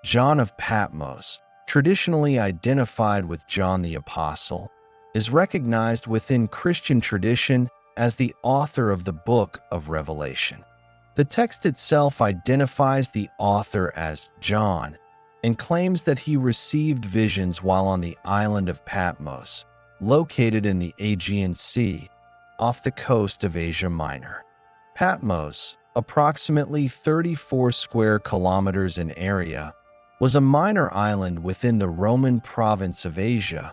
John of Patmos, traditionally identified with John the Apostle, is recognized within Christian tradition as the author of the Book of Revelation. The text itself identifies the author as John and claims that he received visions while on the island of Patmos, located in the Aegean Sea, off the coast of Asia Minor. Patmos, approximately 34 square kilometers in area, was a minor island within the Roman province of Asia,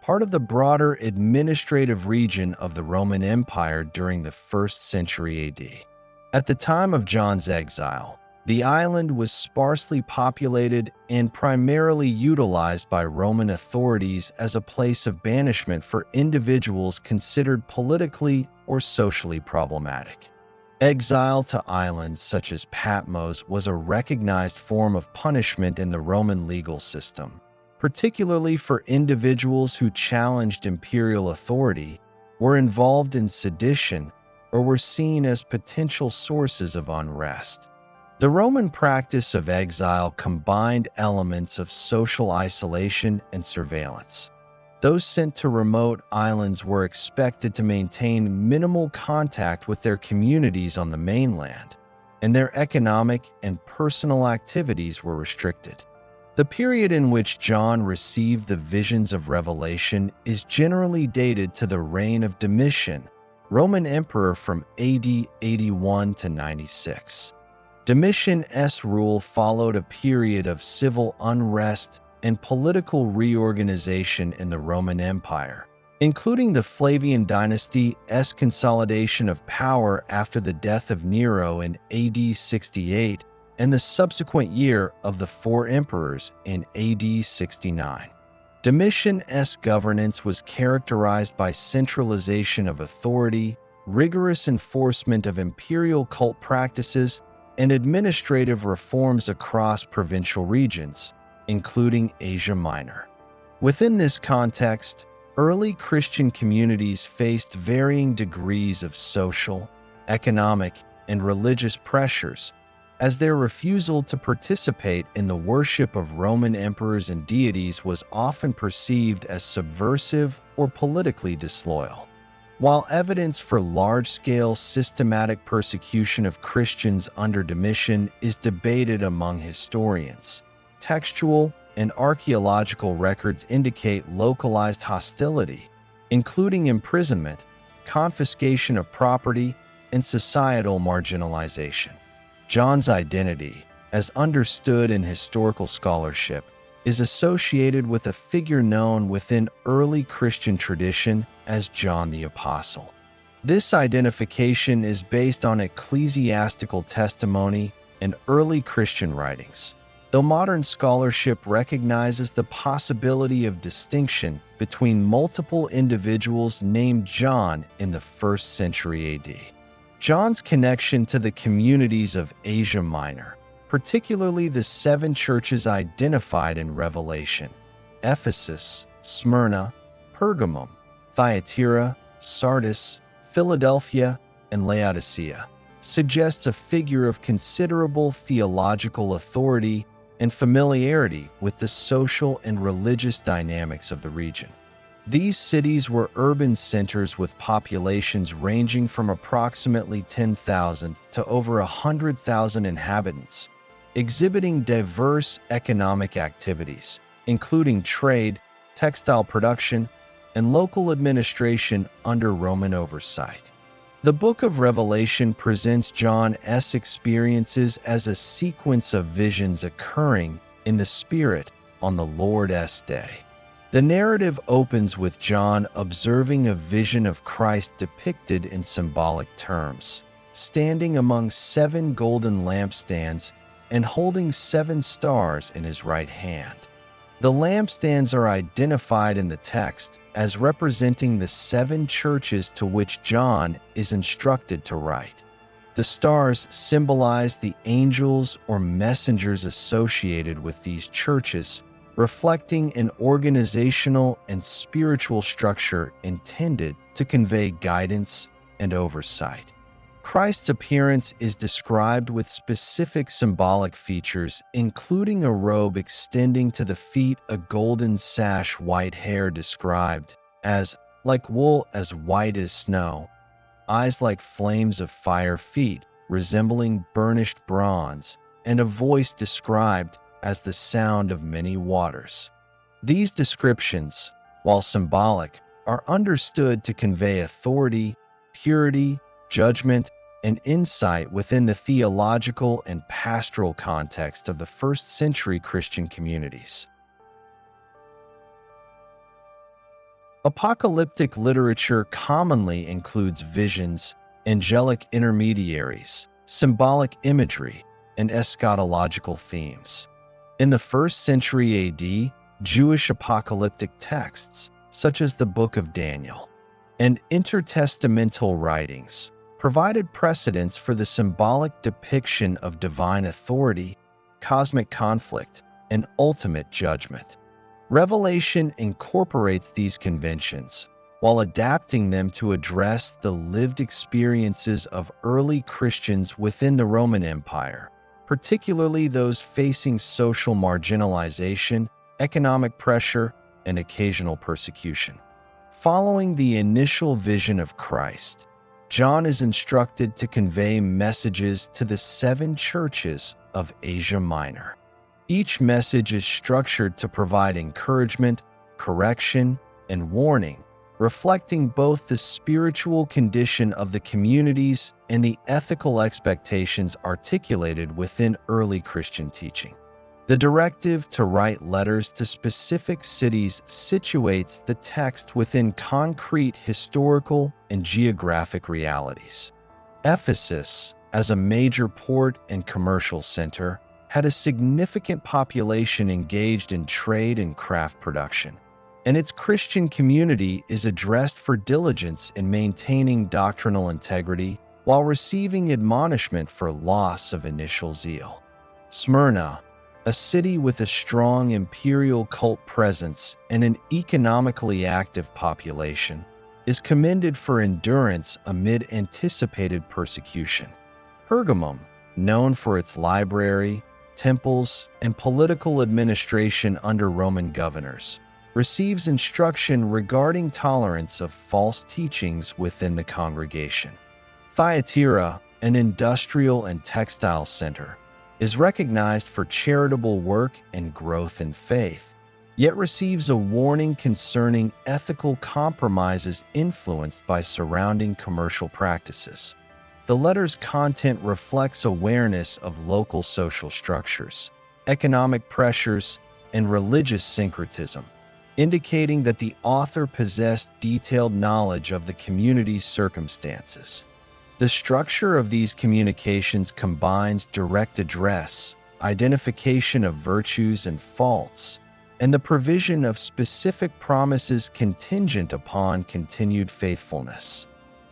part of the broader administrative region of the Roman Empire during the 1st century AD. At the time of John's exile, the island was sparsely populated and primarily utilized by Roman authorities as a place of banishment for individuals considered politically or socially problematic. Exile to islands such as Patmos was a recognized form of punishment in the Roman legal system, particularly for individuals who challenged imperial authority, were involved in sedition, or were seen as potential sources of unrest. The Roman practice of exile combined elements of social isolation and surveillance. Those sent to remote islands were expected to maintain minimal contact with their communities on the mainland, and their economic and personal activities were restricted. The period in which John received the visions of Revelation is generally dated to the reign of Domitian, Roman emperor from AD 81 to 96. Domitian's rule followed a period of civil unrest and political reorganization in the Roman Empire, including the Flavian dynasty's consolidation of power after the death of Nero in AD 68 and the subsequent year of the 4 emperors in AD 69. Domitian's governance was characterized by centralization of authority, rigorous enforcement of imperial cult practices, and administrative reforms across provincial regions, including Asia Minor. Within this context, early Christian communities faced varying degrees of social, economic, and religious pressures, as their refusal to participate in the worship of Roman emperors and deities was often perceived as subversive or politically disloyal. While evidence for large-scale systematic persecution of Christians under Domitian is debated among historians, textual and archaeological records indicate localized hostility, including imprisonment, confiscation of property, and societal marginalization. John's identity, as understood in historical scholarship, is associated with a figure known within early Christian tradition as John the Apostle. This identification is based on ecclesiastical testimony and early Christian writings, though modern scholarship recognizes the possibility of distinction between multiple individuals named John in the 1st century AD. John's connection to the communities of Asia Minor, particularly the 7 churches identified in Revelation, Ephesus, Smyrna, Pergamum, Thyatira, Sardis, Philadelphia, and Laodicea, suggests a figure of considerable theological authority and familiarity with the social and religious dynamics of the region. These cities were urban centers with populations ranging from approximately 10,000 to over 100,000 inhabitants, exhibiting diverse economic activities, including trade, textile production, and local administration under Roman oversight. The Book of Revelation presents John's experiences as a sequence of visions occurring in the Spirit on the Lord's day. The narrative opens with John observing a vision of Christ depicted in symbolic terms, standing among 7 golden lampstands and holding 7 stars in his right hand. The lampstands are identified in the text as representing the 7 churches to which John is instructed to write. The stars symbolize the angels or messengers associated with these churches, reflecting an organizational and spiritual structure intended to convey guidance and oversight. Christ's appearance is described with specific symbolic features, including a robe extending to the feet, a golden sash, white hair described as like wool, as white as snow, eyes like flames of fire, feet resembling burnished bronze, and a voice described as the sound of many waters. These descriptions, while symbolic, are understood to convey authority, purity, judgment, and insight within the theological and pastoral context of the first-century Christian communities. Apocalyptic literature commonly includes visions, angelic intermediaries, symbolic imagery, and eschatological themes. In the 1st century AD, Jewish apocalyptic texts, such as the Book of Daniel, and intertestamental writings, provided precedents for the symbolic depiction of divine authority, cosmic conflict, and ultimate judgment. Revelation incorporates these conventions while adapting them to address the lived experiences of early Christians within the Roman Empire, particularly those facing social marginalization, economic pressure, and occasional persecution. Following the initial vision of Christ, John is instructed to convey messages to the 7 churches of Asia Minor. Each message is structured to provide encouragement, correction, and warning, reflecting both the spiritual condition of the communities and the ethical expectations articulated within early Christian teaching. The directive to write letters to specific cities situates the text within concrete historical and geographic realities. Ephesus, as a major port and commercial center, had a significant population engaged in trade and craft production, and its Christian community is addressed for diligence in maintaining doctrinal integrity while receiving admonishment for loss of initial zeal. Smyrna, a city with a strong imperial cult presence and an economically active population, is commended for endurance amid anticipated persecution. Pergamum, known for its library, temples, and political administration under Roman governors, receives instruction regarding tolerance of false teachings within the congregation. Thyatira, an industrial and textile center, is recognized for charitable work and growth in faith, yet receives a warning concerning ethical compromises influenced by surrounding commercial practices. The letter's content reflects awareness of local social structures, economic pressures, and religious syncretism, indicating that the author possessed detailed knowledge of the community's circumstances. The structure of these communications combines direct address, identification of virtues and faults, and the provision of specific promises contingent upon continued faithfulness.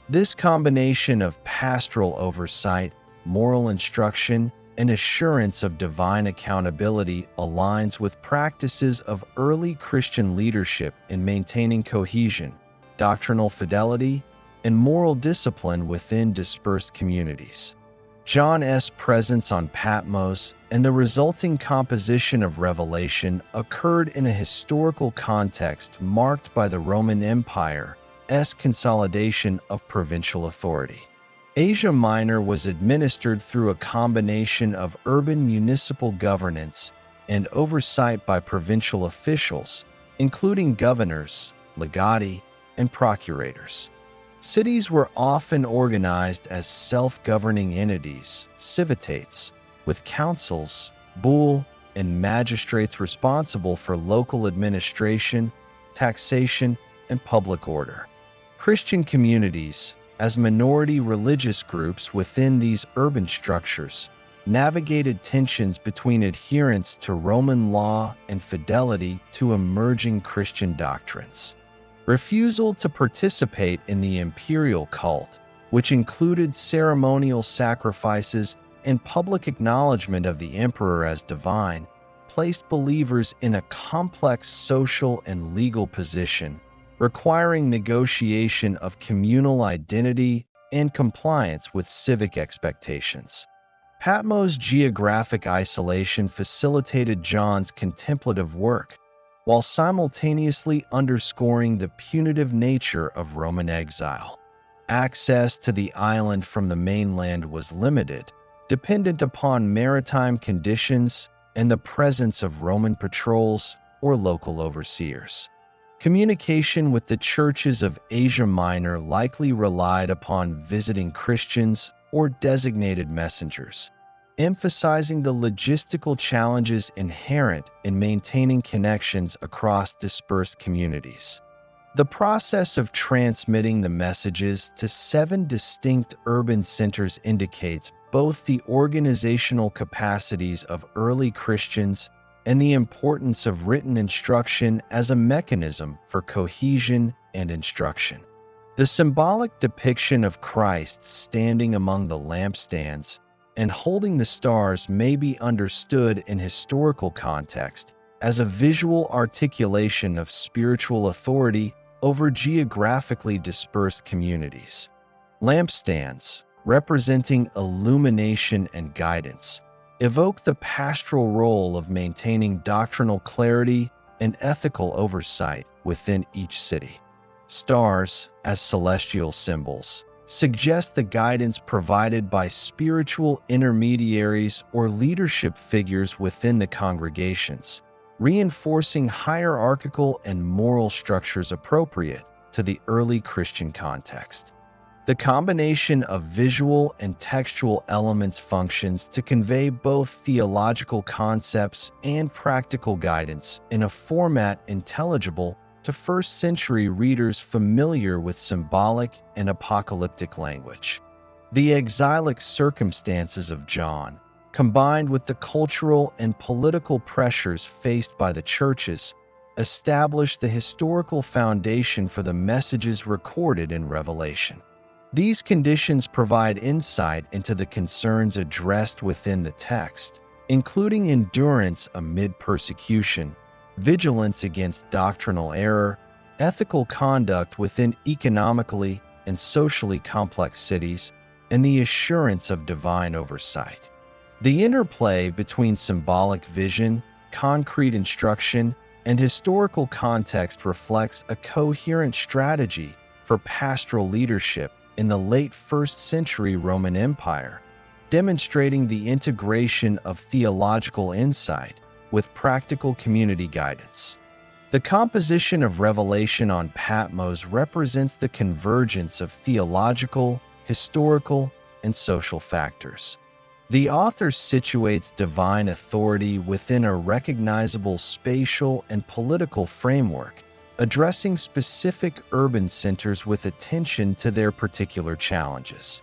This combination of pastoral oversight, moral instruction, and assurance of divine accountability aligns with practices of early Christian leadership in maintaining cohesion, doctrinal fidelity, and moral discipline within dispersed communities. John's presence on Patmos and the resulting composition of Revelation occurred in a historical context marked by the Roman Empire's consolidation of provincial authority. Asia Minor was administered through a combination of urban municipal governance and oversight by provincial officials, including governors, legati, and procurators. Cities were often organized as self-governing entities, civitates, with councils, bull, and magistrates responsible for local administration, taxation, and public order. Christian communities, as minority religious groups within these urban structures, navigated tensions between adherence to Roman law and fidelity to emerging Christian doctrines. Refusal to participate in the imperial cult, which included ceremonial sacrifices and public acknowledgement of the emperor as divine, placed believers in a complex social and legal position, requiring negotiation of communal identity and compliance with civic expectations. Patmos' geographic isolation facilitated John's contemplative work, while simultaneously underscoring the punitive nature of Roman exile. Access to the island from the mainland was limited, dependent upon maritime conditions and the presence of Roman patrols or local overseers. Communication with the churches of Asia Minor likely relied upon visiting Christians or designated messengers, emphasizing the logistical challenges inherent in maintaining connections across dispersed communities. The process of transmitting the messages to 7 distinct urban centers indicates both the organizational capacities of early Christians and the importance of written instruction as a mechanism for cohesion and instruction. The symbolic depiction of Christ standing among the lampstands and holding the stars may be understood in historical context as a visual articulation of spiritual authority over geographically dispersed communities. Lampstands, representing illumination and guidance, evoke the pastoral role of maintaining doctrinal clarity and ethical oversight within each city. Stars, as celestial symbols, suggest the guidance provided by spiritual intermediaries or leadership figures within the congregations, reinforcing hierarchical and moral structures appropriate to the early Christian context. The combination of visual and textual elements functions to convey both theological concepts and practical guidance in a format intelligible to first-century readers familiar with symbolic and apocalyptic language. The exilic circumstances of John, combined with the cultural and political pressures faced by the churches, establish the historical foundation for the messages recorded in Revelation. These conditions provide insight into the concerns addressed within the text, including endurance amid persecution, vigilance against doctrinal error, ethical conduct within economically and socially complex cities, and the assurance of divine oversight. The interplay between symbolic vision, concrete instruction, and historical context reflects a coherent strategy for pastoral leadership in the late 1st century Roman Empire, demonstrating the integration of theological insight with practical community guidance. The composition of Revelation on Patmos represents the convergence of theological, historical, and social factors. The author situates divine authority within a recognizable spatial and political framework, addressing specific urban centers with attention to their particular challenges.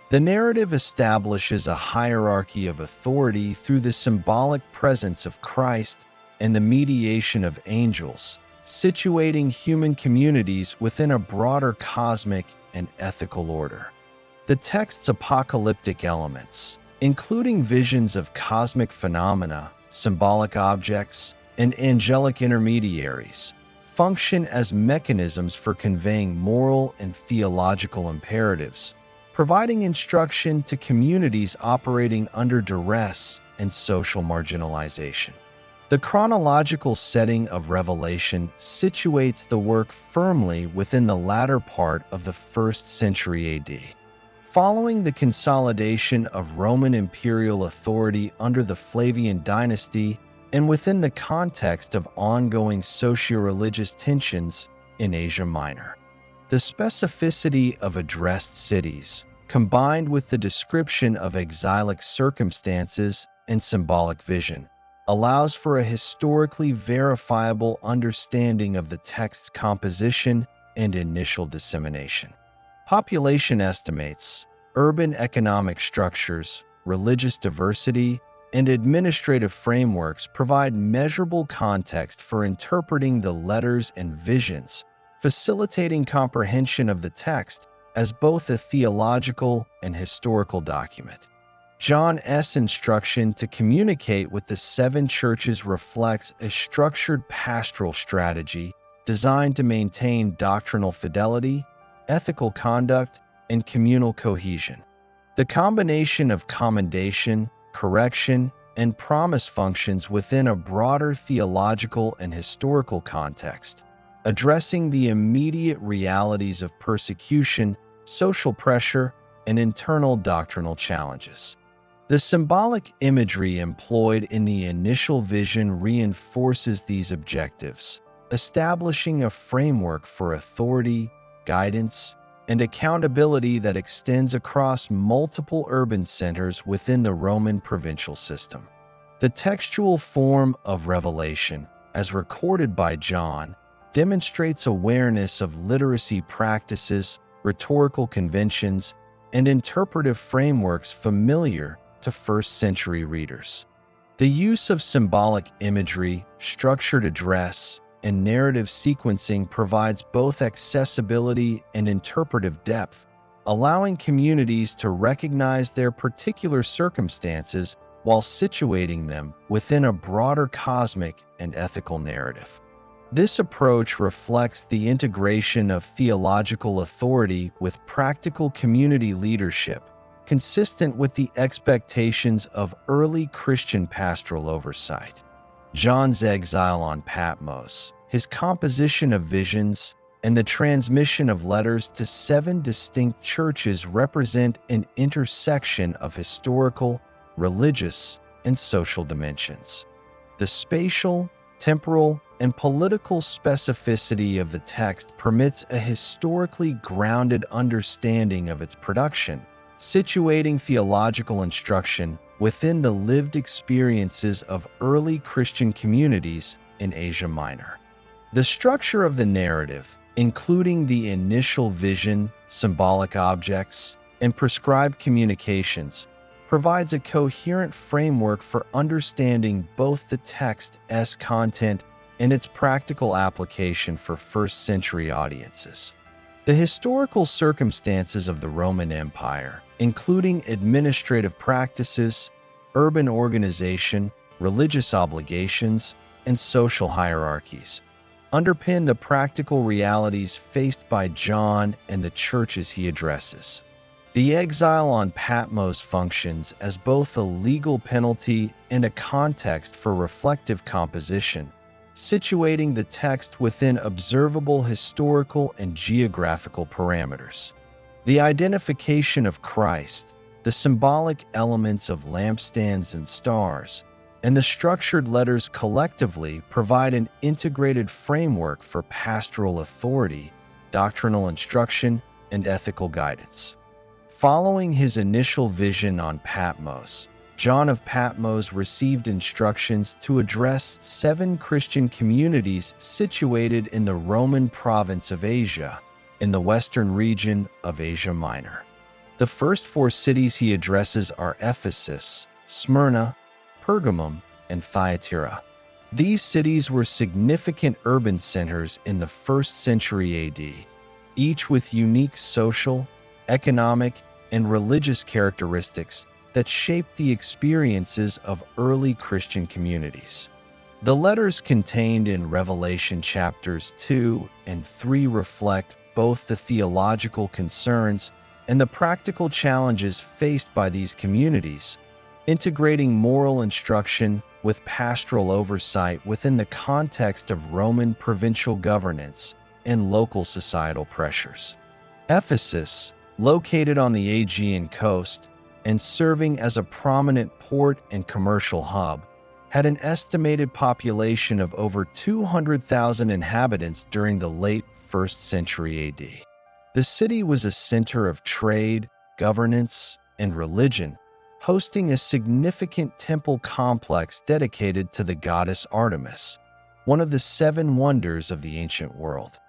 The narrative establishes a hierarchy of authority through the symbolic presence of Christ and the mediation of angels, situating human communities within a broader cosmic and ethical order. The text's apocalyptic elements, including visions of cosmic phenomena, symbolic objects, and angelic intermediaries, function as mechanisms for conveying moral and theological imperatives, providing instruction to communities operating under duress and social marginalization. The chronological setting of Revelation situates the work firmly within the latter part of the 1st century AD. Following the consolidation of Roman imperial authority under the Flavian dynasty and within the context of ongoing socio-religious tensions in Asia Minor. The specificity of addressed cities, combined with the description of exilic circumstances and symbolic vision, allows for a historically verifiable understanding of the text's composition and initial dissemination. Population estimates, urban economic structures, religious diversity, and administrative frameworks provide measurable context for interpreting the letters and visions, facilitating comprehension of the text as both a theological and historical document. John's instruction to communicate with the seven churches reflects a structured pastoral strategy designed to maintain doctrinal fidelity, ethical conduct, and communal cohesion. The combination of commendation, correction, and promise functions within a broader theological and historical context, addressing the immediate realities of persecution, social pressure, and internal doctrinal challenges. The symbolic imagery employed in the initial vision reinforces these objectives, establishing a framework for authority, guidance, and accountability that extends across multiple urban centers within the Roman provincial system. The textual form of revelation, as recorded by John, demonstrates awareness of literacy practices, rhetorical conventions, and interpretive frameworks familiar to first-century readers. The use of symbolic imagery, structured address, and narrative sequencing provides both accessibility and interpretive depth, allowing communities to recognize their particular circumstances while situating them within a broader cosmic and ethical narrative. This approach reflects the integration of theological authority with practical community leadership, consistent with the expectations of early Christian pastoral oversight. John's exile on Patmos, his composition of visions, and the transmission of letters to seven distinct churches represent an intersection of historical, religious, and social dimensions. The spatial, temporal, and political specificity of the text permits a historically grounded understanding of its production, situating theological instruction within the lived experiences of early Christian communities in Asia Minor. The structure of the narrative, including the initial vision, symbolic objects, and prescribed communications, provides a coherent framework for understanding both the text's content and its practical application for first-century audiences. The historical circumstances of the Roman Empire, including administrative practices, urban organization, religious obligations, and social hierarchies, underpin the practical realities faced by John and the churches he addresses. The exile on Patmos functions as both a legal penalty and a context for reflective composition, situating the text within observable historical and geographical parameters. The identification of Christ, the symbolic elements of lampstands and stars, and the structured letters collectively provide an integrated framework for pastoral authority, doctrinal instruction, and ethical guidance. Following his initial vision on Patmos, John of Patmos received instructions to address seven Christian communities situated in the Roman province of Asia, in the western region of Asia Minor. The first four cities he addresses are Ephesus, Smyrna, Pergamum, and Thyatira. These cities were significant urban centers in the 1st century AD, each with unique social, economic, and religious characteristics that shaped the experiences of early Christian communities. The letters contained in Revelation chapters 2 and 3 reflect both the theological concerns and the practical challenges faced by these communities, integrating moral instruction with pastoral oversight within the context of Roman provincial governance and local societal pressures. Ephesus, located on the Aegean coast and serving as a prominent port and commercial hub, had an estimated population of over 200,000 inhabitants during the late 1st century AD. The city was a center of trade, governance, and religion, hosting a significant temple complex dedicated to the goddess Artemis, one of the seven wonders of the ancient world.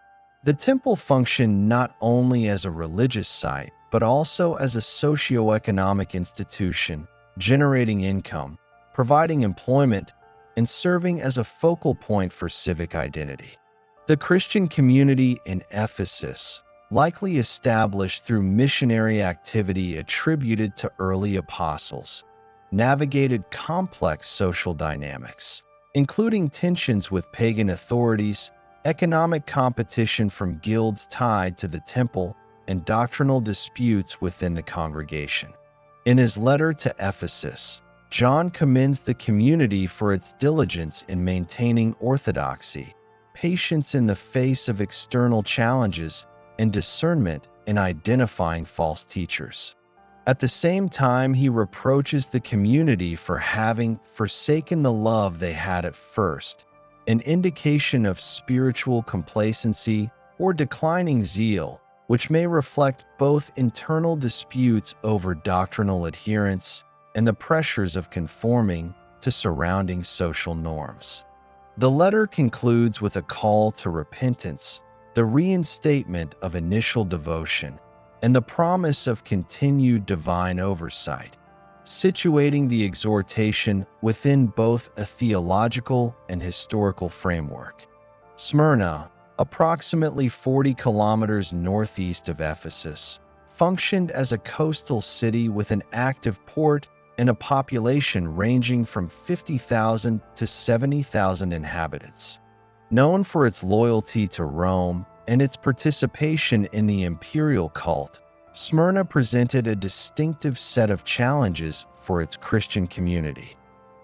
The temple functioned not only as a religious site, but also as a socio-economic institution, generating income, providing employment, and serving as a focal point for civic identity. The Christian community in Ephesus, likely established through missionary activity attributed to early apostles, navigated complex social dynamics, including tensions with pagan authorities, economic competition from guilds tied to the temple, and doctrinal disputes within the congregation. In his letter to Ephesus, John commends the community for its diligence in maintaining orthodoxy, patience in the face of external challenges, and discernment in identifying false teachers. At the same time, he reproaches the community for having forsaken the love they had at first, an indication of spiritual complacency or declining zeal, which may reflect both internal disputes over doctrinal adherence and the pressures of conforming to surrounding social norms. The letter concludes with a call to repentance, the reinstatement of initial devotion, and the promise of continued divine oversight, situating the exhortation within both a theological and historical framework. Smyrna, approximately 40 kilometers northeast of Ephesus, functioned as a coastal city with an active port and a population ranging from 50,000 to 70,000 inhabitants. Known for its loyalty to Rome and its participation in the imperial cult, Smyrna presented a distinctive set of challenges for its Christian community.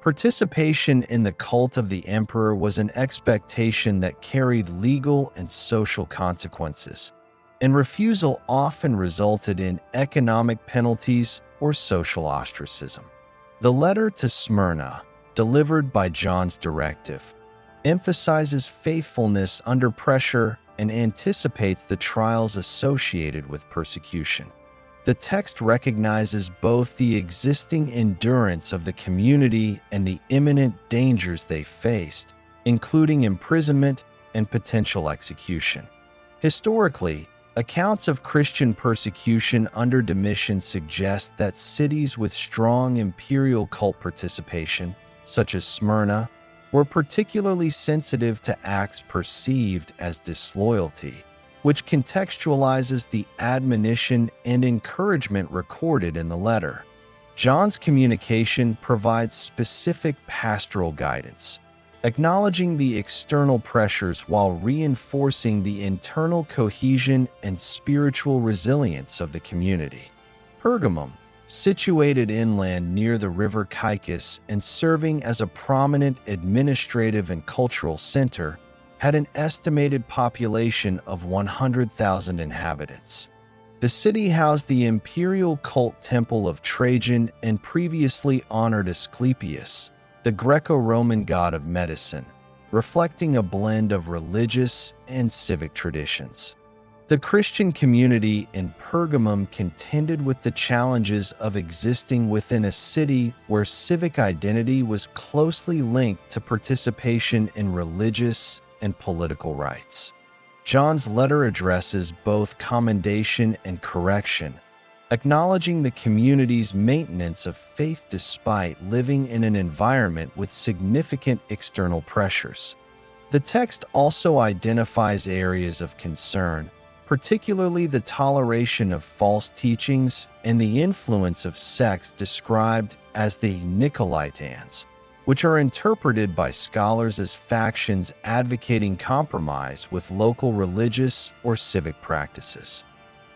Participation in the cult of the emperor was an expectation that carried legal and social consequences, and refusal often resulted in economic penalties or social ostracism. The letter to Smyrna, delivered by John's directive, emphasizes faithfulness under pressure and anticipates the trials associated with persecution. The text recognizes both the existing endurance of the community and the imminent dangers they faced, including imprisonment and potential execution. Historically, accounts of Christian persecution under Domitian suggest that cities with strong imperial cult participation, such as Smyrna, were particularly sensitive to acts perceived as disloyalty, which contextualizes the admonition and encouragement recorded in the letter. John's communication provides specific pastoral guidance, acknowledging the external pressures while reinforcing the internal cohesion and spiritual resilience of the community. Pergamum, situated inland near the river Caicus and serving as a prominent administrative and cultural center, had an estimated population of 100,000 inhabitants. The city housed the imperial cult temple of Trajan and previously honored Asclepius, the Greco-Roman god of medicine, reflecting a blend of religious and civic traditions. The Christian community in Pergamum contended with the challenges of existing within a city where civic identity was closely linked to participation in religious and political rights. John's letter addresses both commendation and correction, acknowledging the community's maintenance of faith despite living in an environment with significant external pressures. The text also identifies areas of concern, particularly the toleration of false teachings and the influence of sects described as the Nicolaitans, which are interpreted by scholars as factions advocating compromise with local religious or civic practices.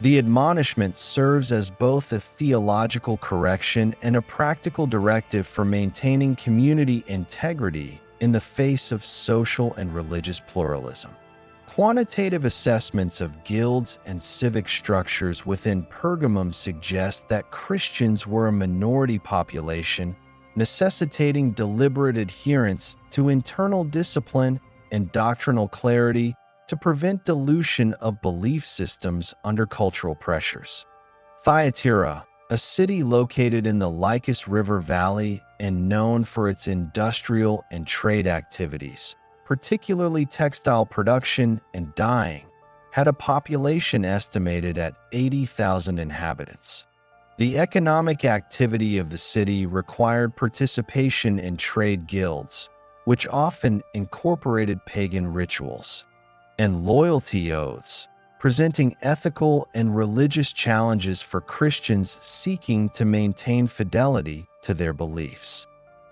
The admonishment serves as both a theological correction and a practical directive for maintaining community integrity in the face of social and religious pluralism. Quantitative assessments of guilds and civic structures within Pergamum suggest that Christians were a minority population, necessitating deliberate adherence to internal discipline and doctrinal clarity to prevent dilution of belief systems under cultural pressures. Thyatira, a city located in the Lycus River Valley and known for its industrial and trade activities, particularly textile production and dyeing, had a population estimated at 80,000 inhabitants. The economic activity of the city required participation in trade guilds, which often incorporated pagan rituals, and loyalty oaths, presenting ethical and religious challenges for Christians seeking to maintain fidelity to their beliefs.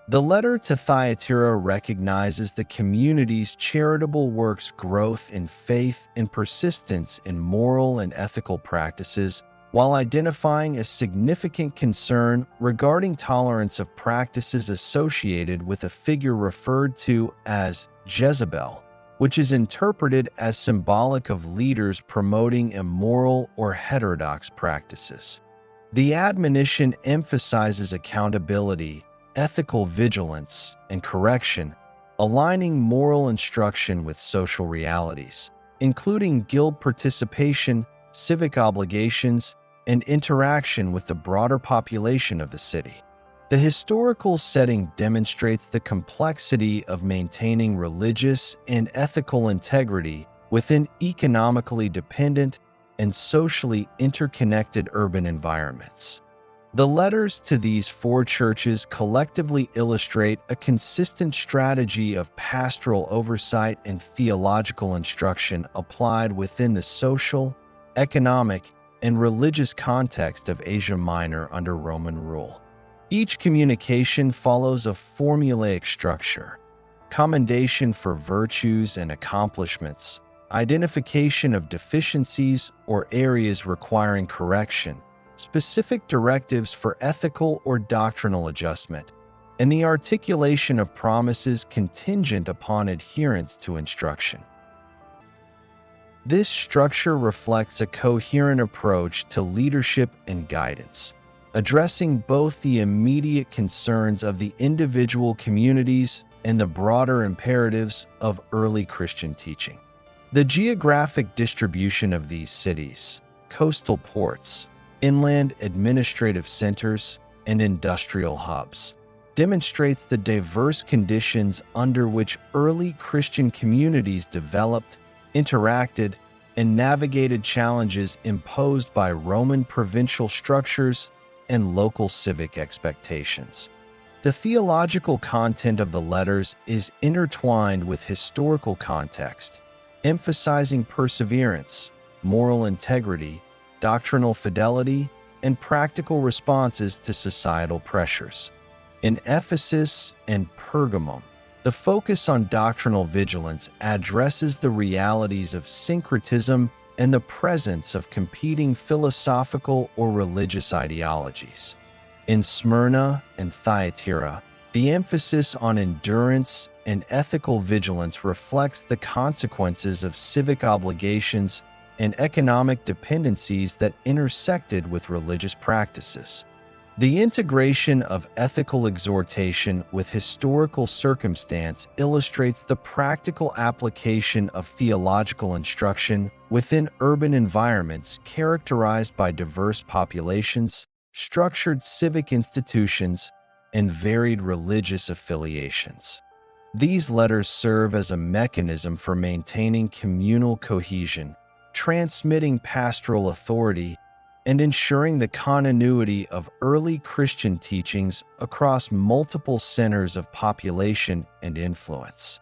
The letter to Thyatira recognizes the community's charitable work's growth in faith and persistence in moral and ethical practices, while identifying a significant concern regarding tolerance of practices associated with a figure referred to as Jezebel, which is interpreted as symbolic of leaders promoting immoral or heterodox practices. The admonition emphasizes accountability, ethical vigilance, and correction, aligning moral instruction with social realities, including guild participation, civic obligations, and interaction with the broader population of the city. The historical setting demonstrates the complexity of maintaining religious and ethical integrity within economically dependent and socially interconnected urban environments. The letters to these four churches collectively illustrate a consistent strategy of pastoral oversight and theological instruction applied within the social, economic, and religious context of Asia Minor under Roman rule. Each communication follows a formulaic structure: commendation for virtues and accomplishments, identification of deficiencies or areas requiring correction, specific directives for ethical or doctrinal adjustment, and the articulation of promises contingent upon adherence to instruction. This structure reflects a coherent approach to leadership and guidance, addressing both the immediate concerns of the individual communities and the broader imperatives of early Christian teaching. The geographic distribution of these cities, coastal ports, inland administrative centers, and industrial hubs, demonstrates the diverse conditions under which early Christian communities developed, interacted, and navigated challenges imposed by Roman provincial structures and local civic expectations. The theological content of the letters is intertwined with historical context, emphasizing perseverance, moral integrity, doctrinal fidelity, and practical responses to societal pressures. In Ephesus and Pergamum, the focus on doctrinal vigilance addresses the realities of syncretism and the presence of competing philosophical or religious ideologies. In Smyrna and Thyatira, the emphasis on endurance and ethical vigilance reflects the consequences of civic obligations and economic dependencies that intersected with religious practices. The integration of ethical exhortation with historical circumstance illustrates the practical application of theological instruction within urban environments characterized by diverse populations, structured civic institutions, and varied religious affiliations. These letters serve as a mechanism for maintaining communal cohesion, transmitting pastoral authority, and ensuring the continuity of early Christian teachings across multiple centers of population and influence.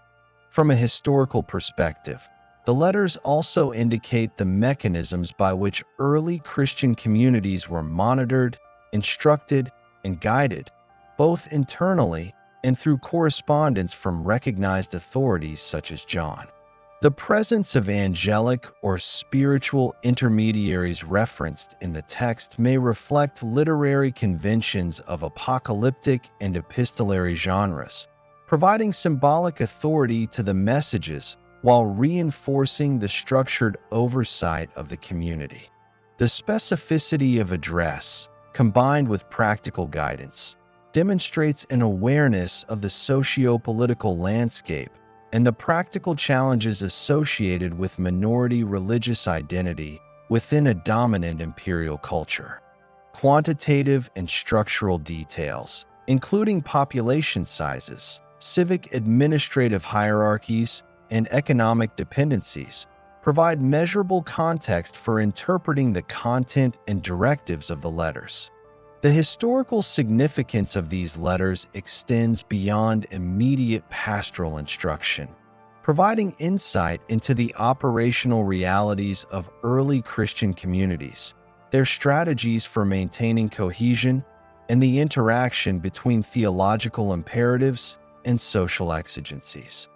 From a historical perspective, the letters also indicate the mechanisms by which early Christian communities were monitored, instructed, and guided, both internally and through correspondence from recognized authorities such as John. The presence of angelic or spiritual intermediaries referenced in the text may reflect literary conventions of apocalyptic and epistolary genres, providing symbolic authority to the messages while reinforcing the structured oversight of the community. The specificity of address, combined with practical guidance, demonstrates an awareness of the socio-political landscape and the practical challenges associated with minority religious identity within a dominant imperial culture. Quantitative and structural details, including population sizes, civic administrative hierarchies, and economic dependencies, provide measurable context for interpreting the content and directives of the letters. The historical significance of these letters extends beyond immediate pastoral instruction. providing insight into the operational realities of early Christian communities, their strategies for maintaining cohesion, and the interaction between theological imperatives and social exigencies.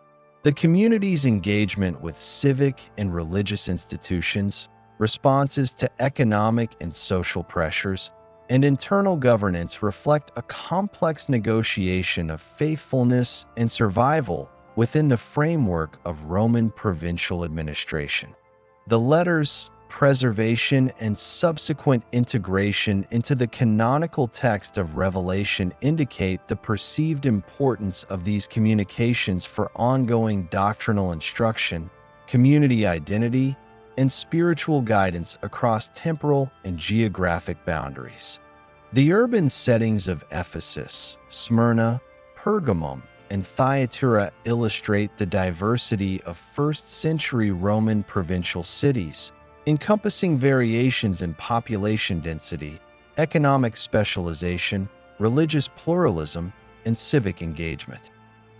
The community's engagement with civic and religious institutions, responses to economic and social pressures, and internal governance reflect a complex negotiation of faithfulness and survival within the framework of Roman provincial administration. The letters, preservation, and subsequent integration into the canonical text of Revelation indicate the perceived importance of these communications for ongoing doctrinal instruction, community identity, and spiritual guidance across temporal and geographic boundaries. The urban settings of Ephesus, Smyrna, Pergamum, and Thyatira illustrate the diversity of first-century Roman provincial cities, encompassing variations in population density, economic specialization, religious pluralism, and civic engagement.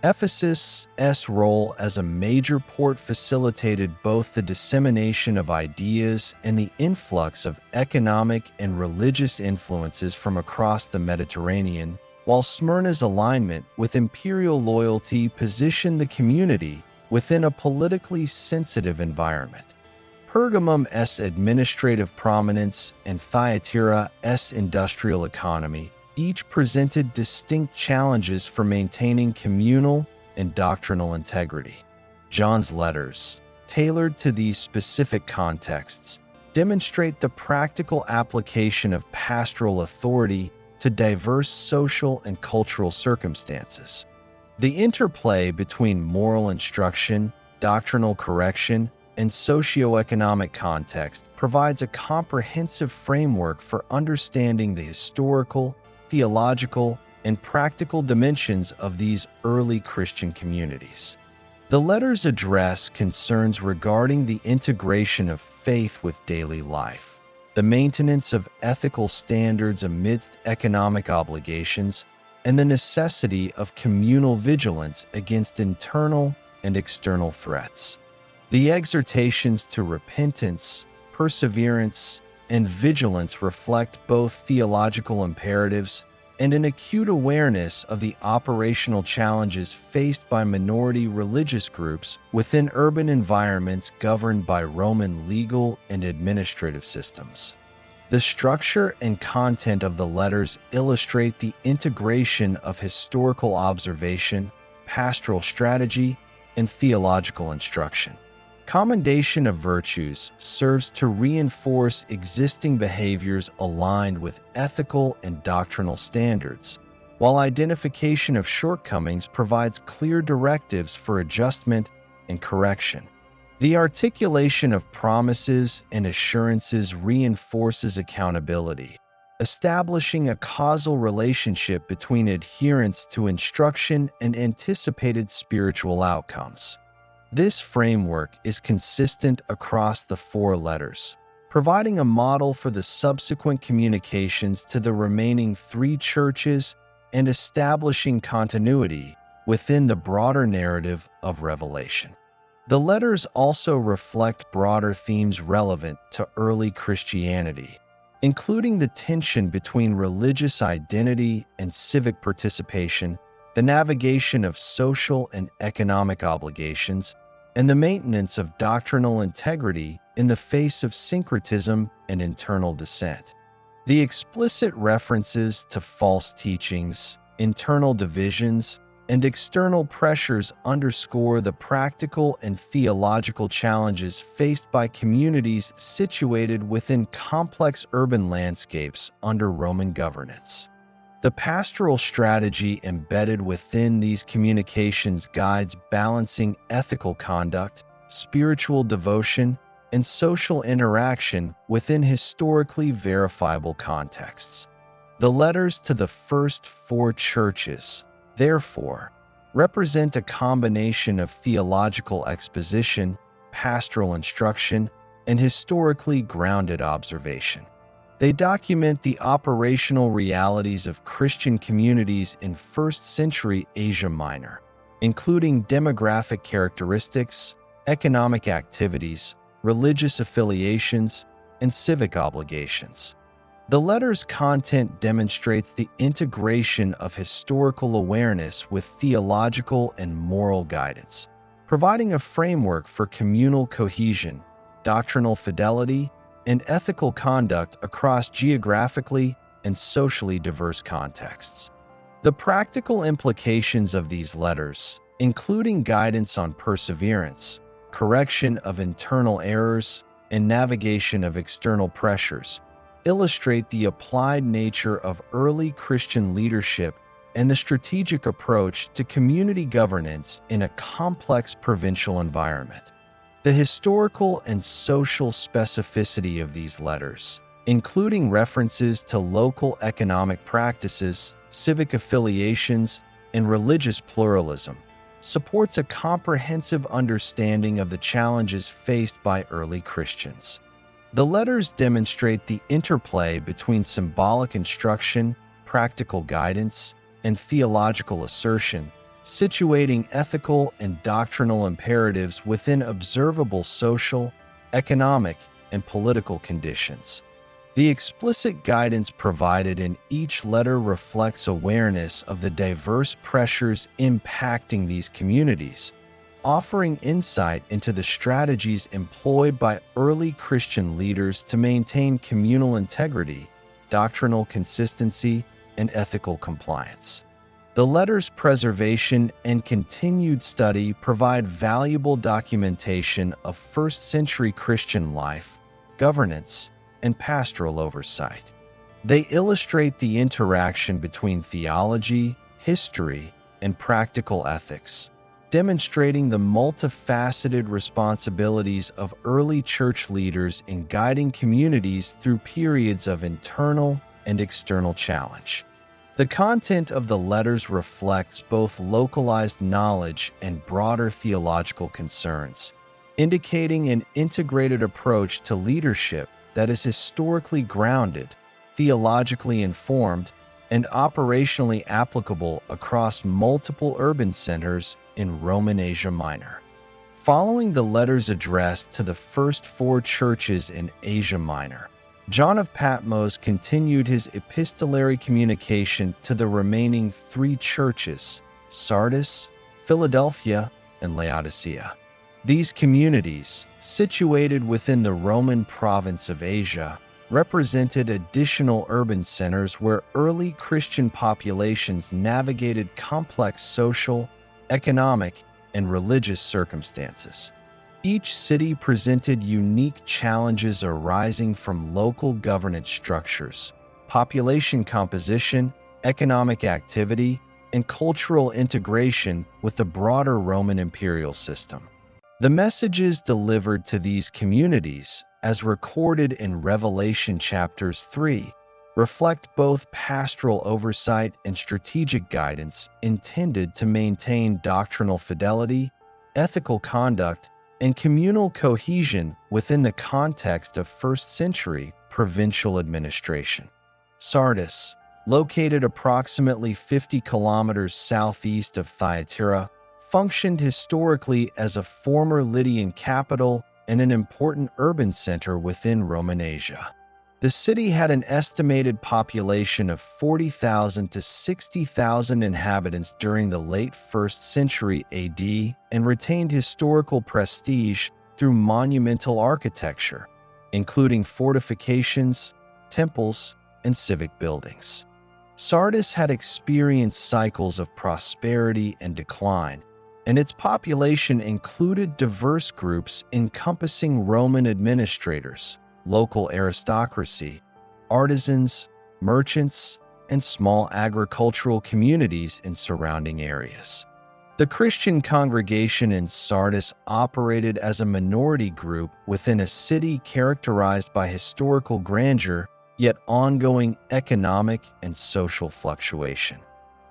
Ephesus's role as a major port facilitated both the dissemination of ideas and the influx of economic and religious influences from across the Mediterranean, while Smyrna's alignment with imperial loyalty positioned the community within a politically sensitive environment. Pergamum's administrative prominence and Thyatira's industrial economy each presented distinct challenges for maintaining communal and doctrinal integrity. John's letters, tailored to these specific contexts, demonstrate the practical application of pastoral authority to diverse social and cultural circumstances. The interplay between moral instruction, doctrinal correction, and socioeconomic context provides a comprehensive framework for understanding the historical, theological, and practical dimensions of these early Christian communities. The letters address concerns regarding the integration of faith with daily life, the maintenance of ethical standards amidst economic obligations, and the necessity of communal vigilance against internal and external threats. The exhortations to repentance, perseverance, and vigilance reflect both theological imperatives and an acute awareness of the operational challenges faced by minority religious groups within urban environments governed by Roman legal and administrative systems. The structure and content of the letters illustrate the integration of historical observation, pastoral strategy, and theological instruction. Commendation of virtues serves to reinforce existing behaviors aligned with ethical and doctrinal standards, while identification of shortcomings provides clear directives for adjustment and correction. The articulation of promises and assurances reinforces accountability, establishing a causal relationship between adherence to instruction and anticipated spiritual outcomes. This framework is consistent across the four letters, providing a model for the subsequent communications to the remaining three churches and establishing continuity within the broader narrative of Revelation. The letters also reflect broader themes relevant to early Christianity, including the tension between religious identity and civic participation, the navigation of social and economic obligations, and the maintenance of doctrinal integrity in the face of syncretism and internal dissent. The explicit references to false teachings, internal divisions, and external pressures underscore the practical and theological challenges faced by communities situated within complex urban landscapes under Roman governance. The pastoral strategy embedded within these communications guides balancing ethical conduct, spiritual devotion, and social interaction within historically verifiable contexts. The letters to the first four churches, therefore, represent a combination of theological exposition, pastoral instruction, and historically grounded observation. They document the operational realities of Christian communities in first-century Asia Minor, including demographic characteristics, economic activities, religious affiliations, and civic obligations. The letter's content demonstrates the integration of historical awareness with theological and moral guidance, providing a framework for communal cohesion, doctrinal fidelity, and ethical conduct across geographically and socially diverse contexts. The practical implications of these letters, including guidance on perseverance, correction of internal errors, and navigation of external pressures, illustrate the applied nature of early Christian leadership and the strategic approach to community governance in a complex provincial environment. The historical and social specificity of these letters, including references to local economic practices, civic affiliations, and religious pluralism, supports a comprehensive understanding of the challenges faced by early Christians. The letters demonstrate the interplay between symbolic instruction, practical guidance, and theological assertion, situating ethical and doctrinal imperatives within observable social, economic, and political conditions. The explicit guidance provided in each letter reflects awareness of the diverse pressures impacting these communities, offering insight into the strategies employed by early Christian leaders to maintain communal integrity, doctrinal consistency, and ethical compliance. The letter's preservation and continued study provide valuable documentation of first-century Christian life, governance, and pastoral oversight. They illustrate the interaction between theology, history, and practical ethics, demonstrating the multifaceted responsibilities of early church leaders in guiding communities through periods of internal and external challenge. The content of the letters reflects both localized knowledge and broader theological concerns, indicating an integrated approach to leadership that is historically grounded, theologically informed, and operationally applicable across multiple urban centers in Roman Asia Minor. Following the letters addressed to the first 4 churches in Asia Minor, John of Patmos continued his epistolary communication to the remaining 3 churches, Sardis, Philadelphia, and Laodicea. These communities, situated within the Roman province of Asia, represented additional urban centers where early Christian populations navigated complex social, economic, and religious circumstances. Each city presented unique challenges arising from local governance structures, population composition, economic activity, and cultural integration with the broader Roman imperial system. The messages delivered to these communities, as recorded in Revelation chapters 3, reflect both pastoral oversight and strategic guidance intended to maintain doctrinal fidelity, ethical conduct, and communal cohesion within the context of first-century provincial administration. Sardis, located approximately 50 kilometers southeast of Thyatira, functioned historically as a former Lydian capital and an important urban center within Roman Asia. The city had an estimated population of 40,000 to 60,000 inhabitants during the late 1st century AD and retained historical prestige through monumental architecture, including fortifications, temples, and civic buildings. Sardis had experienced cycles of prosperity and decline, and its population included diverse groups encompassing Roman administrators, local aristocracy, artisans, merchants, and small agricultural communities in surrounding areas. The Christian congregation in Sardis operated as a minority group within a city characterized by historical grandeur, yet ongoing economic and social fluctuation.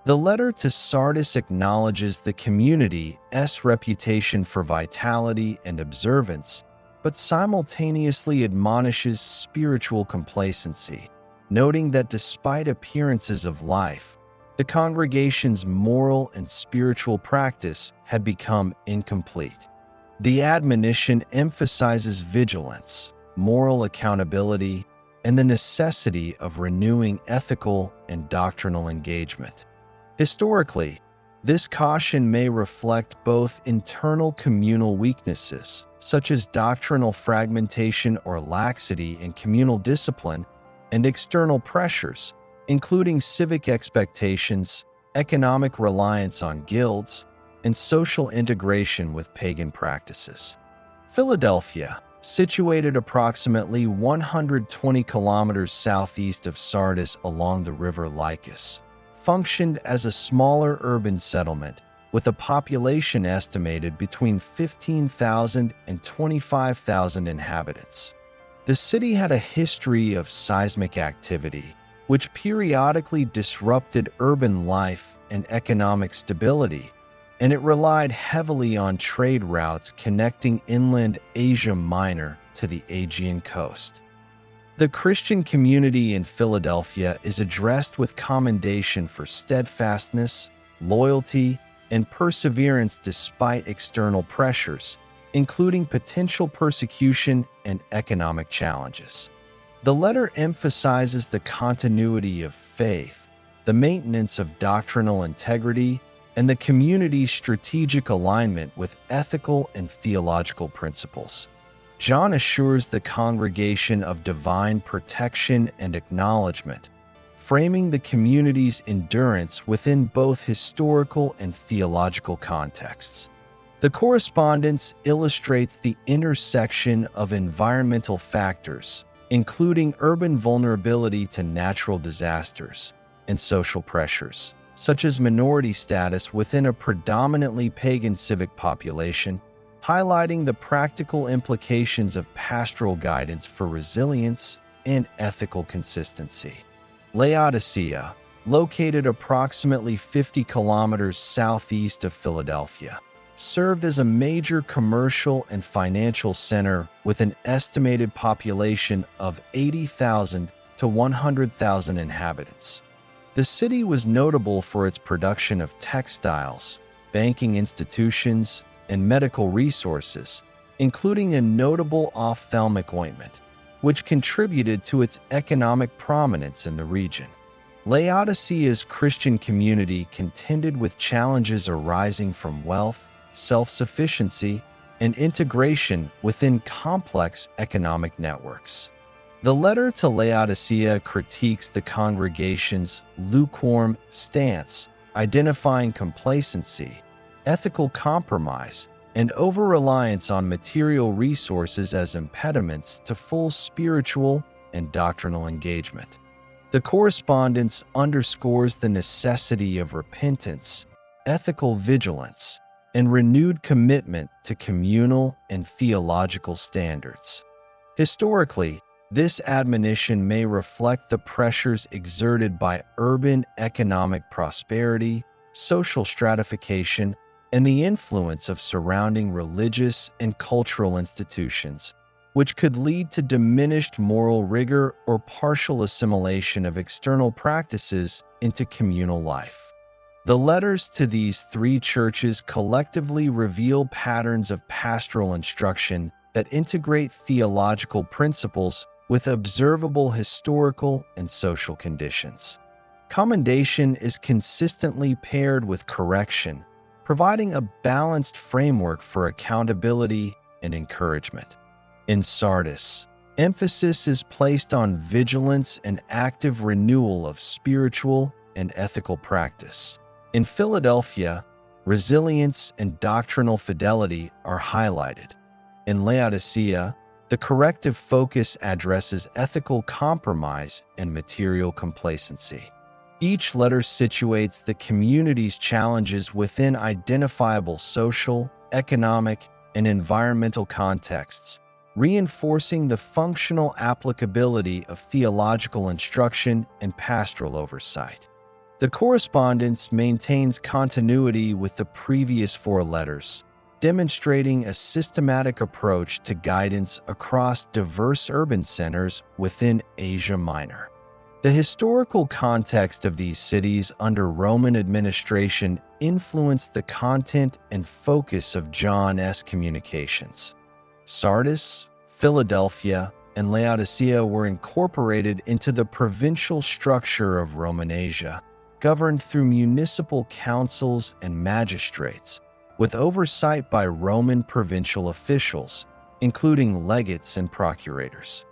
The letter to Sardis acknowledges the community's reputation for vitality and observance, but simultaneously admonishes spiritual complacency, noting that despite appearances of life, The congregation's moral and spiritual practice had become incomplete. The admonition emphasizes vigilance, moral accountability, and the necessity of renewing ethical and doctrinal engagement. Historically, this caution may reflect both internal communal weaknesses, such as doctrinal fragmentation or laxity in communal discipline, and external pressures, including civic expectations, economic reliance on guilds, and social integration with pagan practices. Philadelphia, situated approximately 120 kilometers southeast of Sardis along the river Lycus, functioned as a smaller urban settlement with a population estimated between 15,000 and 25,000 inhabitants. The city had a history of seismic activity, which periodically disrupted urban life and economic stability, and it relied heavily on trade routes connecting inland Asia Minor to the Aegean coast. The Christian community in Philadelphia is addressed with commendation for steadfastness, loyalty, and perseverance despite external pressures, including potential persecution and economic challenges. The letter emphasizes the continuity of faith, the maintenance of doctrinal integrity, and the community's strategic alignment with ethical and theological principles. John assures the congregation of divine protection and acknowledgement, framing the community's endurance within both historical and theological contexts. The correspondence illustrates the intersection of environmental factors, including urban vulnerability to natural disasters, and social pressures, such as minority status within a predominantly pagan civic population, highlighting the practical implications of pastoral guidance for resilience and ethical consistency. Laodicea, located approximately 50 kilometers southeast of Philadelphia, served as a major commercial and financial center with an estimated population of 80,000 to 100,000 inhabitants. The city was notable for its production of textiles, banking institutions, and medical resources, including a notable ophthalmic ointment, which contributed to its economic prominence in the region. Laodicea's Christian community contended with challenges arising from wealth, self-sufficiency, and integration within complex economic networks. The letter to Laodicea critiques the congregation's lukewarm stance, identifying complacency, ethical compromise, and over-reliance on material resources as impediments to full spiritual and doctrinal engagement. The correspondence underscores the necessity of repentance, ethical vigilance, and renewed commitment to communal and theological standards. Historically, this admonition may reflect the pressures exerted by urban economic prosperity, social stratification, and the influence of surrounding religious and cultural institutions, which could lead to diminished moral rigor or partial assimilation of external practices into communal life. The letters to these three churches collectively reveal patterns of pastoral instruction that integrate theological principles with observable historical and social conditions. Commendation is consistently paired with correction, providing a balanced framework for accountability and encouragement. In Sardis, emphasis is placed on vigilance and active renewal of spiritual and ethical practice. In Philadelphia, resilience and doctrinal fidelity are highlighted. In Laodicea, the corrective focus addresses ethical compromise and material complacency. Each letter situates the community's challenges within identifiable social, economic, and environmental contexts, reinforcing the functional applicability of theological instruction and pastoral oversight. The correspondence maintains continuity with the previous four letters, demonstrating a systematic approach to guidance across diverse urban centers within Asia Minor. The historical context of these cities under Roman administration influenced the content and focus of John's communications. Sardis, Philadelphia, and Laodicea were incorporated into the provincial structure of Roman Asia, governed through municipal councils and magistrates, with oversight by Roman provincial officials, including legates and procurators.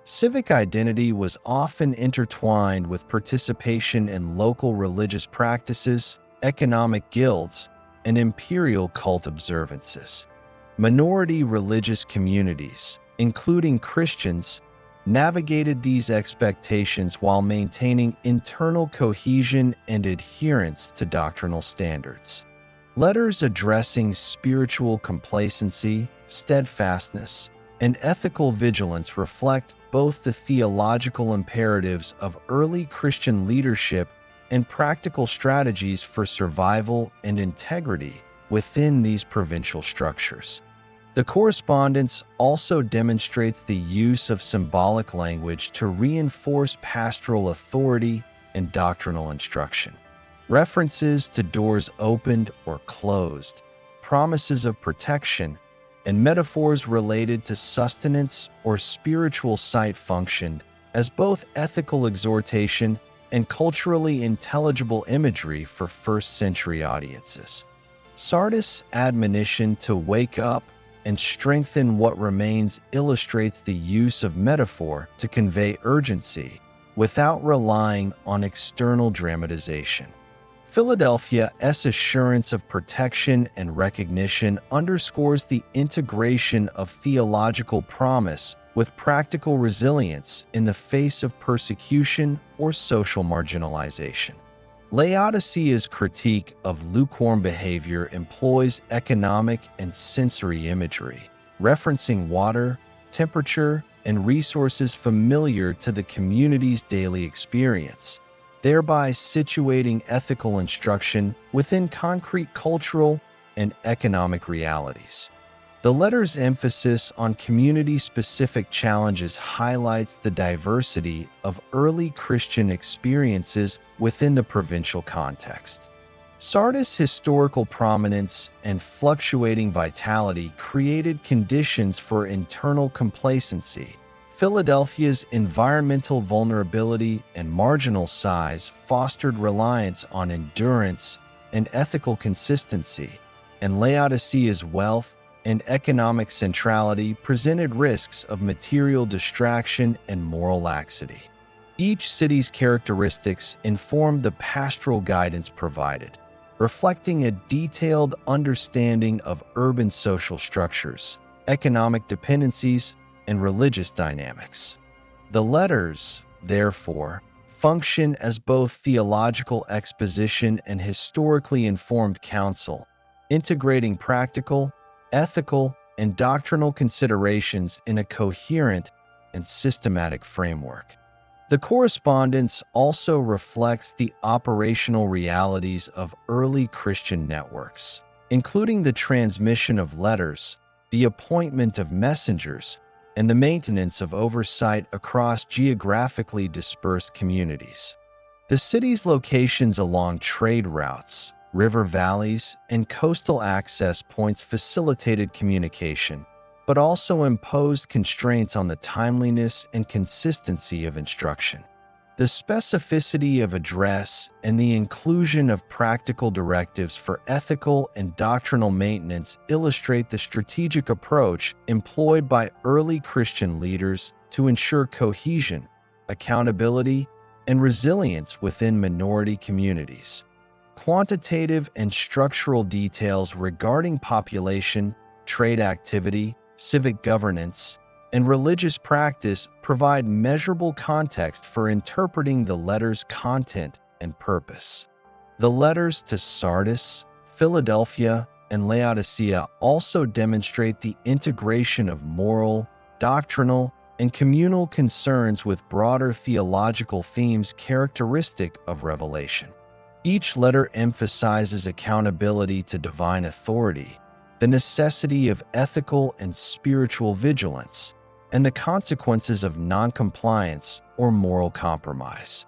Civic identity was often intertwined with participation in local religious practices, economic guilds, and imperial cult observances. Minority religious communities, including Christians, navigated these expectations while maintaining internal cohesion and adherence to doctrinal standards. Letters addressing spiritual complacency, steadfastness, and ethical vigilance reflect both the theological imperatives of early Christian leadership and practical strategies for survival and integrity within these provincial structures. The correspondence also demonstrates the use of symbolic language to reinforce pastoral authority and doctrinal instruction. References to doors opened or closed, promises of protection, and metaphors related to sustenance or spiritual sight functioned as both ethical exhortation and culturally intelligible imagery for first-century audiences. Sardis' admonition to wake up and strengthen what remains illustrates the use of metaphor to convey urgency without relying on external dramatization. Philadelphia's assurance of protection and recognition underscores the integration of theological promise with practical resilience in the face of persecution or social marginalization. Laodicea's critique of lukewarm behavior employs economic and sensory imagery, referencing water, temperature, and resources familiar to the community's daily experience, thereby situating ethical instruction within concrete cultural and economic realities. The letter's emphasis on community-specific challenges highlights the diversity of early Christian experiences within the provincial context. Sardis' historical prominence and fluctuating vitality created conditions for internal complacency. Philadelphia's environmental vulnerability and marginal size fostered reliance on endurance and ethical consistency, and Laodicea's wealth and economic centrality presented risks of material distraction and moral laxity. Each city's characteristics informed the pastoral guidance provided, reflecting a detailed understanding of urban social structures, economic dependencies, and religious dynamics. The letters, therefore, function as both theological exposition and historically informed counsel, integrating practical, ethical, and doctrinal considerations in a coherent and systematic framework. The correspondence also reflects the operational realities of early Christian networks, including the transmission of letters, the appointment of messengers, and the maintenance of oversight across geographically dispersed communities. The city's locations along trade routes, river valleys, and coastal access points facilitated communication, but also imposed constraints on the timeliness and consistency of instruction. The specificity of address and the inclusion of practical directives for ethical and doctrinal maintenance illustrate the strategic approach employed by early Christian leaders to ensure cohesion, accountability, and resilience within minority communities. Quantitative and structural details regarding population, trade activity, civic governance, and religious practice provide measurable context for interpreting the letter's content and purpose. The letters to Sardis, Philadelphia, and Laodicea also demonstrate the integration of moral, doctrinal, and communal concerns with broader theological themes characteristic of Revelation. Each letter emphasizes accountability to divine authority, the necessity of ethical and spiritual vigilance, and the consequences of noncompliance or moral compromise.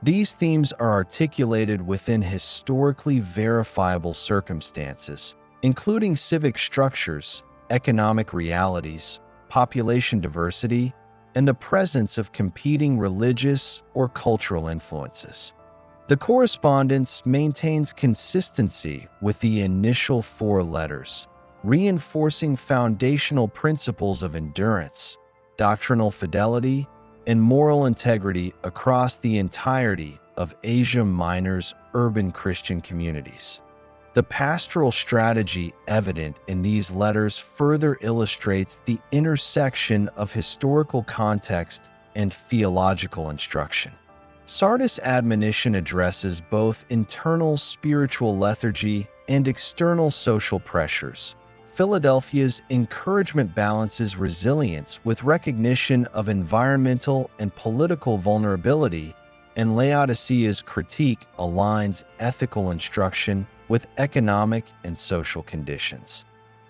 These themes are articulated within historically verifiable circumstances, including civic structures, economic realities, population diversity, and the presence of competing religious or cultural influences. The correspondence maintains consistency with the initial four letters, reinforcing foundational principles of endurance, doctrinal fidelity, and moral integrity across the entirety of Asia Minor's urban Christian communities. The pastoral strategy evident in these letters further illustrates the intersection of historical context and theological instruction. Sardis' admonition addresses both internal spiritual lethargy and external social pressures. Philadelphia's encouragement balances resilience with recognition of environmental and political vulnerability, and Laodicea's critique aligns ethical instruction with economic and social conditions.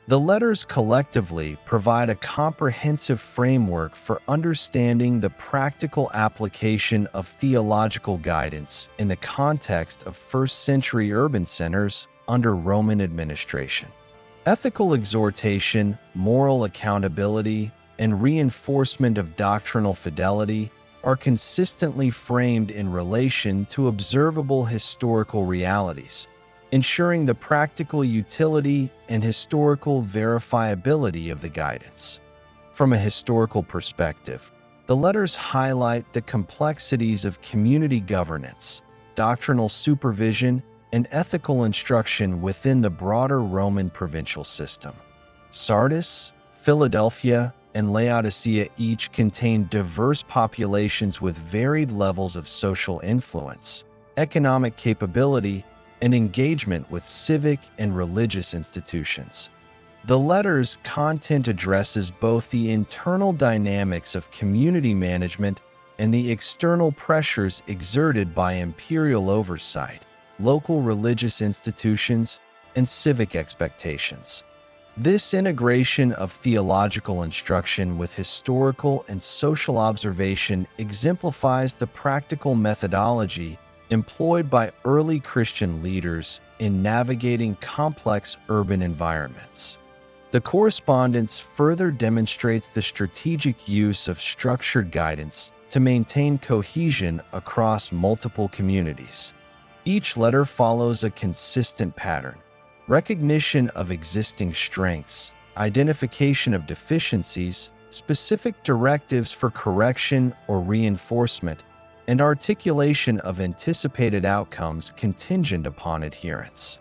The letters collectively provide a comprehensive framework for understanding the practical application of theological guidance in the context of first-century urban centers under Roman administration. Ethical exhortation, moral accountability, and reinforcement of doctrinal fidelity are consistently framed in relation to observable historical realities, ensuring the practical utility and historical verifiability of the guidance. From a historical perspective, the letters highlight the complexities of community governance, doctrinal supervision, and ethical instruction within the broader Roman provincial system. Sardis, Philadelphia, and Laodicea each contain diverse populations with varied levels of social influence, economic capability, and engagement with civic and religious institutions. The letter's content addresses both the internal dynamics of community management and the external pressures exerted by imperial oversight, local religious institutions, and civic expectations. This integration of theological instruction with historical and social observation exemplifies the practical methodology employed by early Christian leaders in navigating complex urban environments. The correspondence further demonstrates the strategic use of structured guidance to maintain cohesion across multiple communities. Each letter follows a consistent pattern: recognition of existing strengths, identification of deficiencies, specific directives for correction or reinforcement, and articulation of anticipated outcomes contingent upon adherence.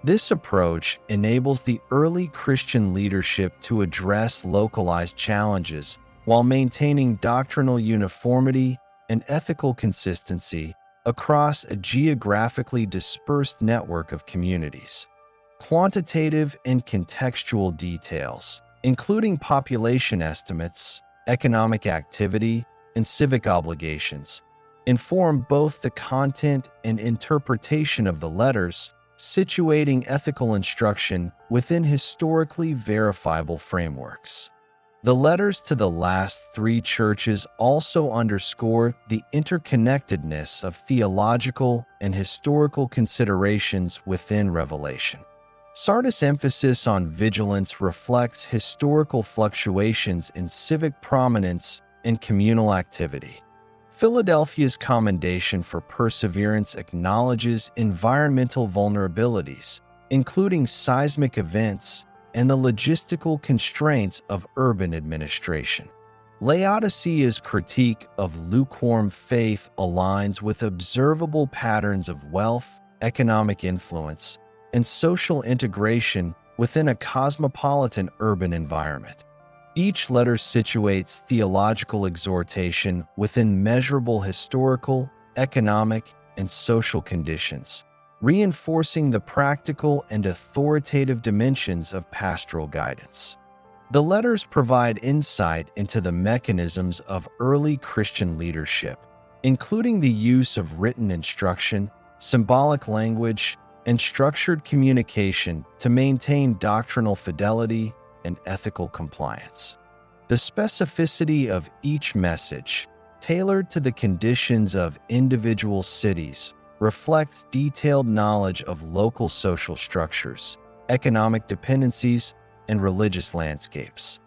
This approach enables the early Christian leadership to address localized challenges while maintaining doctrinal uniformity and ethical consistency across a geographically dispersed network of communities. Quantitative and contextual details, including population estimates, economic activity, and civic obligations, inform both the content and interpretation of the letters, situating ethical instruction within historically verifiable frameworks. The letters to the last three churches also underscore the interconnectedness of theological and historical considerations within Revelation. Sardis' emphasis on vigilance reflects historical fluctuations in civic prominence and communal activity. Philadelphia's commendation for perseverance acknowledges environmental vulnerabilities, including seismic events and the logistical constraints of urban administration. Laodicea's critique of lukewarm faith aligns with observable patterns of wealth, economic influence, and social integration within a cosmopolitan urban environment. Each letter situates theological exhortation within measurable historical, economic, and social conditions, reinforcing the practical and authoritative dimensions of pastoral guidance. The letters provide insight into the mechanisms of early Christian leadership, including the use of written instruction, symbolic language, and structured communication to maintain doctrinal fidelity and ethical compliance. The specificity of each message, tailored to the conditions of individual cities, reflects detailed knowledge of local social structures, economic dependencies, and religious landscapes.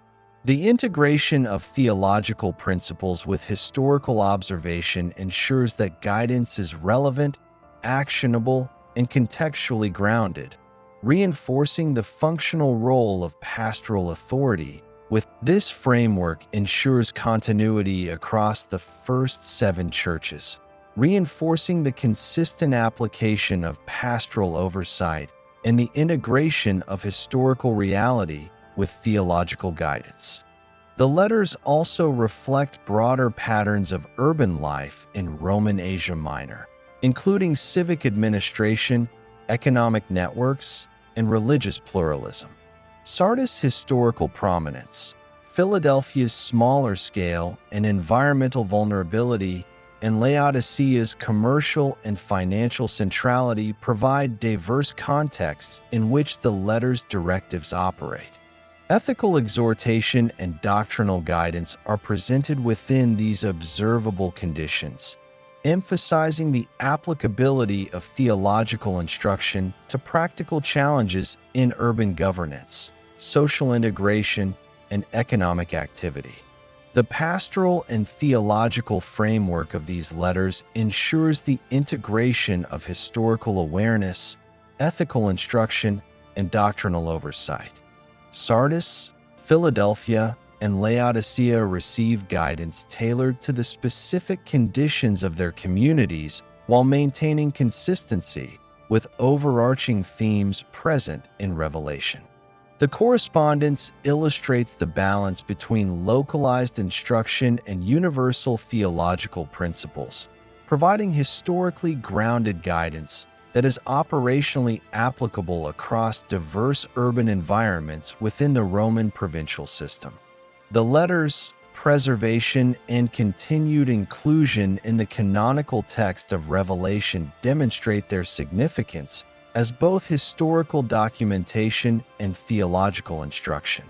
The integration of theological principles with historical observation ensures that guidance is relevant, actionable, and contextually grounded, reinforcing the functional role of pastoral authority. With this framework ensures continuity across the first 7 churches, reinforcing the consistent application of pastoral oversight and the integration of historical reality with theological guidance. The letters also reflect broader patterns of urban life in Roman Asia Minor, including civic administration, economic networks, and religious pluralism. Sardis' historical prominence, Philadelphia's smaller scale and environmental vulnerability, and Laodicea's commercial and financial centrality provide diverse contexts in which the letter's directives operate. Ethical exhortation and doctrinal guidance are presented within these observable conditions, emphasizing the applicability of theological instruction to practical challenges in urban governance, social integration, and economic activity. The pastoral and theological framework of these letters ensures the integration of historical awareness, ethical instruction, and doctrinal oversight. Sardis, Philadelphia, and Laodicea receive guidance tailored to the specific conditions of their communities while maintaining consistency with overarching themes present in Revelation. The correspondence illustrates the balance between localized instruction and universal theological principles, providing historically grounded guidance that is operationally applicable across diverse urban environments within the Roman provincial system. The letters, preservation, and continued inclusion in the canonical text of Revelation demonstrate their significance as both historical documentation and theological instruction.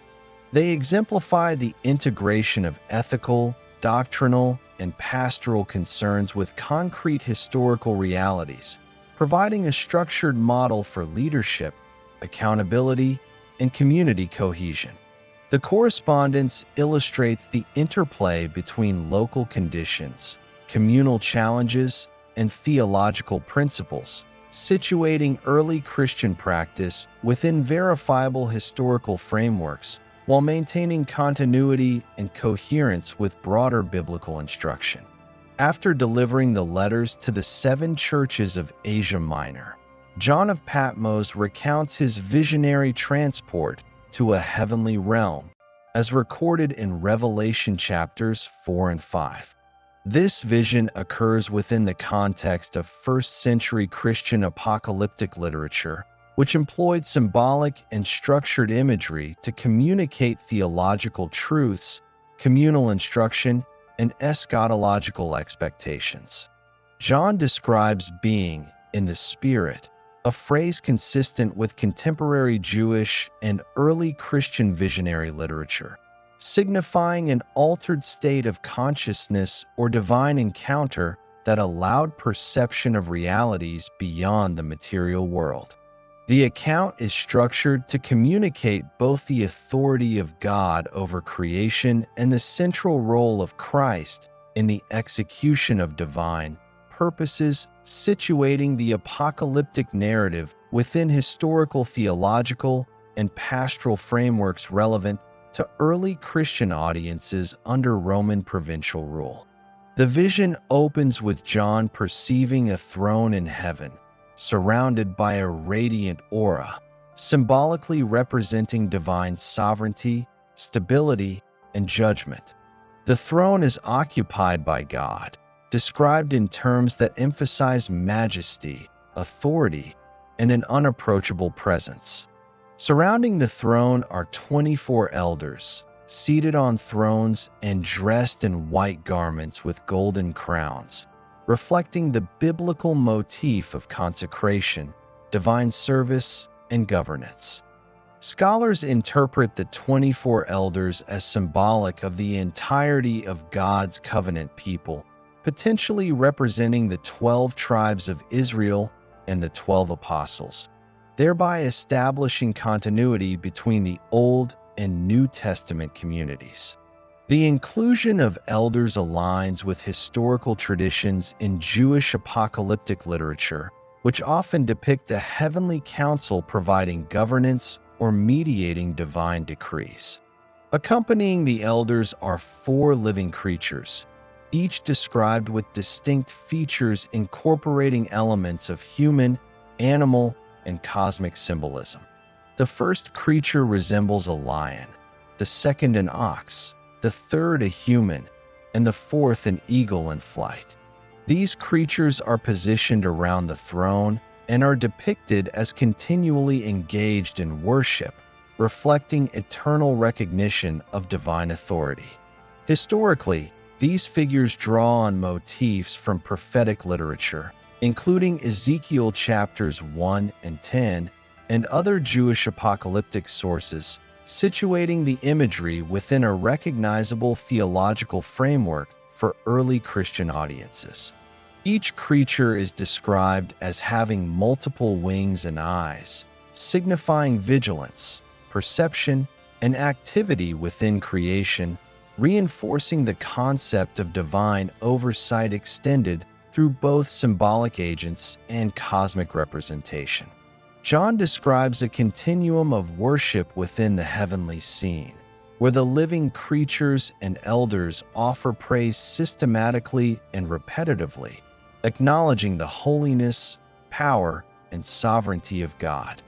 They exemplify the integration of ethical, doctrinal, and pastoral concerns with concrete historical realities, providing a structured model for leadership, accountability, and community cohesion. The correspondence illustrates the interplay between local conditions, communal challenges, and theological principles, situating early Christian practice within verifiable historical frameworks while maintaining continuity and coherence with broader biblical instruction. After delivering the letters to the 7 churches of Asia Minor, John of Patmos recounts his visionary transport to a heavenly realm, as recorded in Revelation chapters 4 and 5. This vision occurs within the context of first-century Christian apocalyptic literature, which employed symbolic and structured imagery to communicate theological truths, communal instruction, and eschatological expectations. John describes being in the Spirit, a phrase consistent with contemporary Jewish and early Christian visionary literature, signifying an altered state of consciousness or divine encounter that allowed perception of realities beyond the material world. The account is structured to communicate both the authority of God over creation and the central role of Christ in the execution of divine purposes, situating the apocalyptic narrative within historical, theological, and pastoral frameworks relevant to early Christian audiences under Roman provincial rule. The vision opens with John perceiving a throne in heaven, surrounded by a radiant aura, symbolically representing divine sovereignty, stability, and judgment. The throne is occupied by God, described in terms that emphasize majesty, authority, and an unapproachable presence. Surrounding the throne are 24 elders, seated on thrones and dressed in white garments with golden crowns, reflecting the biblical motif of consecration, divine service, and governance. Scholars interpret the 24 elders as symbolic of the entirety of God's covenant people, potentially representing the 12 tribes of Israel and the 12 apostles, thereby establishing continuity between the Old and New Testament communities. The inclusion of elders aligns with historical traditions in Jewish apocalyptic literature, which often depict a heavenly council providing governance or mediating divine decrees. Accompanying the elders are 4 living creatures, each described with distinct features incorporating elements of human, animal, and cosmic symbolism. The first creature resembles a lion, the second an ox, the third a human, and the fourth an eagle in flight. These creatures are positioned around the throne and are depicted as continually engaged in worship, reflecting eternal recognition of divine authority. Historically, these figures draw on motifs from prophetic literature, including Ezekiel chapters 1 and 10 and other Jewish apocalyptic sources, situating the imagery within a recognizable theological framework for early Christian audiences. Each creature is described as having multiple wings and eyes, signifying vigilance, perception, and activity within creation, reinforcing the concept of divine oversight extended through both symbolic agents and cosmic representation. John describes a continuum of worship within the heavenly scene, where the living creatures and elders offer praise systematically and repetitively, acknowledging the holiness, power, and sovereignty of God.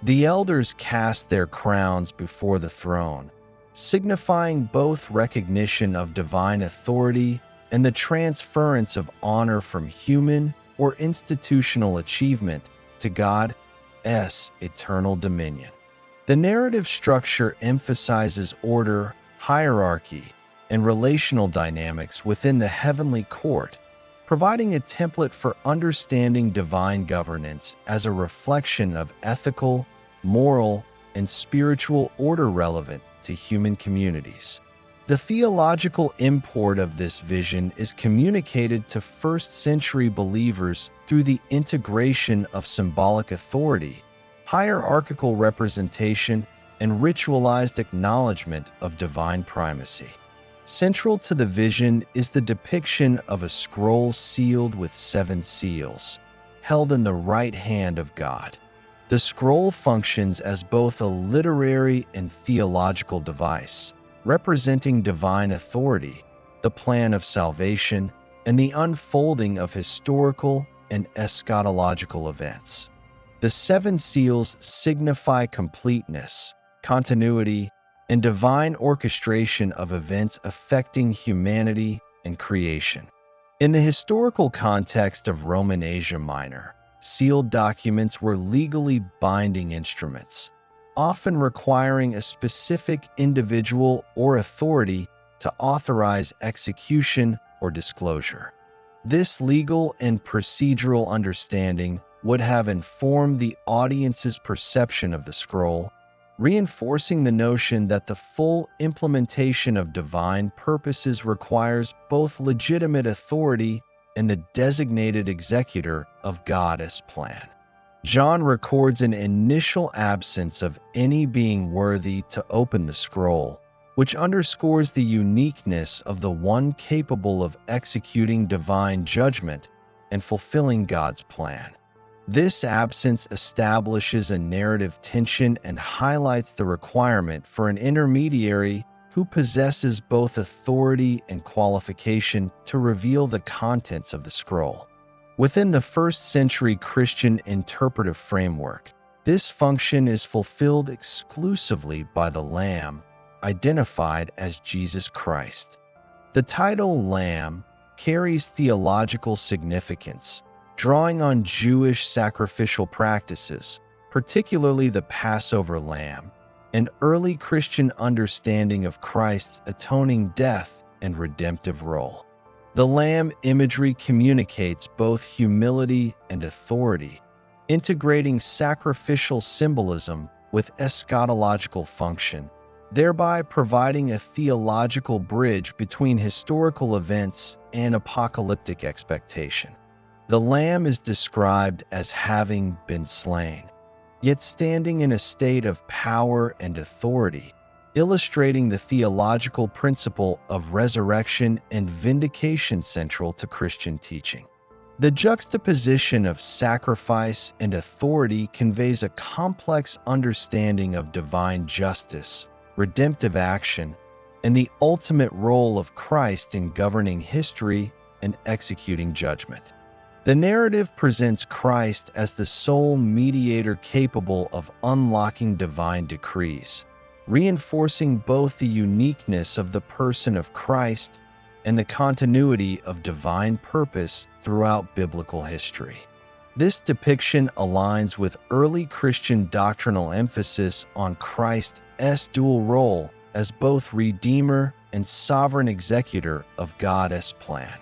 The elders cast their crowns before the throne, signifying both recognition of divine authority and the transference of honor from human or institutional achievement to God's eternal dominion. The narrative structure emphasizes order, hierarchy, and relational dynamics within the heavenly court, providing a template for understanding divine governance as a reflection of ethical, moral, and spiritual order relevant to human communities. The theological import of this vision is communicated to first-century believers through the integration of symbolic authority, hierarchical representation, and ritualized acknowledgement of divine primacy. Central to the vision is the depiction of a scroll sealed with 7 seals, held in the right hand of God. The scroll functions as both a literary and theological device, representing divine authority, the plan of salvation, and the unfolding of historical and eschatological events. The 7 seals signify completeness, continuity, and divine orchestration of events affecting humanity and creation. In the historical context of Roman Asia Minor, sealed documents were legally binding instruments, often requiring a specific individual or authority to authorize execution or disclosure. This legal and procedural understanding would have informed the audience's perception of the scroll, reinforcing the notion that the full implementation of divine purposes requires both legitimate authority and the designated executor of God's plan. John records an initial absence of any being worthy to open the scroll, which underscores the uniqueness of the one capable of executing divine judgment and fulfilling God's plan. This absence establishes a narrative tension and highlights the requirement for an intermediary who possesses both authority and qualification to reveal the contents of the scroll. Within the first-century Christian interpretive framework, this function is fulfilled exclusively by the Lamb, identified as Jesus Christ. The title Lamb carries theological significance, drawing on Jewish sacrificial practices, particularly the Passover lamb, and early Christian understanding of Christ's atoning death and redemptive role. The lamb imagery communicates both humility and authority, integrating sacrificial symbolism with eschatological function, thereby providing a theological bridge between historical events and apocalyptic expectation. The Lamb is described as having been slain, yet standing in a state of power and authority, illustrating the theological principle of resurrection and vindication central to Christian teaching. The juxtaposition of sacrifice and authority conveys a complex understanding of divine justice, redemptive action, and the ultimate role of Christ in governing history and executing judgment. The narrative presents Christ as the sole mediator capable of unlocking divine decrees, reinforcing both the uniqueness of the person of Christ and the continuity of divine purpose throughout biblical history. This depiction aligns with early Christian doctrinal emphasis on Christ's dual role as both Redeemer and sovereign executor of God's plan.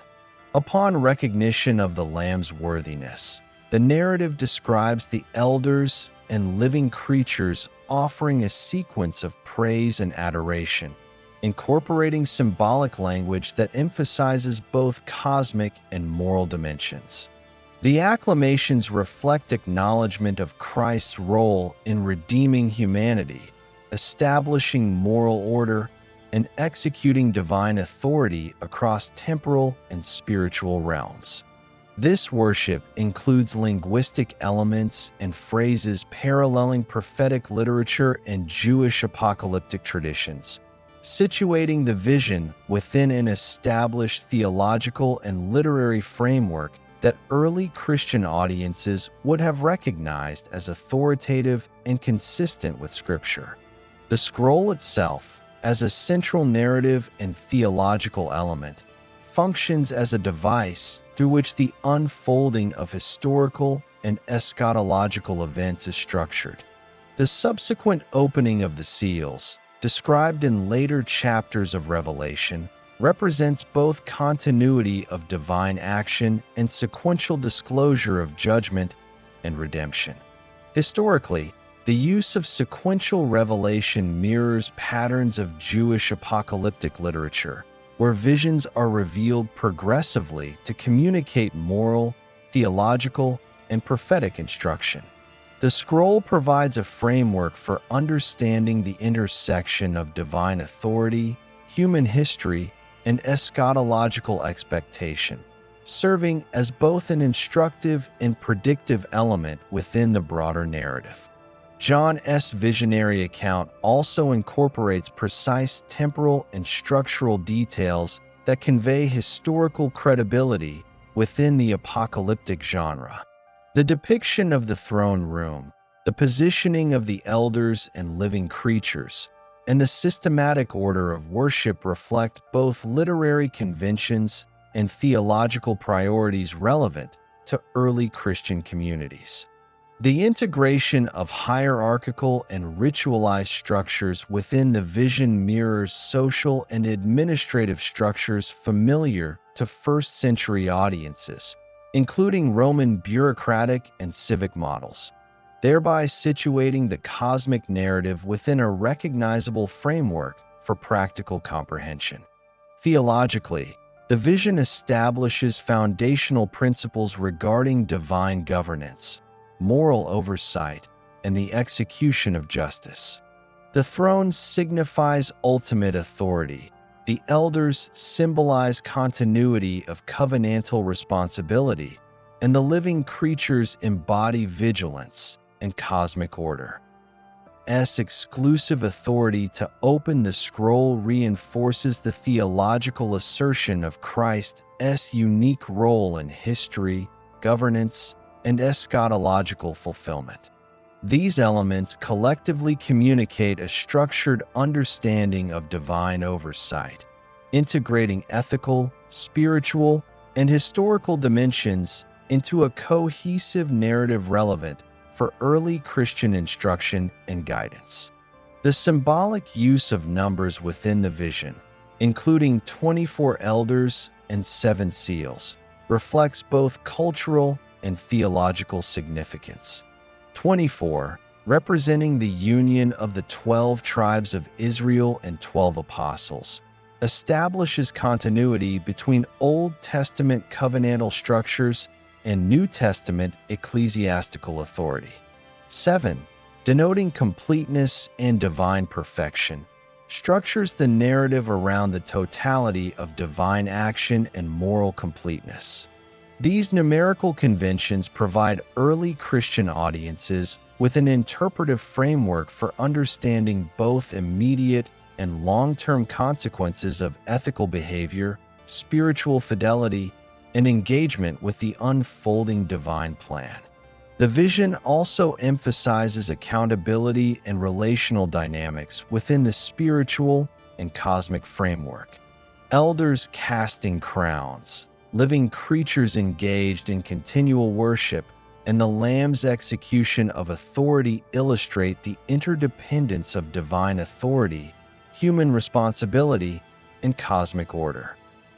Upon recognition of the Lamb's worthiness, the narrative describes the elders and living creatures offering a sequence of praise and adoration, incorporating symbolic language that emphasizes both cosmic and moral dimensions. The acclamations reflect acknowledgement of Christ's role in redeeming humanity, establishing moral order, and executing divine authority across temporal and spiritual realms. This worship includes linguistic elements and phrases paralleling prophetic literature and Jewish apocalyptic traditions, situating the vision within an established theological and literary framework that early Christian audiences would have recognized as authoritative and consistent with Scripture. The scroll itself, as a central narrative and theological element, functions as a device through which the unfolding of historical and eschatological events is structured. The subsequent opening of the seals, described in later chapters of Revelation, represents both continuity of divine action and sequential disclosure of judgment and redemption. Historically, the use of sequential revelation mirrors patterns of Jewish apocalyptic literature, where visions are revealed progressively to communicate moral, theological, and prophetic instruction. The scroll provides a framework for understanding the intersection of divine authority, human history, and eschatological expectation, serving as both an instructive and predictive element within the broader narrative. John's visionary account also incorporates precise temporal and structural details that convey historical credibility within the apocalyptic genre. The depiction of the throne room, the positioning of the elders and living creatures, and the systematic order of worship reflect both literary conventions and theological priorities relevant to early Christian communities. The integration of hierarchical and ritualized structures within the vision mirrors social and administrative structures familiar to first-century audiences, including Roman bureaucratic and civic models, thereby situating the cosmic narrative within a recognizable framework for practical comprehension. Theologically, the vision establishes foundational principles regarding divine governance, moral oversight, and the execution of justice. The throne signifies ultimate authority. The elders symbolize continuity of covenantal responsibility, and the living creatures embody vigilance and cosmic order. Exclusive authority to open the scroll reinforces the theological assertion of Christ's unique role in history, governance, and eschatological fulfillment. These elements collectively communicate a structured understanding of divine oversight, integrating ethical, spiritual, and historical dimensions into a cohesive narrative relevant for early Christian instruction and guidance. The symbolic use of numbers within the vision, including 24 elders and 7 seals, reflects both cultural and theological significance. 24 representing the union of the 12 tribes of Israel and 12 apostles, establishes continuity between Old Testament covenantal structures and New Testament ecclesiastical authority. 7. Denoting completeness and divine perfection, structures the narrative around the totality of divine action and moral completeness. These numerical conventions provide early Christian audiences with an interpretive framework for understanding both immediate and long-term consequences of ethical behavior, spiritual fidelity, and engagement with the unfolding divine plan. The vision also emphasizes accountability and relational dynamics within the spiritual and cosmic framework. Elders casting crowns, living creatures engaged in continual worship, and the Lamb's execution of authority illustrate the interdependence of divine authority, human responsibility, and cosmic order.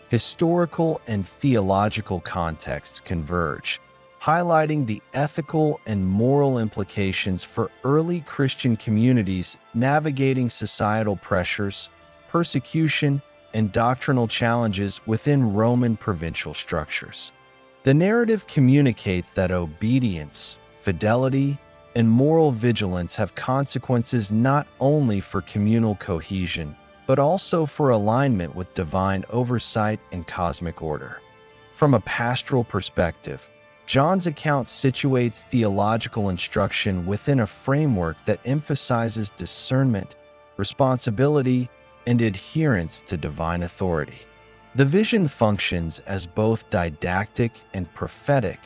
Historical and theological contexts converge, highlighting the ethical and moral implications for early Christian communities navigating societal pressures, persecution, and doctrinal challenges within Roman provincial structures. The narrative communicates that obedience, fidelity, and moral vigilance have consequences not only for communal cohesion, but also for alignment with divine oversight and cosmic order. From a pastoral perspective, John's account situates theological instruction within a framework that emphasizes discernment, responsibility, and adherence to divine authority. The vision functions as both didactic and prophetic,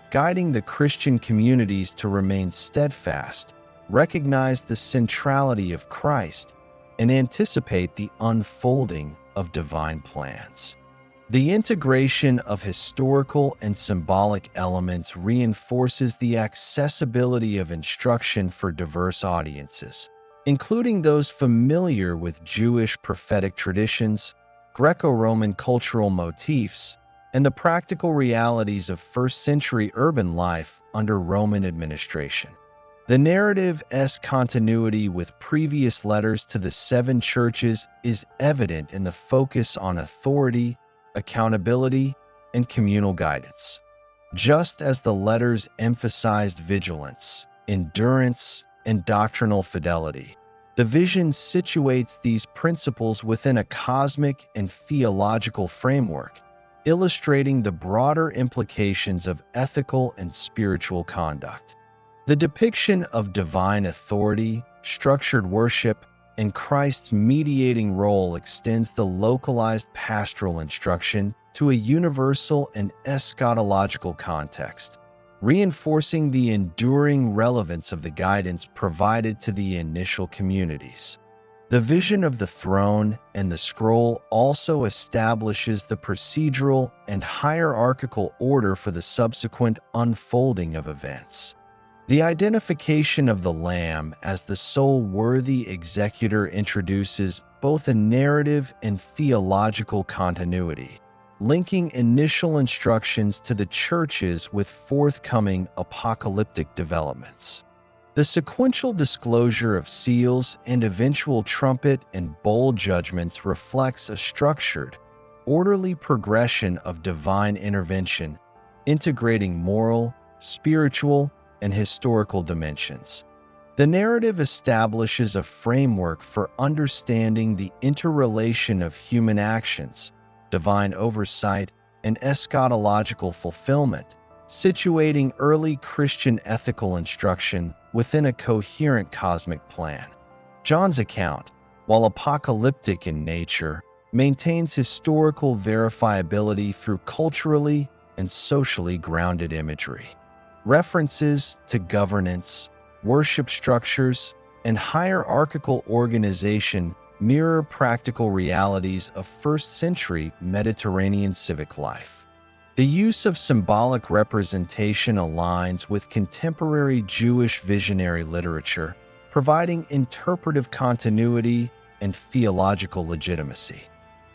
guiding the Christian communities to remain steadfast, recognize the centrality of Christ, and anticipate the unfolding of divine plans. The integration of historical and symbolic elements reinforces the accessibility of instruction for diverse audiences, including those familiar with Jewish prophetic traditions, Greco-Roman cultural motifs, and the practical realities of first-century urban life under Roman administration. The narrative's continuity with previous letters to the 7 churches is evident in the focus on authority, accountability, and communal guidance. Just as the letters emphasized vigilance, endurance, and doctrinal fidelity, the vision situates these principles within a cosmic and theological framework, illustrating the broader implications of ethical and spiritual conduct. The depiction of divine authority, structured worship, and Christ's mediating role extends the localized pastoral instruction to a universal and eschatological context, reinforcing the enduring relevance of the guidance provided to the initial communities. The vision of the throne and the scroll also establishes the procedural and hierarchical order for the subsequent unfolding of events. The identification of the Lamb as the sole worthy executor introduces both a narrative and theological continuity, linking initial instructions to the churches with forthcoming apocalyptic developments. The sequential disclosure of seals and eventual trumpet and bowl judgments reflects a structured, orderly progression of divine intervention, integrating moral, spiritual, and historical dimensions. The narrative establishes a framework for understanding the interrelation of human actions, divine oversight, and eschatological fulfillment, situating early Christian ethical instruction within a coherent cosmic plan. John's account, while apocalyptic in nature, maintains historical verifiability through culturally and socially grounded imagery. References to governance, worship structures, and hierarchical organization mirror practical realities of first-century Mediterranean civic life. The use of symbolic representation aligns with contemporary Jewish visionary literature, providing interpretive continuity and theological legitimacy.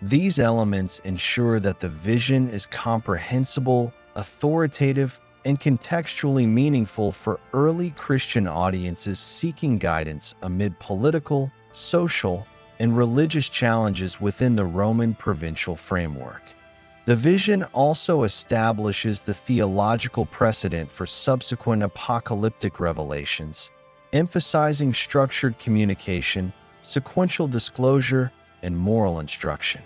These elements ensure that the vision is comprehensible, authoritative, and contextually meaningful for early Christian audiences seeking guidance amid political, social, and religious challenges within the Roman provincial framework. The vision also establishes the theological precedent for subsequent apocalyptic revelations, emphasizing structured communication, sequential disclosure, and moral instruction.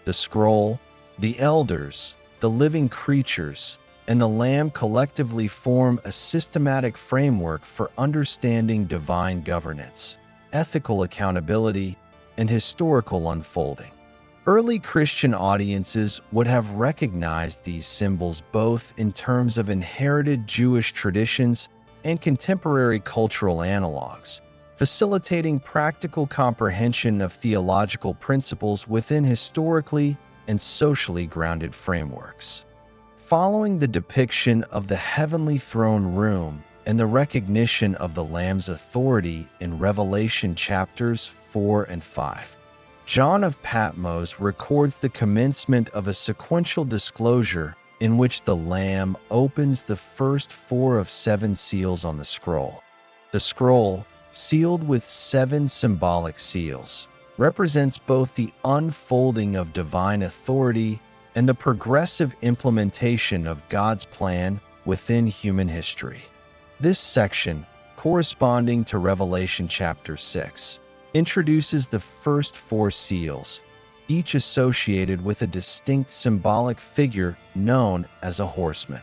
The scroll, the elders, the living creatures, and the Lamb collectively form a systematic framework for understanding divine governance, ethical accountability, and historical unfolding. Early Christian audiences would have recognized these symbols both in terms of inherited Jewish traditions and contemporary cultural analogs, facilitating practical comprehension of theological principles within historically and socially grounded frameworks. Following the depiction of the heavenly throne room and the recognition of the Lamb's authority in Revelation chapters 4 and 5, John of Patmos records the commencement of a sequential disclosure in which the Lamb opens the first 4 of 7 seals on the scroll. The scroll, sealed with 7 symbolic seals, represents both the unfolding of divine authority and the progressive implementation of God's plan within human history. This section, corresponding to Revelation chapter 6, introduces the first 4 seals, each associated with a distinct symbolic figure known as a horseman.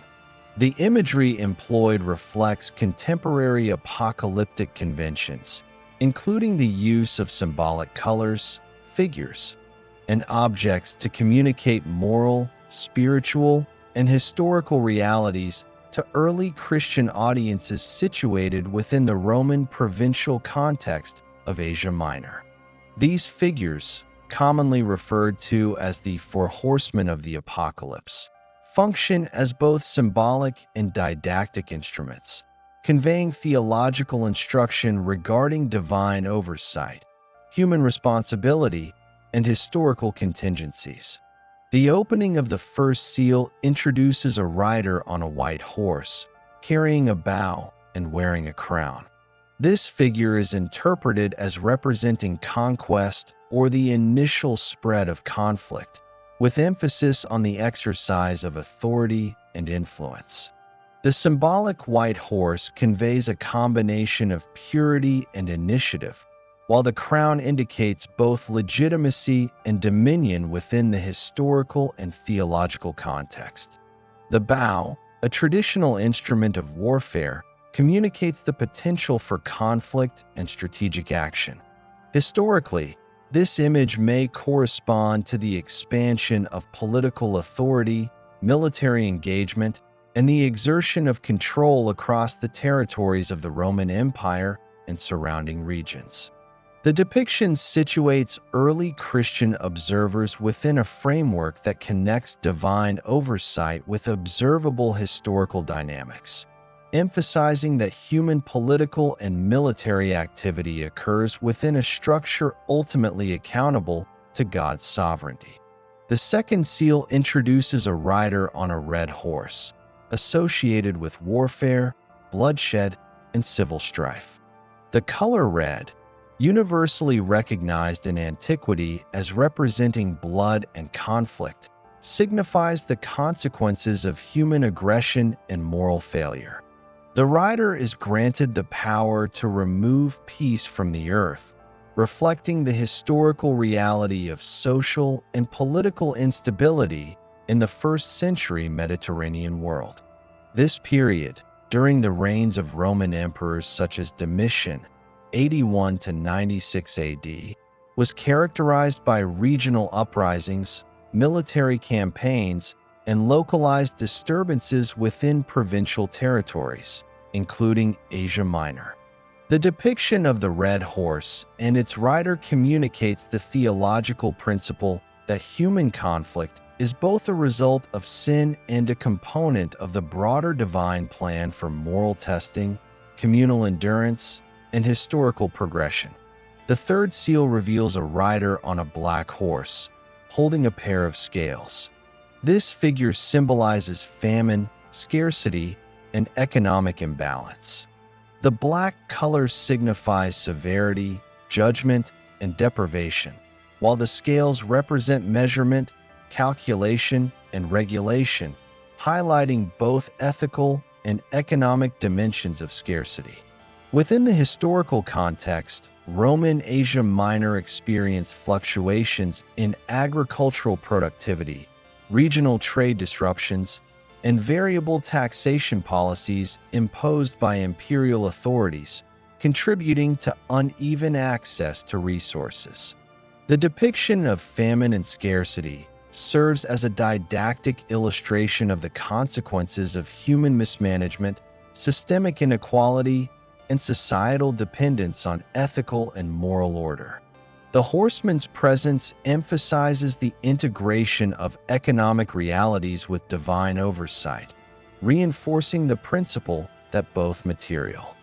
The imagery employed reflects contemporary apocalyptic conventions, including the use of symbolic colors, figures, and objects to communicate moral, spiritual, and historical realities to early Christian audiences situated within the Roman provincial context of Asia Minor. These figures, commonly referred to as the 4 horsemen of the apocalypse, function as both symbolic and didactic instruments, conveying theological instruction regarding divine oversight, human responsibility, and historical contingencies. The opening of the first seal introduces a rider on a white horse, carrying a bow and wearing a crown. This figure is interpreted as representing conquest or the initial spread of conflict, with emphasis on the exercise of authority and influence. The symbolic white horse conveys a combination of purity and initiative, while the crown indicates both legitimacy and dominion within the historical and theological context. The bow, a traditional instrument of warfare, communicates the potential for conflict and strategic action. Historically, this image may correspond to the expansion of political authority, military engagement, and the exertion of control across the territories of the Roman Empire and surrounding regions. The depiction situates early Christian observers within a framework that connects divine oversight with observable historical dynamics, emphasizing that human political and military activity occurs within a structure ultimately accountable to God's sovereignty. The second seal introduces a rider on a red horse, associated with warfare, bloodshed, and civil strife. The color red, universally recognized in antiquity as representing blood and conflict, signifies the consequences of human aggression and moral failure. The rider is granted the power to remove peace from the earth, reflecting the historical reality of social and political instability in the first century Mediterranean world. This period, during the reigns of Roman emperors such as Domitian, 81 to 96 AD, was characterized by regional uprisings, military campaigns, and localized disturbances within provincial territories, including Asia Minor. The depiction of the red horse and its rider communicates the theological principle that human conflict is both a result of sin and a component of the broader divine plan for moral testing, communal endurance, and historical progression. The third seal reveals a rider on a black horse, holding a pair of scales. This figure symbolizes famine, scarcity, and economic imbalance. The black color signifies severity, judgment, and deprivation, while the scales represent measurement, calculation, and regulation, highlighting both ethical and economic dimensions of scarcity. Within the historical context, Roman Asia Minor experienced fluctuations in agricultural productivity, regional trade disruptions, and variable taxation policies imposed by imperial authorities, contributing to uneven access to resources. The depiction of famine and scarcity serves as a didactic illustration of the consequences of human mismanagement, systemic inequality, and societal dependence on ethical and moral order. The horseman's presence emphasizes the integration of economic realities with divine oversight, reinforcing the principle that both material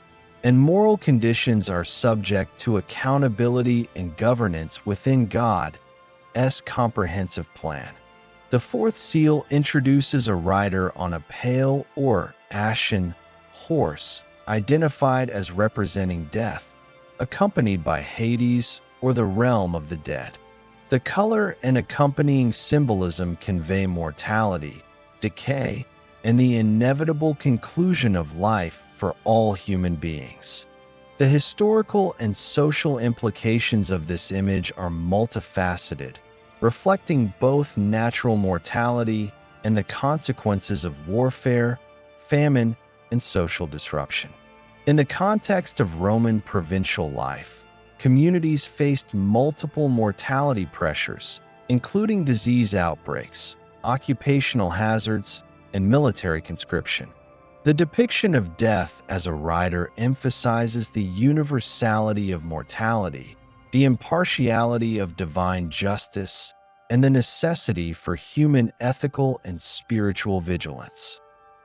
and moral conditions are subject to accountability and governance within God's comprehensive plan. The fourth seal introduces a rider on a pale or ashen horse, identified as representing death, accompanied by Hades or the realm of the dead. The color and accompanying symbolism convey mortality, decay, and the inevitable conclusion of life for all human beings. The historical and social implications of this image are multifaceted, reflecting both natural mortality and the consequences of warfare, famine, and social disruption. In the context of Roman provincial life, communities faced multiple mortality pressures, including disease outbreaks, occupational hazards, and military conscription. The depiction of death as a rider emphasizes the universality of mortality, the impartiality of divine justice, and the necessity for human ethical and spiritual vigilance.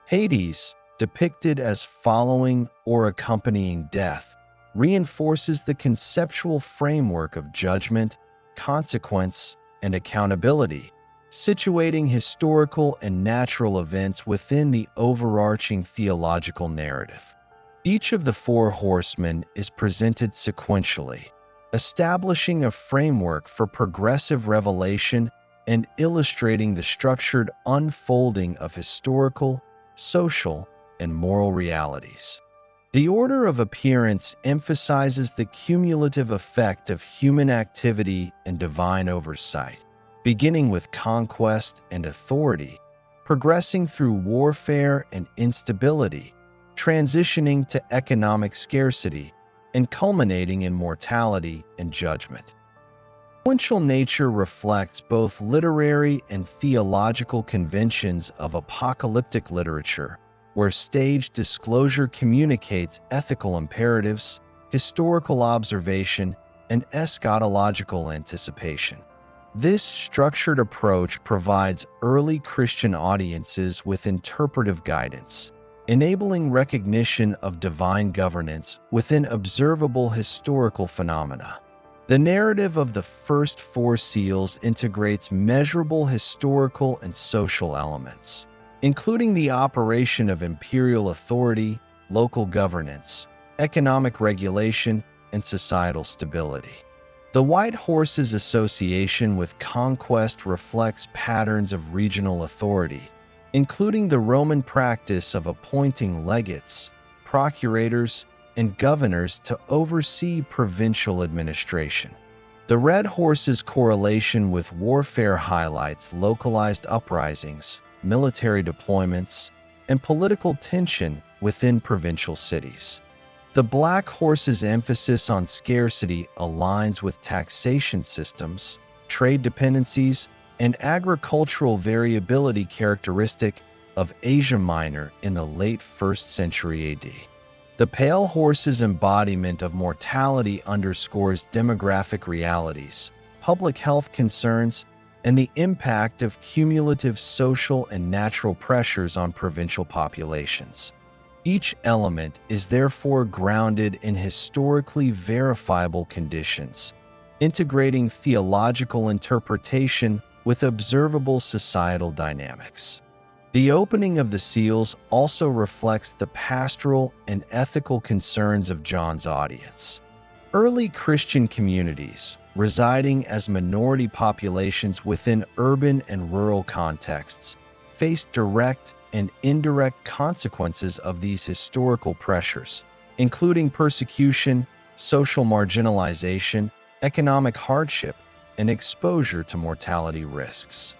Hades, depicted as following or accompanying death, reinforces the conceptual framework of judgment, consequence, and accountability, situating historical and natural events within the overarching theological narrative. Each of the four horsemen is presented sequentially, establishing a framework for progressive revelation and illustrating the structured unfolding of historical, social, and moral realities. The order of appearance emphasizes the cumulative effect of human activity and divine oversight, beginning with conquest and authority, progressing through warfare and instability, transitioning to economic scarcity, and culminating in mortality and judgment. Sequential nature reflects both literary and theological conventions of apocalyptic literature, where staged disclosure communicates ethical imperatives, historical observation, and eschatological anticipation. This structured approach provides early Christian audiences with interpretive guidance, enabling recognition of divine governance within observable historical phenomena. The narrative of the first four seals integrates measurable historical and social elements, including the operation of imperial authority, local governance, economic regulation, and societal stability. The White Horse's association with conquest reflects patterns of regional authority, including the Roman practice of appointing legates, procurators, and governors to oversee provincial administration. The Red Horse's correlation with warfare highlights localized uprisings, military deployments, and political tension within provincial cities. The Black Horse's emphasis on scarcity aligns with taxation systems, trade dependencies, and agricultural variability characteristic of Asia Minor in the late 1st century AD. The Pale Horse's embodiment of mortality underscores demographic realities, public health concerns, and the impact of cumulative social and natural pressures on provincial populations. Each element is therefore grounded in historically verifiable conditions, integrating theological interpretation with observable societal dynamics. The opening of the seals also reflects the pastoral and ethical concerns of John's audience. Early Christian communities, residing as minority populations within urban and rural contexts, faced direct and indirect consequences of these historical pressures, including persecution, social marginalization, economic hardship, and exposure to mortality risks.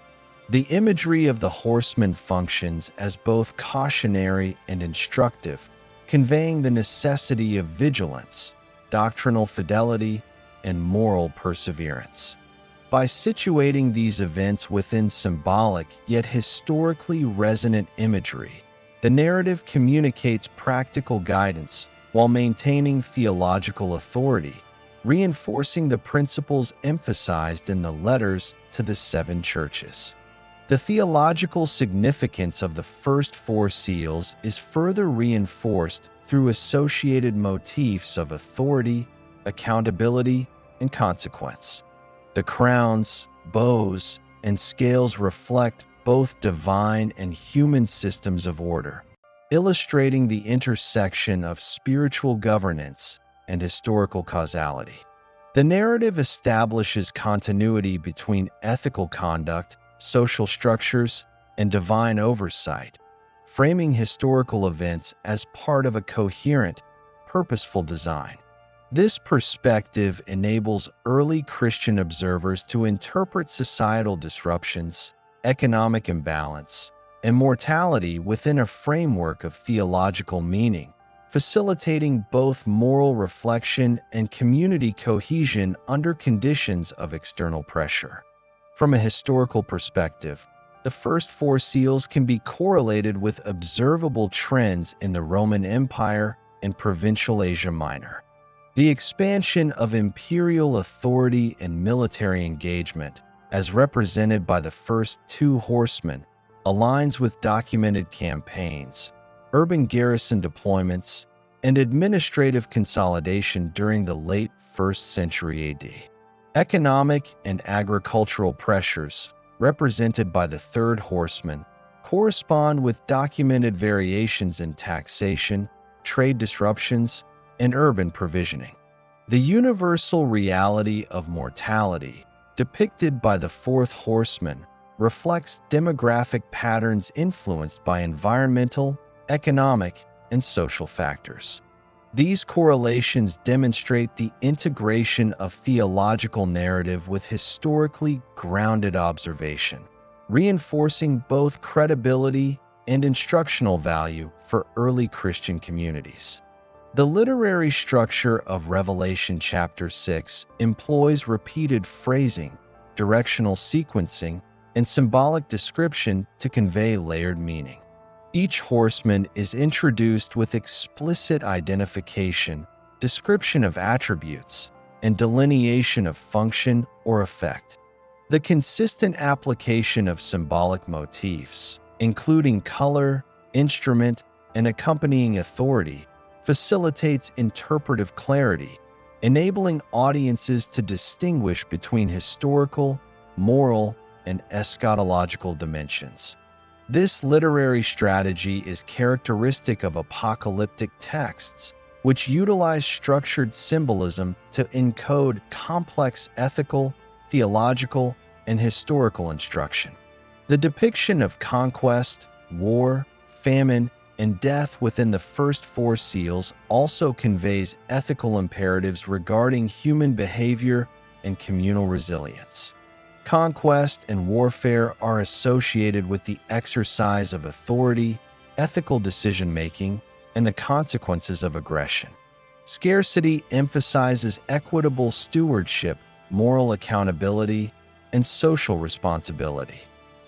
The imagery of the horseman functions as both cautionary and instructive, conveying the necessity of vigilance, doctrinal fidelity, and moral perseverance. By situating these events within symbolic yet historically resonant imagery, the narrative communicates practical guidance while maintaining theological authority, reinforcing the principles emphasized in the letters to the 7 churches. The theological significance of the first 4 seals is further reinforced through associated motifs of authority, accountability, and consequence. The crowns, bows, and scales reflect both divine and human systems of order, illustrating the intersection of spiritual governance and historical causality. The narrative establishes continuity between ethical conduct, social structures, and divine oversight, framing historical events as part of a coherent, purposeful design. This perspective enables early Christian observers to interpret societal disruptions, economic imbalance, and mortality within a framework of theological meaning, facilitating both moral reflection and community cohesion under conditions of external pressure. From a historical perspective, the first 4 seals can be correlated with observable trends in the Roman Empire and provincial Asia Minor. The expansion of imperial authority and military engagement, as represented by the first 2 horsemen, aligns with documented campaigns, urban garrison deployments, and administrative consolidation during the late 1st century AD. Economic and agricultural pressures, represented by the 3rd horseman, correspond with documented variations in taxation, trade disruptions, and urban provisioning. The universal reality of mortality, depicted by the 4th horseman, reflects demographic patterns influenced by environmental, economic, and social factors. These correlations demonstrate the integration of theological narrative with historically grounded observation, reinforcing both credibility and instructional value for early Christian communities. The literary structure of Revelation chapter 6 employs repeated phrasing, directional sequencing, and symbolic description to convey layered meaning. Each horseman is introduced with explicit identification, description of attributes, and delineation of function or effect. The consistent application of symbolic motifs, including color, instrument, and accompanying authority, facilitates interpretive clarity, enabling audiences to distinguish between historical, moral, and eschatological dimensions. This literary strategy is characteristic of apocalyptic texts, which utilize structured symbolism to encode complex ethical, theological, and historical instruction. The depiction of conquest, war, famine, and death within the first 4 seals also conveys ethical imperatives regarding human behavior and communal resilience. Conquest and warfare are associated with the exercise of authority, ethical decision-making, and the consequences of aggression. Scarcity emphasizes equitable stewardship, moral accountability, and social responsibility.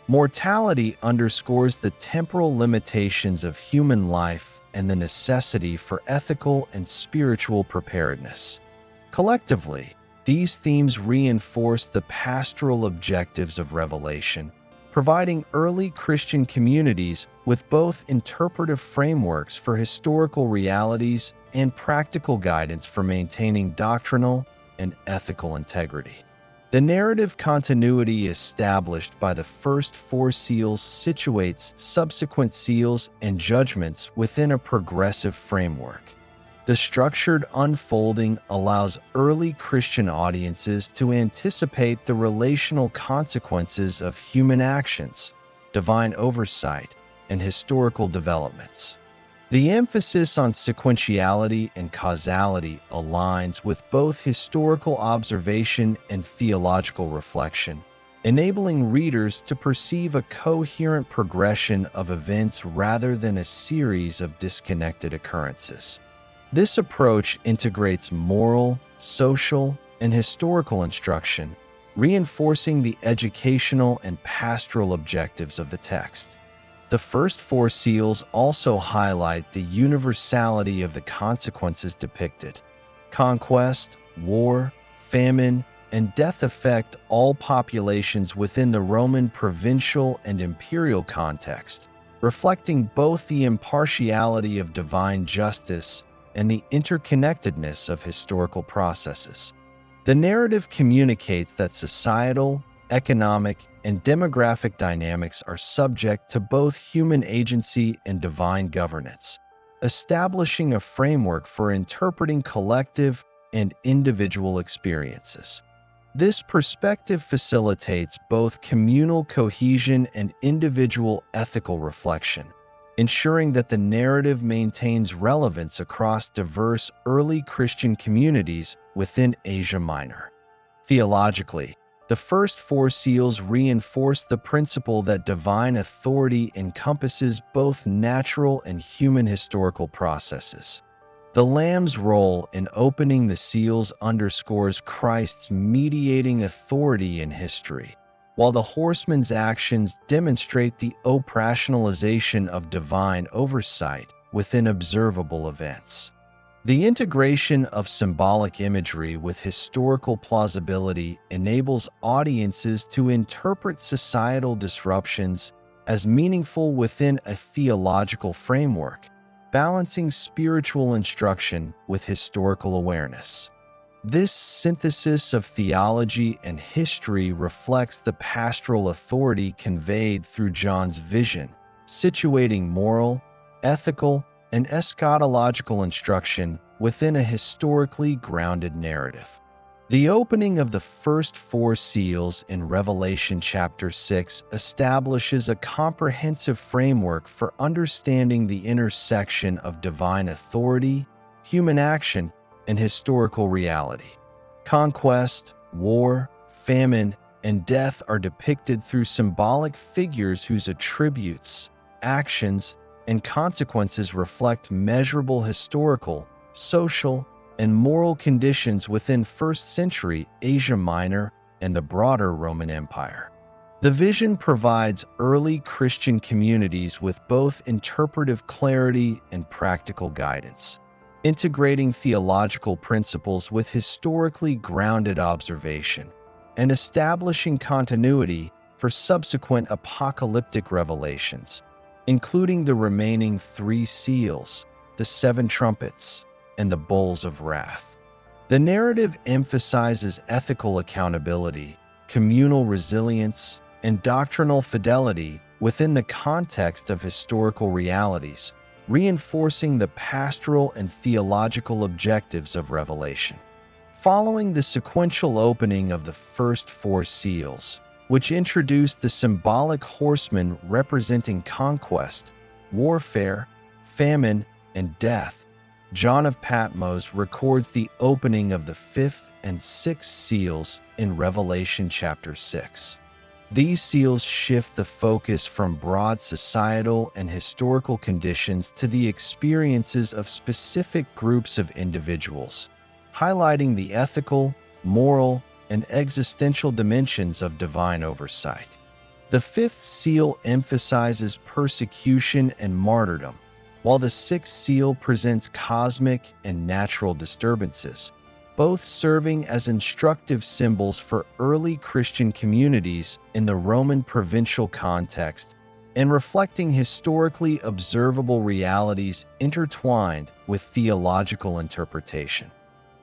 Mortality underscores the temporal limitations of human life and the necessity for ethical and spiritual preparedness. Collectively, these themes reinforce the pastoral objectives of Revelation, providing early Christian communities with both interpretive frameworks for historical realities and practical guidance for maintaining doctrinal and ethical integrity. The narrative continuity established by the first four seals situates subsequent seals and judgments within a progressive framework. The structured unfolding allows early Christian audiences to anticipate the relational consequences of human actions, divine oversight, and historical developments. The emphasis on sequentiality and causality aligns with both historical observation and theological reflection, enabling readers to perceive a coherent progression of events rather than a series of disconnected occurrences. This approach integrates moral, social, and historical instruction, reinforcing the educational and pastoral objectives of the text. The first four seals also highlight the universality of the consequences depicted. Conquest, war, famine, and death affect all populations within the Roman provincial and imperial context, reflecting both the impartiality of divine justice and the interconnectedness of historical processes. The narrative communicates that societal, economic, and demographic dynamics are subject to both human agency and divine governance, establishing a framework for interpreting collective and individual experiences. This perspective facilitates both communal cohesion and individual ethical reflection, ensuring that the narrative maintains relevance across diverse early Christian communities within Asia Minor. Theologically, the first four seals reinforce the principle that divine authority encompasses both natural and human historical processes. The Lamb's role in opening the seals underscores Christ's mediating authority in history, while the horseman's actions demonstrate the operationalization of divine oversight within observable events. The integration of symbolic imagery with historical plausibility enables audiences to interpret societal disruptions as meaningful within a theological framework, balancing spiritual instruction with historical awareness. This synthesis of theology and history reflects the pastoral authority conveyed through John's vision, situating moral, ethical, and eschatological instruction within a historically grounded narrative. The opening of the first four seals in Revelation chapter 6 establishes a comprehensive framework for understanding the intersection of divine authority, human action, and historical reality. Conquest, war, famine, and death are depicted through symbolic figures whose attributes, actions, and consequences reflect measurable historical, social, and moral conditions within first-century Asia Minor and the broader Roman Empire. The vision provides early Christian communities with both interpretive clarity and practical guidance, integrating theological principles with historically grounded observation, and establishing continuity for subsequent apocalyptic revelations, including the remaining three seals, the seven trumpets, and the bowls of wrath. The narrative emphasizes ethical accountability, communal resilience, and doctrinal fidelity within the context of historical realities, reinforcing the pastoral and theological objectives of Revelation. Following the sequential opening of the first four seals, which introduced the symbolic horsemen representing conquest, warfare, famine, and death, John of Patmos records the opening of the fifth and sixth seals in Revelation chapter 6. These seals shift the focus from broad societal and historical conditions to the experiences of specific groups of individuals, highlighting the ethical, moral, and existential dimensions of divine oversight. The fifth seal emphasizes persecution and martyrdom, while the sixth seal presents cosmic and natural disturbances, both serving as instructive symbols for early Christian communities in the Roman provincial context and reflecting historically observable realities intertwined with theological interpretation.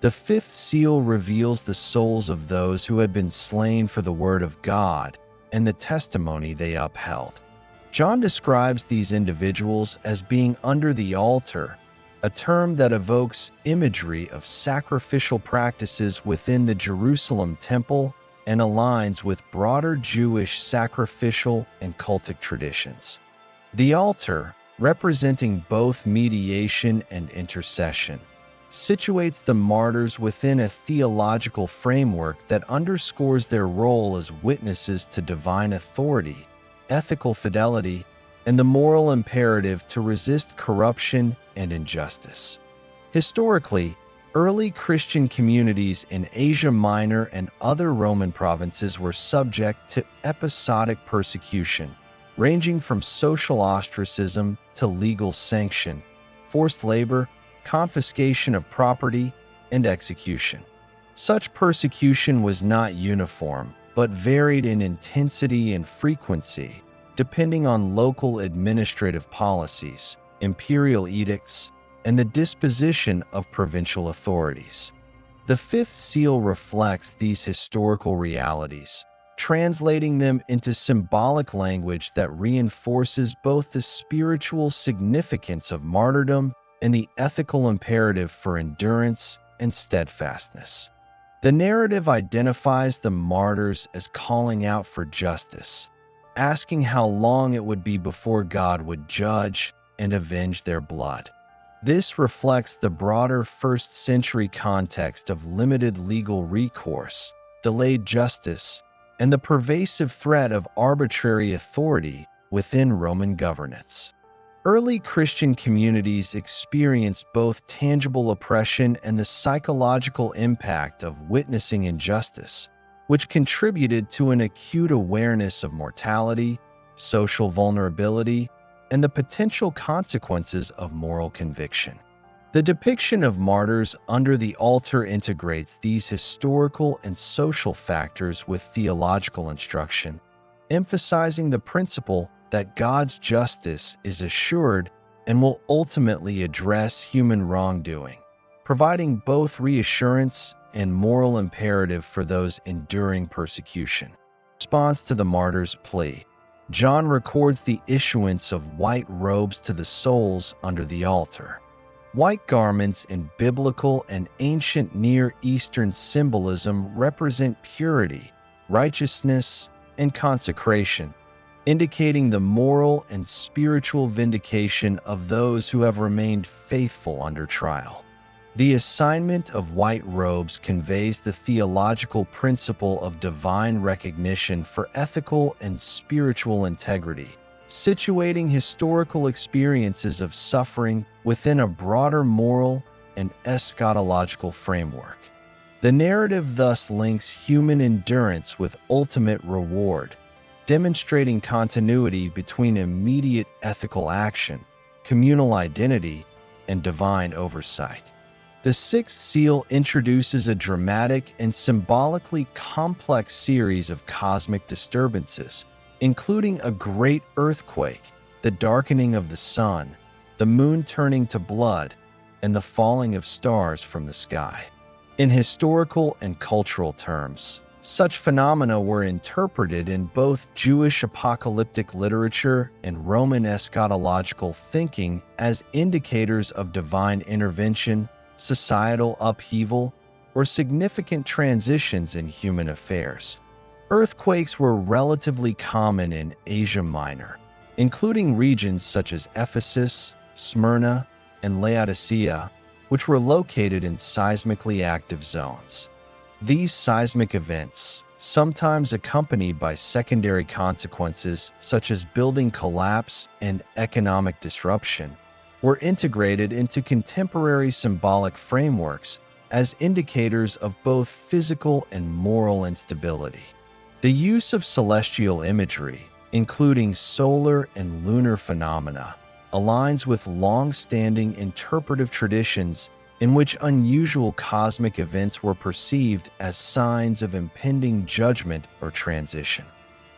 The fifth seal reveals the souls of those who had been slain for the word of God and the testimony they upheld. John describes these individuals as being under the altar, a term that evokes imagery of sacrificial practices within the Jerusalem temple and aligns with broader Jewish sacrificial and cultic traditions. The altar, representing both mediation and intercession, situates the martyrs within a theological framework that underscores their role as witnesses to divine authority, ethical fidelity, and the moral imperative to resist corruption and injustice. Historically, early Christian communities in Asia Minor and other Roman provinces were subject to episodic persecution, ranging from social ostracism to legal sanction, forced labor, confiscation of property, and execution. Such persecution was not uniform, but varied in intensity and frequency, depending on local administrative policies, imperial edicts, and the disposition of provincial authorities. The fifth seal reflects these historical realities, translating them into symbolic language that reinforces both the spiritual significance of martyrdom and the ethical imperative for endurance and steadfastness. The narrative identifies the martyrs as calling out for justice, asking how long it would be before God would judge and avenge their blood. This reflects the broader first-century context of limited legal recourse, delayed justice, and the pervasive threat of arbitrary authority within Roman governance. Early Christian communities experienced both tangible oppression and the psychological impact of witnessing injustice, which contributed to an acute awareness of mortality, social vulnerability, and the potential consequences of moral conviction. The depiction of martyrs under the altar integrates these historical and social factors with theological instruction, emphasizing the principle that God's justice is assured and will ultimately address human wrongdoing, providing both reassurance and moral imperative for those enduring persecution. In response to the martyr's plea, John records the issuance of white robes to the souls under the altar. White garments in biblical and ancient Near Eastern symbolism represent purity, righteousness, and consecration, indicating the moral and spiritual vindication of those who have remained faithful under trial. The assignment of white robes conveys the theological principle of divine recognition for ethical and spiritual integrity, situating historical experiences of suffering within a broader moral and eschatological framework. The narrative thus links human endurance with ultimate reward, demonstrating continuity between immediate ethical action, communal identity, and divine oversight. The sixth seal introduces a dramatic and symbolically complex series of cosmic disturbances, including a great earthquake, the darkening of the sun, the moon turning to blood, and the falling of stars from the sky. In historical and cultural terms, such phenomena were interpreted in both Jewish apocalyptic literature and Roman eschatological thinking as indicators of divine intervention, societal upheaval, or significant transitions in human affairs. Earthquakes were relatively common in Asia Minor, including regions such as Ephesus, Smyrna, and Laodicea, which were located in seismically active zones. These seismic events, sometimes accompanied by secondary consequences such as building collapse and economic disruption, were integrated into contemporary symbolic frameworks as indicators of both physical and moral instability. The use of celestial imagery, including solar and lunar phenomena, aligns with long-standing interpretive traditions in which unusual cosmic events were perceived as signs of impending judgment or transition.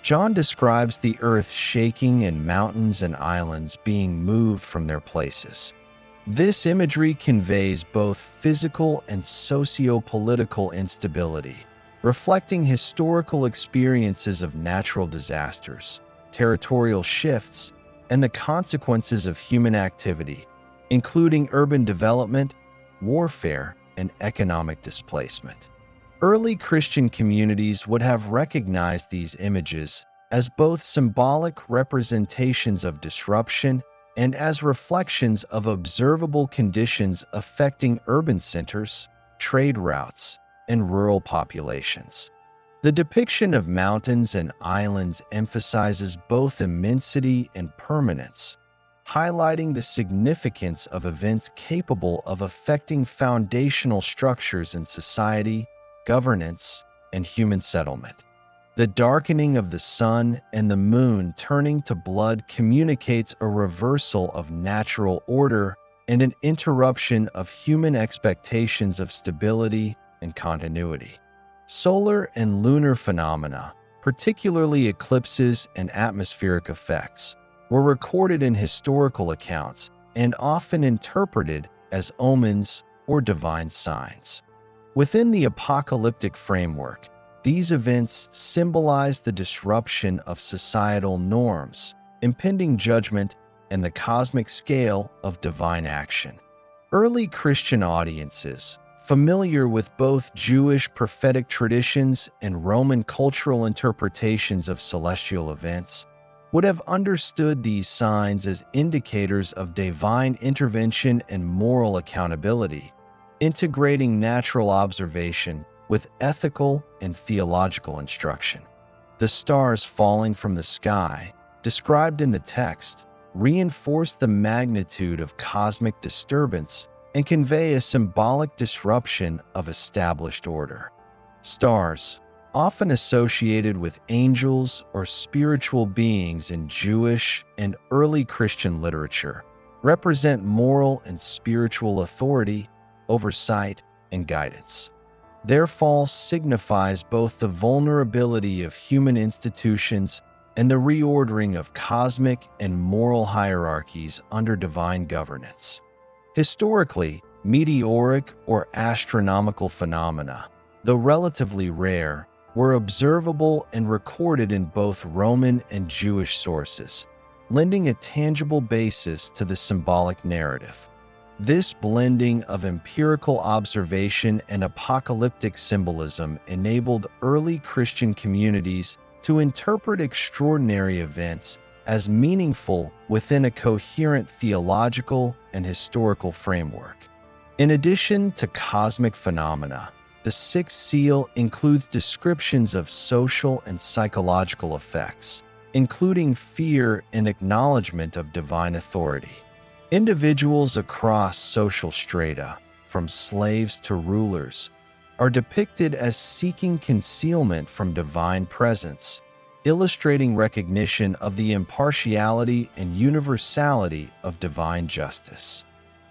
John describes the earth shaking and mountains and islands being moved from their places, This imagery conveys both physical and socio-political instability, reflecting historical experiences of natural disasters, territorial shifts, and the consequences of human activity, including urban development, warfare, and economic displacement. Early Christian communities would have recognized these images as both symbolic representations of disruption and as reflections of observable conditions affecting urban centers, trade routes, and rural populations. The depiction of mountains and islands emphasizes both immensity and permanence, highlighting the significance of events capable of affecting foundational structures in society, governance, and human settlement. The darkening of the sun and the moon turning to blood communicates a reversal of natural order and an interruption of human expectations of stability and continuity. Solar and lunar phenomena, particularly eclipses and atmospheric effects, were recorded in historical accounts and often interpreted as omens or divine signs. Within the apocalyptic framework, these events symbolize the disruption of societal norms, impending judgment, and the cosmic scale of divine action. Early Christian audiences, familiar with both Jewish prophetic traditions and Roman cultural interpretations of celestial events, would have understood these signs as indicators of divine intervention and moral accountability, integrating natural observation with ethical and theological instruction. The stars falling from the sky, described in the text, reinforce the magnitude of cosmic disturbance and convey a symbolic disruption of established order. Stars, often associated with angels or spiritual beings in Jewish and early Christian literature, represent moral and spiritual authority, oversight, and guidance. Their fall signifies both the vulnerability of human institutions and the reordering of cosmic and moral hierarchies under divine governance. Historically, meteoric or astronomical phenomena, though relatively rare, were observable and recorded in both Roman and Jewish sources, lending a tangible basis to the symbolic narrative. This blending of empirical observation and apocalyptic symbolism enabled early Christian communities to interpret extraordinary events as meaningful within a coherent theological and historical framework. In addition to cosmic phenomena, the sixth seal includes descriptions of social and psychological effects, including fear and acknowledgement of divine authority. Individuals across social strata, from slaves to rulers, are depicted as seeking concealment from divine presence, illustrating recognition of the impartiality and universality of divine justice.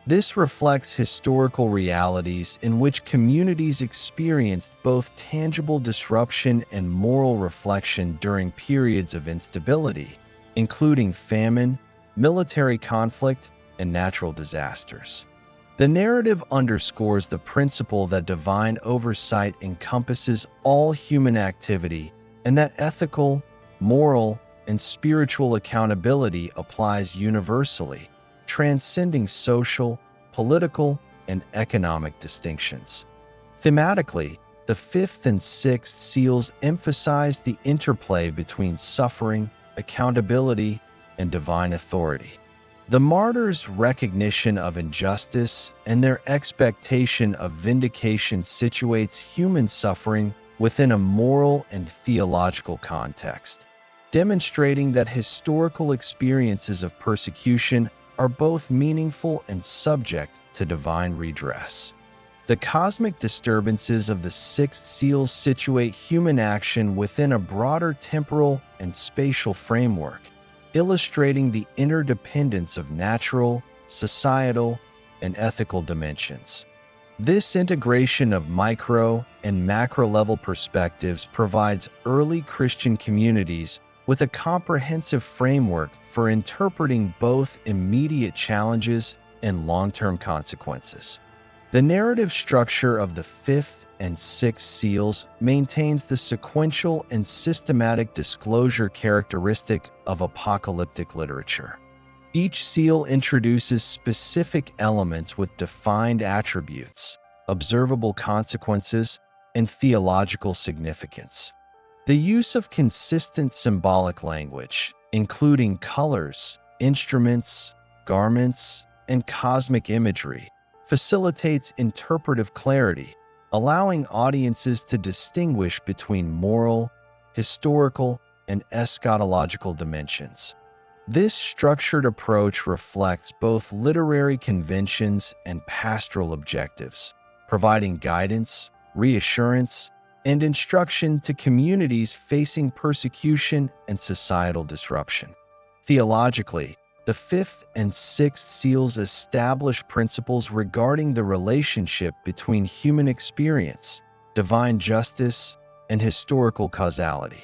This reflects historical realities in which communities experienced both tangible disruption and moral reflection during periods of instability, including famine, military conflict, and natural disasters. The narrative underscores the principle that divine oversight encompasses all human activity and that ethical, moral, and spiritual accountability applies universally, transcending social, political, and economic distinctions. Thematically, the fifth and sixth seals emphasize the interplay between suffering, accountability, and divine authority. The martyrs' recognition of injustice and their expectation of vindication situates human suffering within a moral and theological context, demonstrating that historical experiences of persecution are both meaningful and subject to divine redress. The cosmic disturbances of the sixth seal situate human action within a broader temporal and spatial framework, illustrating the interdependence of natural, societal, and ethical dimensions. This integration of micro and macro-level perspectives provides early Christian communities with a comprehensive framework for interpreting both immediate challenges and long-term consequences. The narrative structure of the fifth and sixth seals maintains the sequential and systematic disclosure characteristic of apocalyptic literature. Each seal introduces specific elements with defined attributes, observable consequences, and theological significance. The use of consistent symbolic language, including colors, instruments, garments, and cosmic imagery, facilitates interpretive clarity, allowing audiences to distinguish between moral, historical, and eschatological dimensions. This structured approach reflects both literary conventions and pastoral objectives, providing guidance, reassurance, and instruction to communities facing persecution and societal disruption. Theologically, the fifth and sixth seals establish principles regarding the relationship between human experience, divine justice, and historical causality.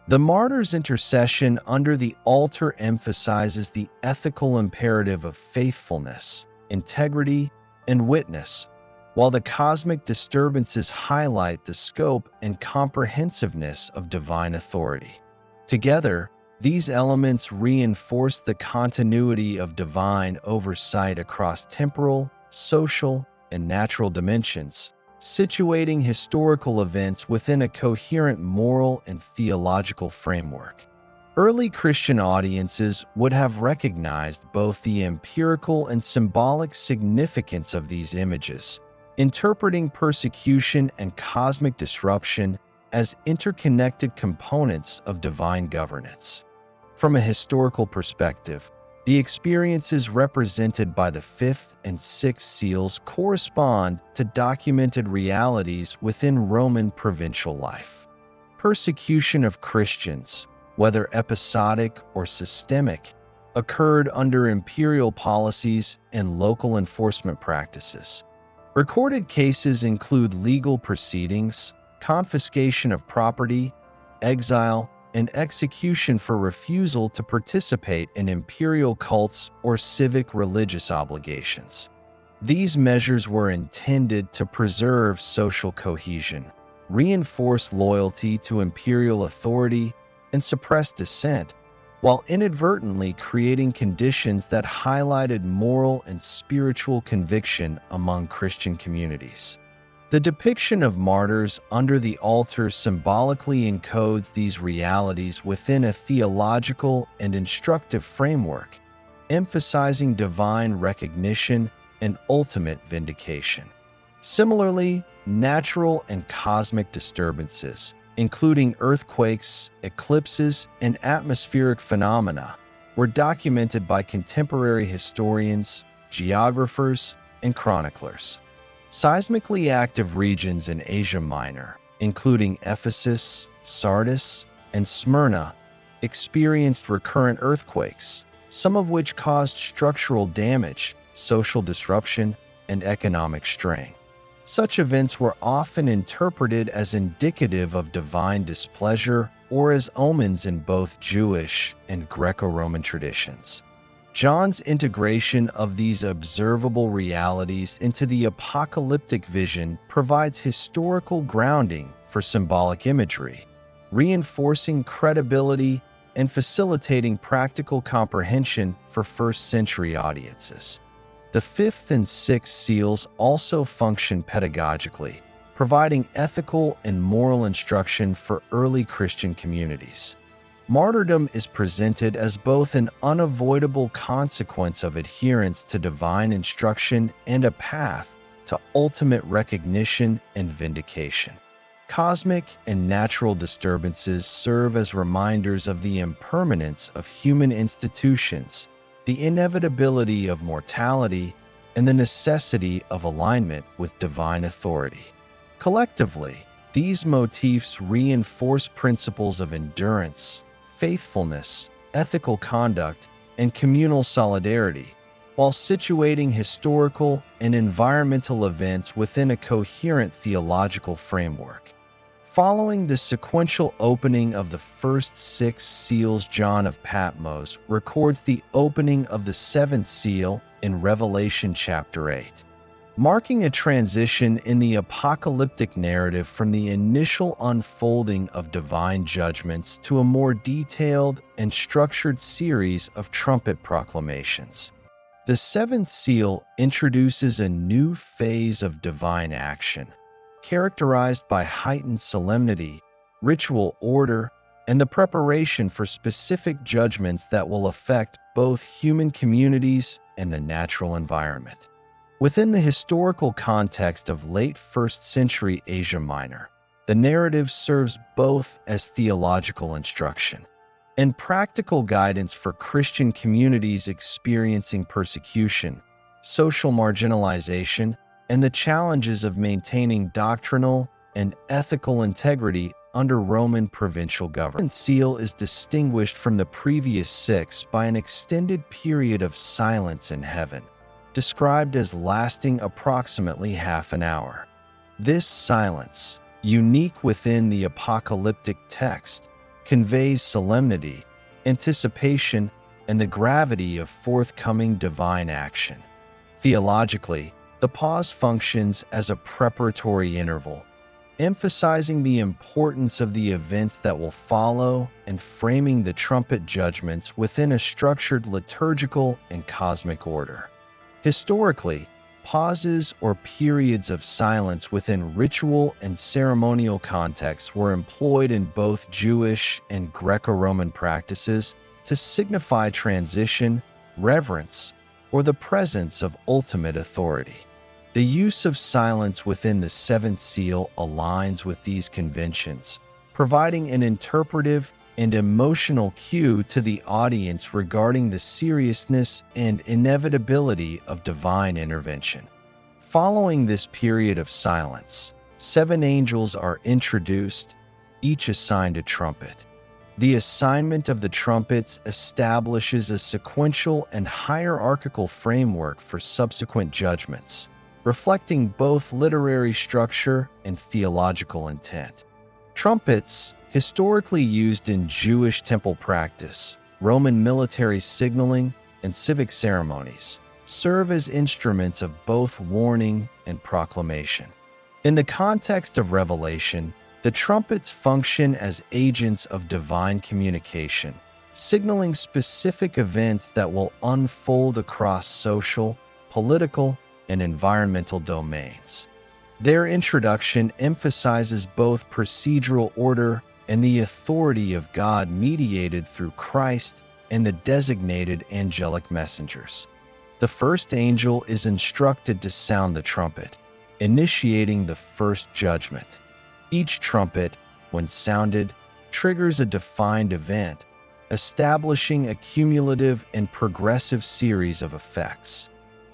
The martyr's intercession under the altar emphasizes the ethical imperative of faithfulness, integrity, and witness, while the cosmic disturbances highlight the scope and comprehensiveness of divine authority. Together, these elements reinforce the continuity of divine oversight across temporal, social, and natural dimensions, situating historical events within a coherent moral and theological framework. Early Christian audiences would have recognized both the empirical and symbolic significance of these images, interpreting persecution and cosmic disruption as interconnected components of divine governance. From a historical perspective, the experiences represented by the fifth and sixth seals correspond to documented realities within Roman provincial life. Persecution of Christians, whether episodic or systemic, occurred under imperial policies and local enforcement practices. Recorded cases include legal proceedings, confiscation of property, exile, and execution for refusal to participate in imperial cults or civic religious obligations. These measures were intended to preserve social cohesion, reinforce loyalty to imperial authority, and suppress dissent, while inadvertently creating conditions that highlighted moral and spiritual conviction among Christian communities. The depiction of martyrs under the altar symbolically encodes these realities within a theological and instructive framework, emphasizing divine recognition and ultimate vindication. Similarly, natural and cosmic disturbances, including earthquakes, eclipses, and atmospheric phenomena, were documented by contemporary historians, geographers, and chroniclers. Seismically active regions in Asia Minor, including Ephesus, Sardis, and Smyrna, experienced recurrent earthquakes, some of which caused structural damage, social disruption, and economic strain. Such events were often interpreted as indicative of divine displeasure or as omens in both Jewish and Greco-Roman traditions. John's integration of these observable realities into the apocalyptic vision provides historical grounding for symbolic imagery, reinforcing credibility and facilitating practical comprehension for first-century audiences. The fifth and sixth seals also function pedagogically, providing ethical and moral instruction for early Christian communities. Martyrdom is presented as both an unavoidable consequence of adherence to divine instruction and a path to ultimate recognition and vindication. Cosmic and natural disturbances serve as reminders of the impermanence of human institutions, the inevitability of mortality, and the necessity of alignment with divine authority. Collectively, these motifs reinforce principles of endurance, faithfulness, ethical conduct, and communal solidarity, while situating historical and environmental events within a coherent theological framework. Following the sequential opening of the first 6 seals, John of Patmos records the opening of the 7th seal in Revelation chapter 8, marking a transition in the apocalyptic narrative from the initial unfolding of divine judgments to a more detailed and structured series of trumpet proclamations. The 7th seal introduces a new phase of divine action, characterized by heightened solemnity, ritual order, and the preparation for specific judgments that will affect both human communities and the natural environment. Within the historical context of late 1st century Asia Minor, the narrative serves both as theological instruction and practical guidance for Christian communities experiencing persecution, social marginalization, and the challenges of maintaining doctrinal and ethical integrity under Roman provincial government. The seal is distinguished from the previous 6 by an extended period of silence in heaven, described as lasting approximately half an hour. This silence, unique within the apocalyptic text, conveys solemnity, anticipation, and the gravity of forthcoming divine action. Theologically, the pause functions as a preparatory interval, emphasizing the importance of the events that will follow and framing the trumpet judgments within a structured liturgical and cosmic order. Historically, pauses or periods of silence within ritual and ceremonial contexts were employed in both Jewish and Greco-Roman practices to signify transition, reverence, or the presence of ultimate authority. The use of silence within the 7th seal aligns with these conventions, providing an interpretive and emotional cue to the audience regarding the seriousness and inevitability of divine intervention. Following this period of silence, 7 angels are introduced, each assigned a trumpet. The assignment of the trumpets establishes a sequential and hierarchical framework for subsequent judgments, reflecting both literary structure and theological intent. Trumpets, historically used in Jewish temple practice, Roman military signaling, and civic ceremonies, serve as instruments of both warning and proclamation. In the context of Revelation, the trumpets function as agents of divine communication, signaling specific events that will unfold across social, political, and environmental domains. Their introduction emphasizes both procedural order and the authority of God mediated through Christ and the designated angelic messengers. The first angel is instructed to sound the trumpet, initiating the first judgment. Each trumpet, when sounded, triggers a defined event, establishing a cumulative and progressive series of effects.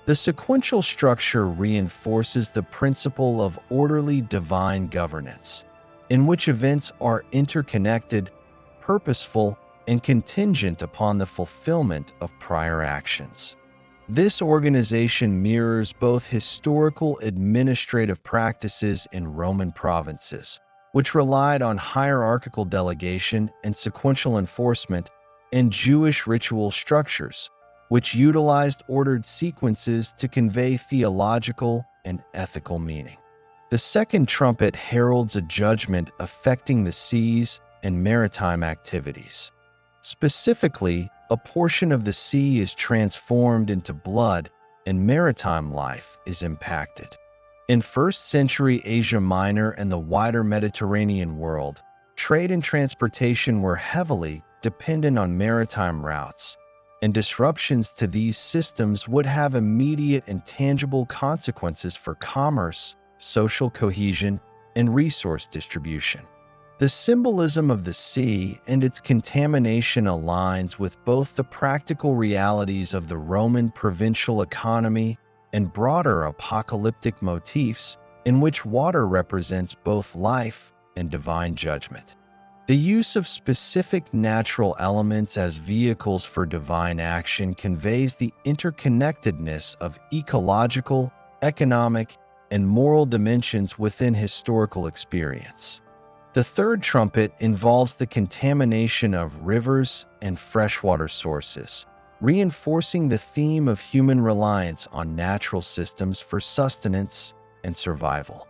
The sequential structure reinforces the principle of orderly divine governance, in which events are interconnected, purposeful, and contingent upon the fulfillment of prior actions. This organization mirrors both historical administrative practices in Roman provinces, which relied on hierarchical delegation and sequential enforcement, and Jewish ritual structures, which utilized ordered sequences to convey theological and ethical meaning. The second trumpet heralds a judgment affecting the seas and maritime activities. Specifically, a portion of the sea is transformed into blood and maritime life is impacted. In 1st century Asia Minor and the wider Mediterranean world, trade and transportation were heavily dependent on maritime routes, and disruptions to these systems would have immediate and tangible consequences for commerce, social cohesion, and resource distribution. The symbolism of the sea and its contamination aligns with both the practical realities of the Roman provincial economy and broader apocalyptic motifs in which water represents both life and divine judgment. The use of specific natural elements as vehicles for divine action conveys the interconnectedness of ecological, economic, and moral dimensions within historical experience. The third trumpet involves the contamination of rivers and freshwater sources, reinforcing the theme of human reliance on natural systems for sustenance and survival.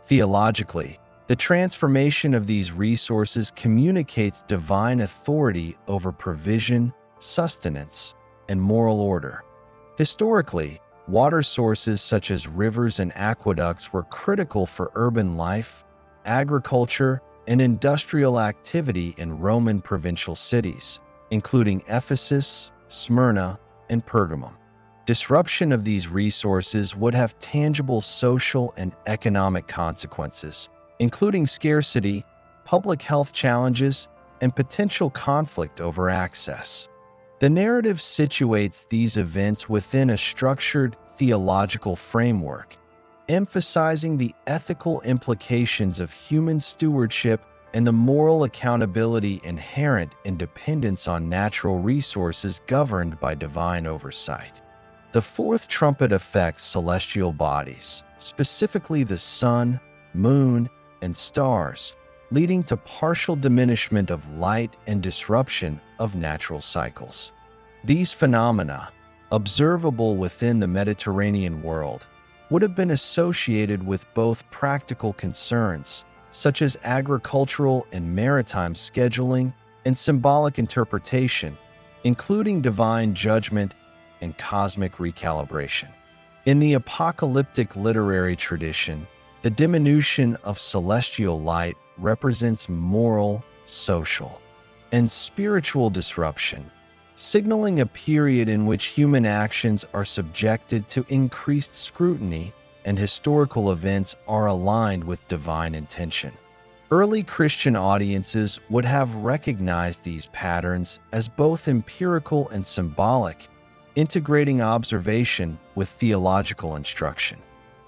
Theologically, the transformation of these resources communicates divine authority over provision, sustenance, and moral order. Historically, water sources such as rivers and aqueducts were critical for urban life, agriculture, and industrial activity in Roman provincial cities, including Ephesus, Smyrna, and Pergamum. Disruption of these resources would have tangible social and economic consequences, including scarcity, public health challenges, and potential conflict over access. The narrative situates these events within a structured theological framework, emphasizing the ethical implications of human stewardship and the moral accountability inherent in dependence on natural resources governed by divine oversight. The fourth trumpet affects celestial bodies, specifically the sun, moon, and stars, leading to partial diminishment of light and disruption of natural cycles. These phenomena, observable within the Mediterranean world, would have been associated with both practical concerns, such as agricultural and maritime scheduling, and symbolic interpretation, including divine judgment and cosmic recalibration. In the apocalyptic literary tradition, the diminution of celestial light represents moral, social, and spiritual disruption, signaling a period in which human actions are subjected to increased scrutiny and historical events are aligned with divine intention. Early Christian audiences would have recognized these patterns as both empirical and symbolic, integrating observation with theological instruction.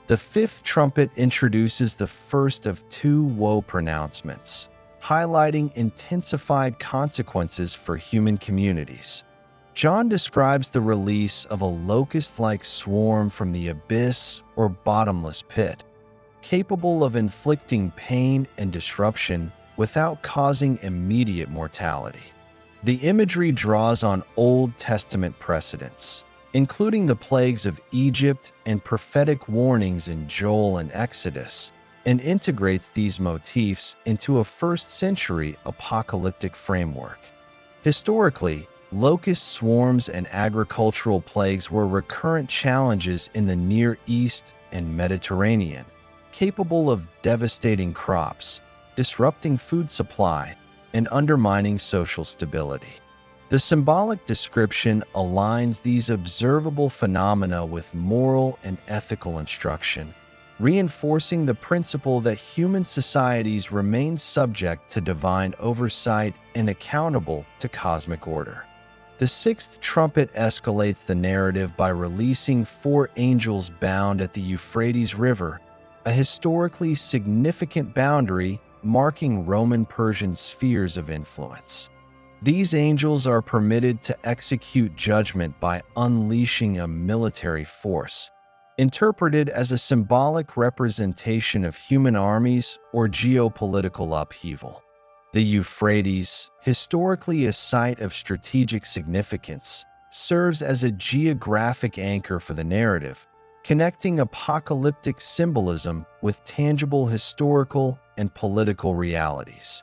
The fifth trumpet introduces the first of two woe pronouncements, highlighting intensified consequences for human communities. John describes the release of a locust-like swarm from the abyss or bottomless pit, capable of inflicting pain and disruption without causing immediate mortality. The imagery draws on Old Testament precedents, including the plagues of Egypt and prophetic warnings in Joel and Exodus, and integrates these motifs into a first-century apocalyptic framework. Historically, locust swarms and agricultural plagues were recurrent challenges in the Near East and Mediterranean, capable of devastating crops, disrupting food supply, and undermining social stability. The symbolic description aligns these observable phenomena with moral and ethical instruction, reinforcing the principle that human societies remain subject to divine oversight and accountable to cosmic order. The sixth trumpet escalates the narrative by releasing 4 angels bound at the Euphrates River, a historically significant boundary marking Roman-Persian spheres of influence. These angels are permitted to execute judgment by unleashing a military force, interpreted as a symbolic representation of human armies or geopolitical upheaval. The Euphrates, historically a site of strategic significance, serves as a geographic anchor for the narrative, connecting apocalyptic symbolism with tangible historical and political realities.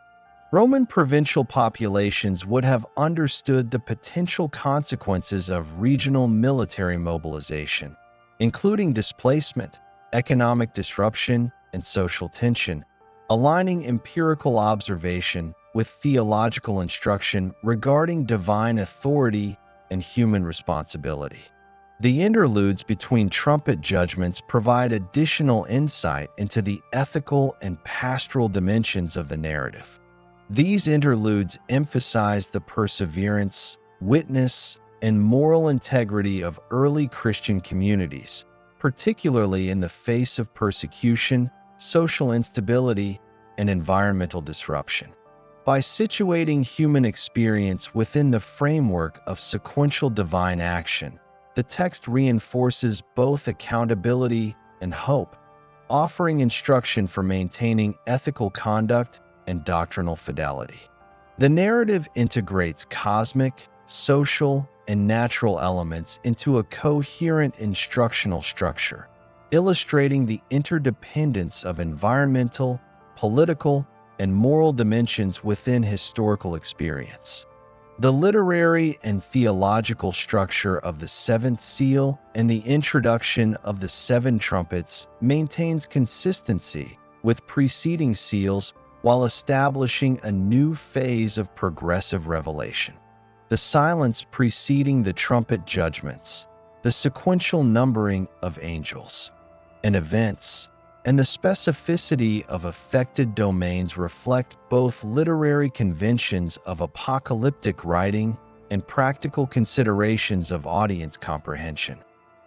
Roman provincial populations would have understood the potential consequences of regional military mobilization, including displacement, economic disruption, and social tension, aligning empirical observation with theological instruction regarding divine authority and human responsibility. The interludes between trumpet judgments provide additional insight into the ethical and pastoral dimensions of the narrative. These interludes emphasize the perseverance, witness, and moral integrity of early Christian communities, particularly in the face of persecution, social instability, and environmental disruption. By situating human experience within the framework of sequential divine action, the text reinforces both accountability and hope, offering instruction for maintaining ethical conduct and doctrinal fidelity. The narrative integrates cosmic, social, and natural elements into a coherent instructional structure, illustrating the interdependence of environmental, political, and moral dimensions within historical experience. The literary and theological structure of the seventh seal and the introduction of the seven trumpets maintains consistency with preceding seals while establishing a new phase of progressive revelation. The silence preceding the trumpet judgments, the sequential numbering of angels and events, and the specificity of affected domains reflect both literary conventions of apocalyptic writing and practical considerations of audience comprehension.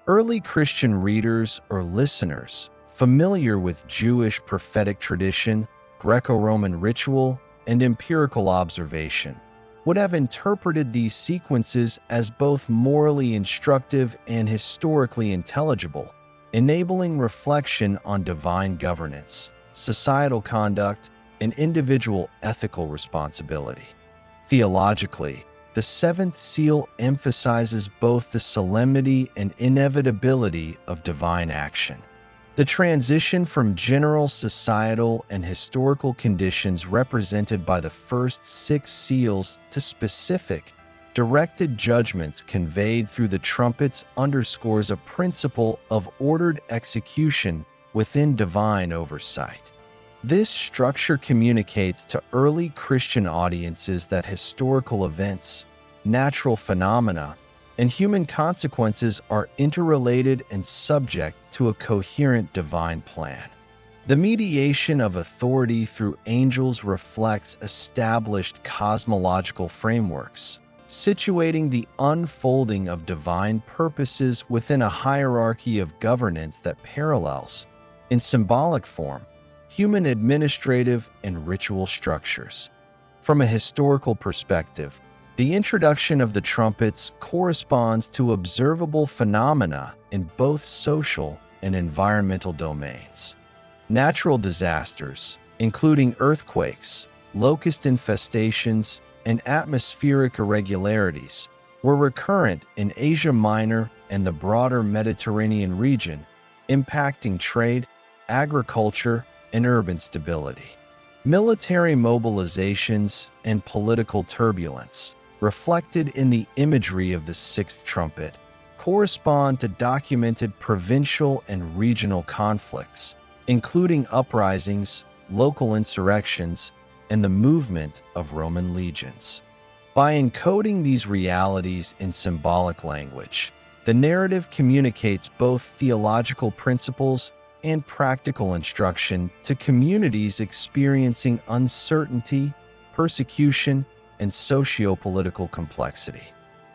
Early Christian readers or listeners familiar with Jewish prophetic tradition, Greco-Roman ritual, and empirical observation would have interpreted these sequences as both morally instructive and historically intelligible, enabling reflection on divine governance, societal conduct, and individual ethical responsibility. Theologically, the seventh seal emphasizes both the solemnity and inevitability of divine action. The transition from general societal and historical conditions represented by the first six seals to specific, directed judgments conveyed through the trumpets underscores a principle of ordered execution within divine oversight. This structure communicates to early Christian audiences that historical events, natural phenomena, and human consequences are interrelated and subject to a coherent divine plan. The mediation of authority through angels reflects established cosmological frameworks, situating the unfolding of divine purposes within a hierarchy of governance that parallels, in symbolic form, human administrative and ritual structures. From a historical perspective, the introduction of the trumpets corresponds to observable phenomena in both social and environmental domains. Natural disasters, including earthquakes, locust infestations, and atmospheric irregularities, were recurrent in Asia Minor and the broader Mediterranean region, impacting trade, agriculture, and urban stability. Military mobilizations and political turbulence, reflected in the imagery of the sixth trumpet, correspond to documented provincial and regional conflicts, including uprisings, local insurrections, and the movement of Roman legions. By encoding these realities in symbolic language, the narrative communicates both theological principles and practical instruction to communities experiencing uncertainty, persecution, and socio-political complexity.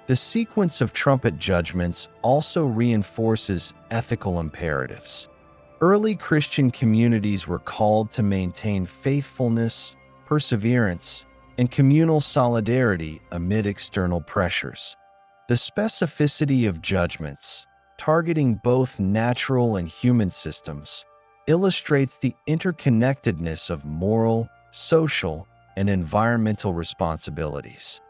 The sequence of trumpet judgments also reinforces ethical imperatives. Early Christian communities were called to maintain faithfulness, perseverance, and communal solidarity amid external pressures. The specificity of judgments, targeting both natural and human systems, illustrates the interconnectedness of moral, social, and environmental responsibilities.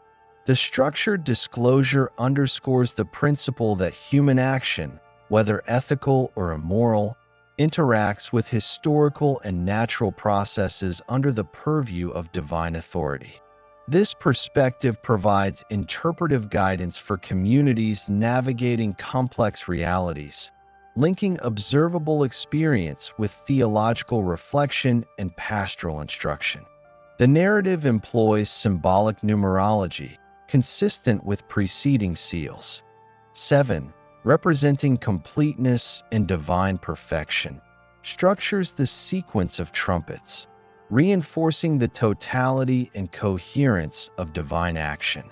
The structured disclosure underscores the principle that human action, whether ethical or immoral, interacts with historical and natural processes under the purview of divine authority. This perspective provides interpretive guidance for communities navigating complex realities, linking observable experience with theological reflection and pastoral instruction. The narrative employs symbolic numerology, consistent with preceding seals. 7, representing completeness and divine perfection, structures the sequence of trumpets, reinforcing the totality and coherence of divine action.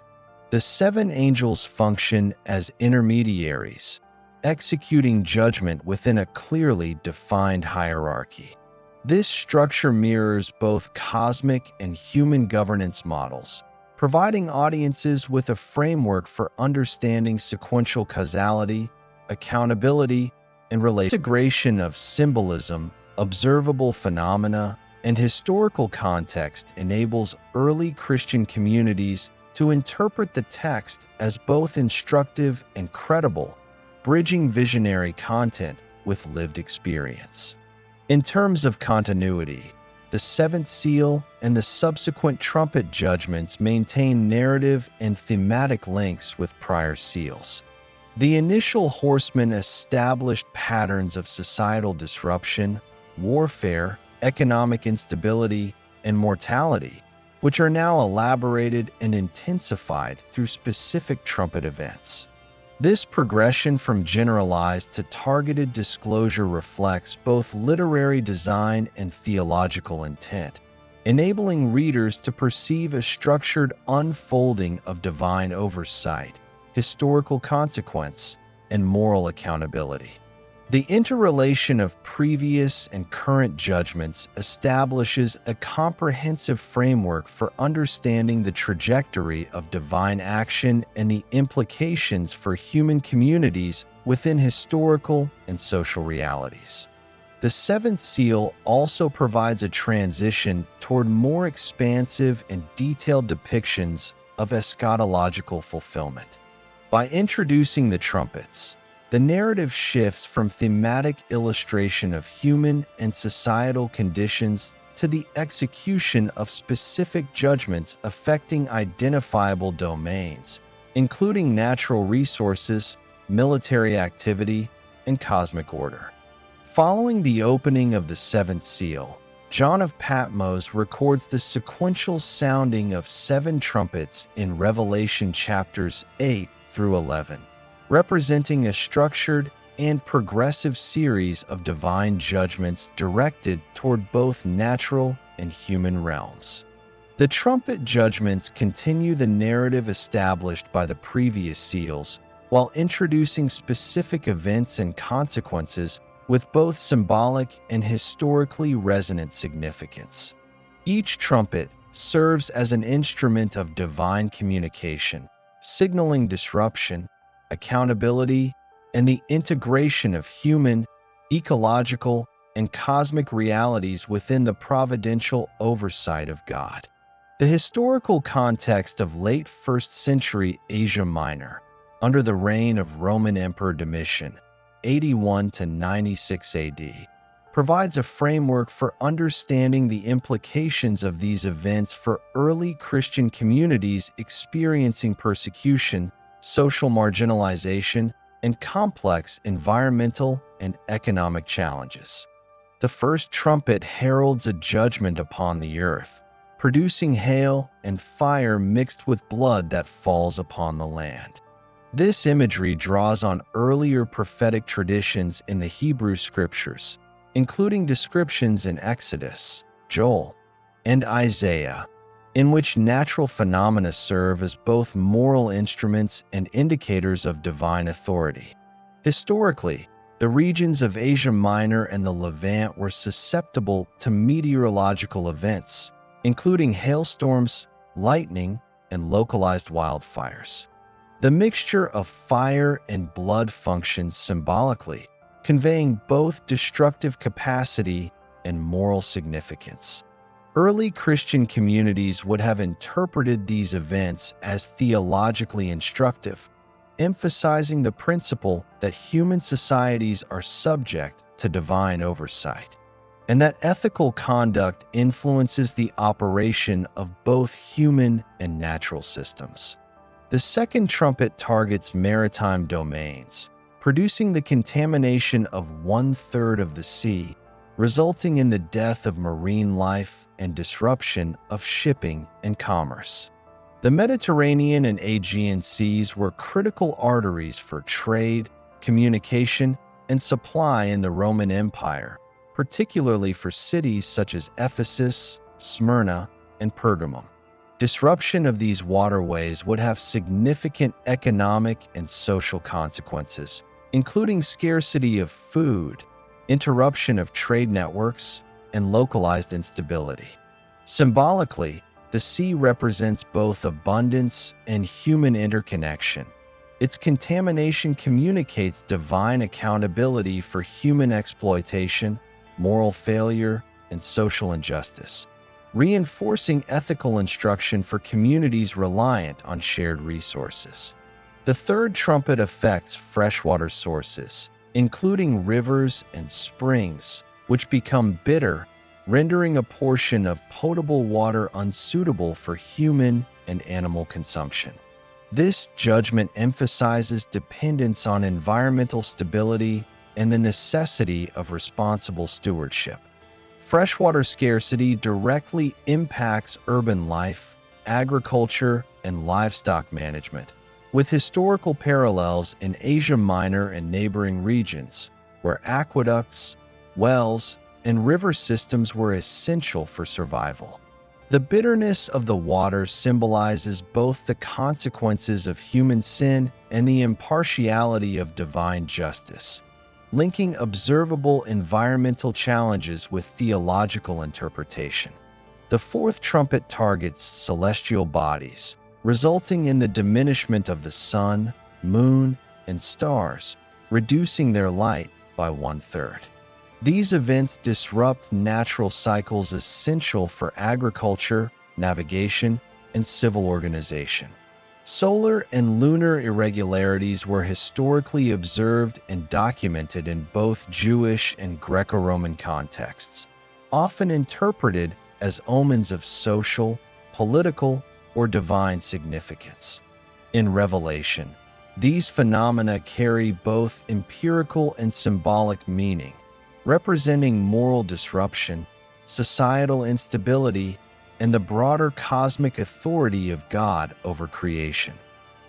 The seven angels function as intermediaries, executing judgment within a clearly defined hierarchy. This structure mirrors both cosmic and human governance models, providing audiences with a framework for understanding sequential causality, accountability, and integration of symbolism, observable phenomena, and historical context enables early Christian communities to interpret the text as both instructive and credible, bridging visionary content with lived experience. In terms of continuity, the seventh seal and the subsequent trumpet judgments maintain narrative and thematic links with prior seals. The initial horsemen established patterns of societal disruption, warfare, economic instability, and mortality, which are now elaborated and intensified through specific trumpet events. This progression from generalized to targeted disclosure reflects both literary design and theological intent, enabling readers to perceive a structured unfolding of divine oversight, historical consequence, and moral accountability. The interrelation of previous and current judgments establishes a comprehensive framework for understanding the trajectory of divine action and the implications for human communities within historical and social realities. The seventh seal also provides a transition toward more expansive and detailed depictions of eschatological fulfillment. By introducing the trumpets, the narrative shifts from thematic illustration of human and societal conditions to the execution of specific judgments affecting identifiable domains, including natural resources, military activity, and cosmic order. Following the opening of the seventh seal, John of Patmos records the sequential sounding of 7 trumpets in Revelation chapters 8 through 11. Representing a structured and progressive series of divine judgments directed toward both natural and human realms. The trumpet judgments continue the narrative established by the previous seals, while introducing specific events and consequences with both symbolic and historically resonant significance. Each trumpet serves as an instrument of divine communication, signaling disruption, accountability, and the integration of human, ecological, and cosmic realities within the providential oversight of God. The historical context of late 1st century Asia Minor, under the reign of Roman Emperor Domitian, 81 to 96 AD, provides a framework for understanding the implications of these events for early Christian communities experiencing persecution, social marginalization, and complex environmental and economic challenges. The first trumpet heralds a judgment upon the earth, producing hail and fire mixed with blood that falls upon the land. This imagery draws on earlier prophetic traditions in the Hebrew Scriptures, including descriptions in Exodus, Joel, and Isaiah, in which natural phenomena serve as both moral instruments and indicators of divine authority. Historically, the regions of Asia Minor and the Levant were susceptible to meteorological events, including hailstorms, lightning, and localized wildfires. The mixture of fire and blood functions symbolically, conveying both destructive capacity and moral significance. Early Christian communities would have interpreted these events as theologically instructive, emphasizing the principle that human societies are subject to divine oversight, and that ethical conduct influences the operation of both human and natural systems. The second trumpet targets maritime domains, producing the contamination of 1/3 of the sea, resulting in the death of marine life and disruption of shipping and commerce. The Mediterranean and Aegean seas were critical arteries for trade, communication, and supply in the Roman Empire, particularly for cities such as Ephesus, Smyrna, and Pergamum. Disruption of these waterways would have significant economic and social consequences, including scarcity of food, interruption of trade networks, and localized instability. Symbolically, the sea represents both abundance and human interconnection. Its contamination communicates divine accountability for human exploitation, moral failure, and social injustice, reinforcing ethical instruction for communities reliant on shared resources. The third trumpet affects freshwater sources, including rivers and springs, which become bitter, rendering a portion of potable water unsuitable for human and animal consumption. This judgment emphasizes dependence on environmental stability and the necessity of responsible stewardship. Freshwater scarcity directly impacts urban life, agriculture, and livestock management, with historical parallels in Asia Minor and neighboring regions, where aqueducts, wells, and river systems were essential for survival. The bitterness of the water symbolizes both the consequences of human sin and the impartiality of divine justice, linking observable environmental challenges with theological interpretation. The fourth trumpet targets celestial bodies, resulting in the diminishment of the sun, moon, and stars, reducing their light by 1/3. These events disrupt natural cycles essential for agriculture, navigation, and civil organization. Solar and lunar irregularities were historically observed and documented in both Jewish and Greco-Roman contexts, often interpreted as omens of social, political, or divine significance. In Revelation, these phenomena carry both empirical and symbolic meaning, representing moral disruption, societal instability, and the broader cosmic authority of God over creation.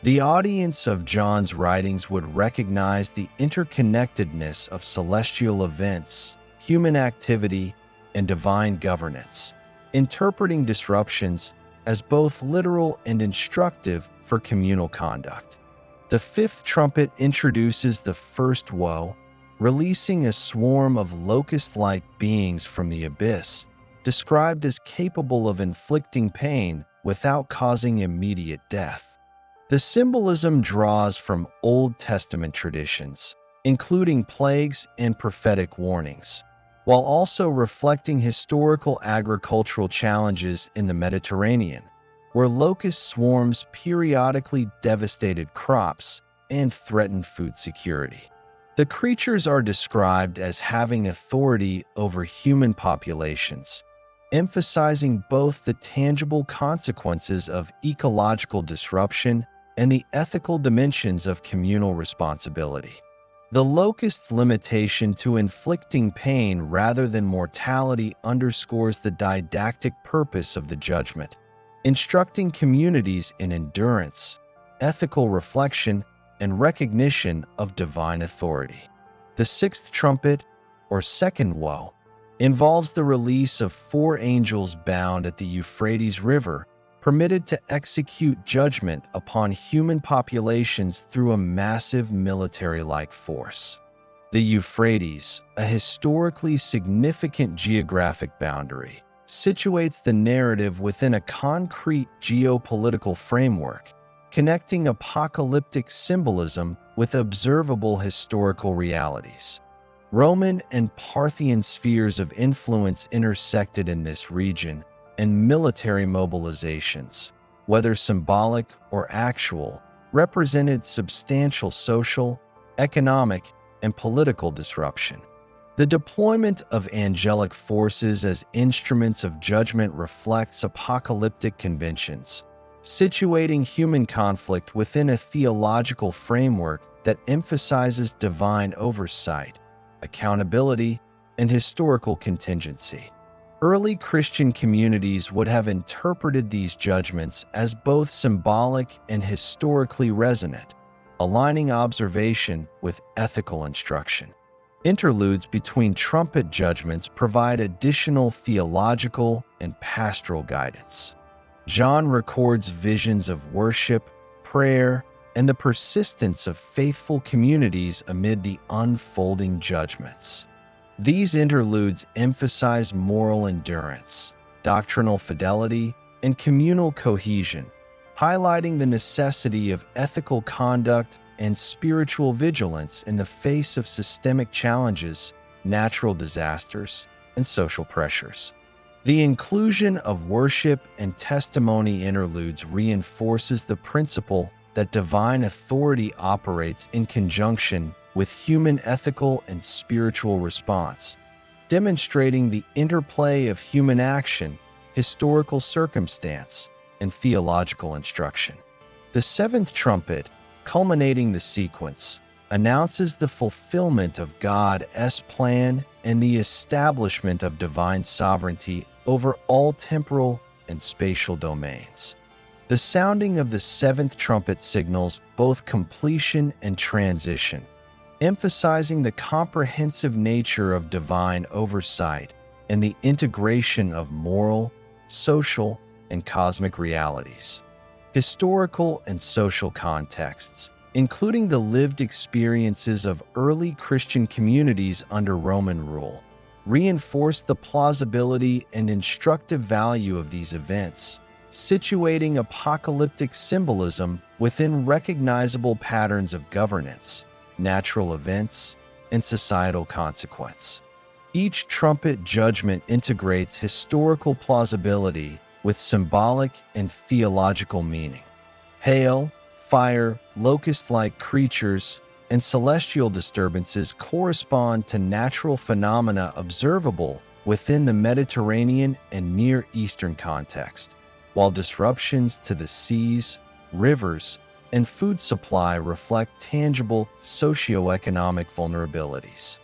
The audience of John's writings would recognize the interconnectedness of celestial events, human activity, and divine governance, interpreting disruptions as both literal and instructive for communal conduct. The fifth trumpet introduces the first woe, releasing a swarm of locust-like beings from the abyss, described as capable of inflicting pain without causing immediate death. The symbolism draws from Old Testament traditions, including plagues and prophetic warnings, while also reflecting historical agricultural challenges in the Mediterranean, where locust swarms periodically devastated crops and threatened food security. The creatures are described as having authority over human populations, emphasizing both the tangible consequences of ecological disruption and the ethical dimensions of communal responsibility. The locust's limitation to inflicting pain rather than mortality underscores the didactic purpose of the judgment, instructing communities in endurance, ethical reflection, and recognition of divine authority. The sixth trumpet, or second woe, involves the release of 4 angels bound at the Euphrates River, permitted to execute judgment upon human populations through a massive military-like force. The Euphrates, a historically significant geographic boundary, situates the narrative within a concrete geopolitical framework, connecting apocalyptic symbolism with observable historical realities. Roman and Parthian spheres of influence intersected in this region, and military mobilizations, whether symbolic or actual, represented substantial social, economic, and political disruption. The deployment of angelic forces as instruments of judgment reflects apocalyptic conventions, situating human conflict within a theological framework that emphasizes divine oversight, accountability, and historical contingency. Early Christian communities would have interpreted these judgments as both symbolic and historically resonant, aligning observation with ethical instruction. Interludes between trumpet judgments provide additional theological and pastoral guidance. John records visions of worship, prayer, and the persistence of faithful communities amid the unfolding judgments. These interludes emphasize moral endurance, doctrinal fidelity, and communal cohesion, highlighting the necessity of ethical conduct and spiritual vigilance in the face of systemic challenges, natural disasters, and social pressures. The inclusion of worship and testimony interludes reinforces the principle that divine authority operates in conjunction with human ethical and spiritual response, demonstrating the interplay of human action, historical circumstance, and theological instruction. The seventh trumpet, culminating the sequence, announces the fulfillment of God's plan and the establishment of divine sovereignty over all temporal and spatial domains. The sounding of the seventh trumpet signals both completion and transition, emphasizing the comprehensive nature of divine oversight and the integration of moral, social, and cosmic realities. Historical and social contexts, including the lived experiences of early Christian communities under Roman rule, reinforce the plausibility and instructive value of these events, situating apocalyptic symbolism within recognizable patterns of governance, natural events, and societal consequence. Each trumpet judgment integrates historical plausibility with symbolic and theological meaning. Hail, fire, locust-like creatures, and celestial disturbances correspond to natural phenomena observable within the Mediterranean and Near Eastern context, while disruptions to the seas, rivers, and food supply reflect tangible socioeconomic vulnerabilities.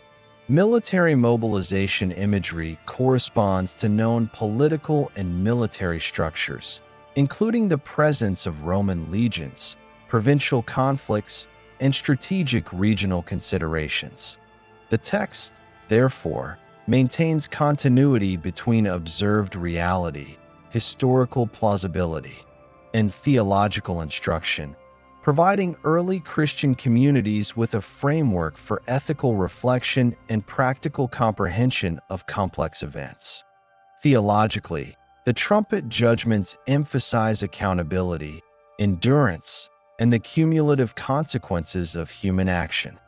Military mobilization imagery corresponds to known political and military structures, including the presence of Roman legions, provincial conflicts, and strategic regional considerations. The text, therefore, maintains continuity between observed reality, historical plausibility, and theological instruction, providing early Christian communities with a framework for ethical reflection and practical comprehension of complex events. Theologically, the trumpet judgments emphasize accountability, endurance, and the cumulative consequences of human action.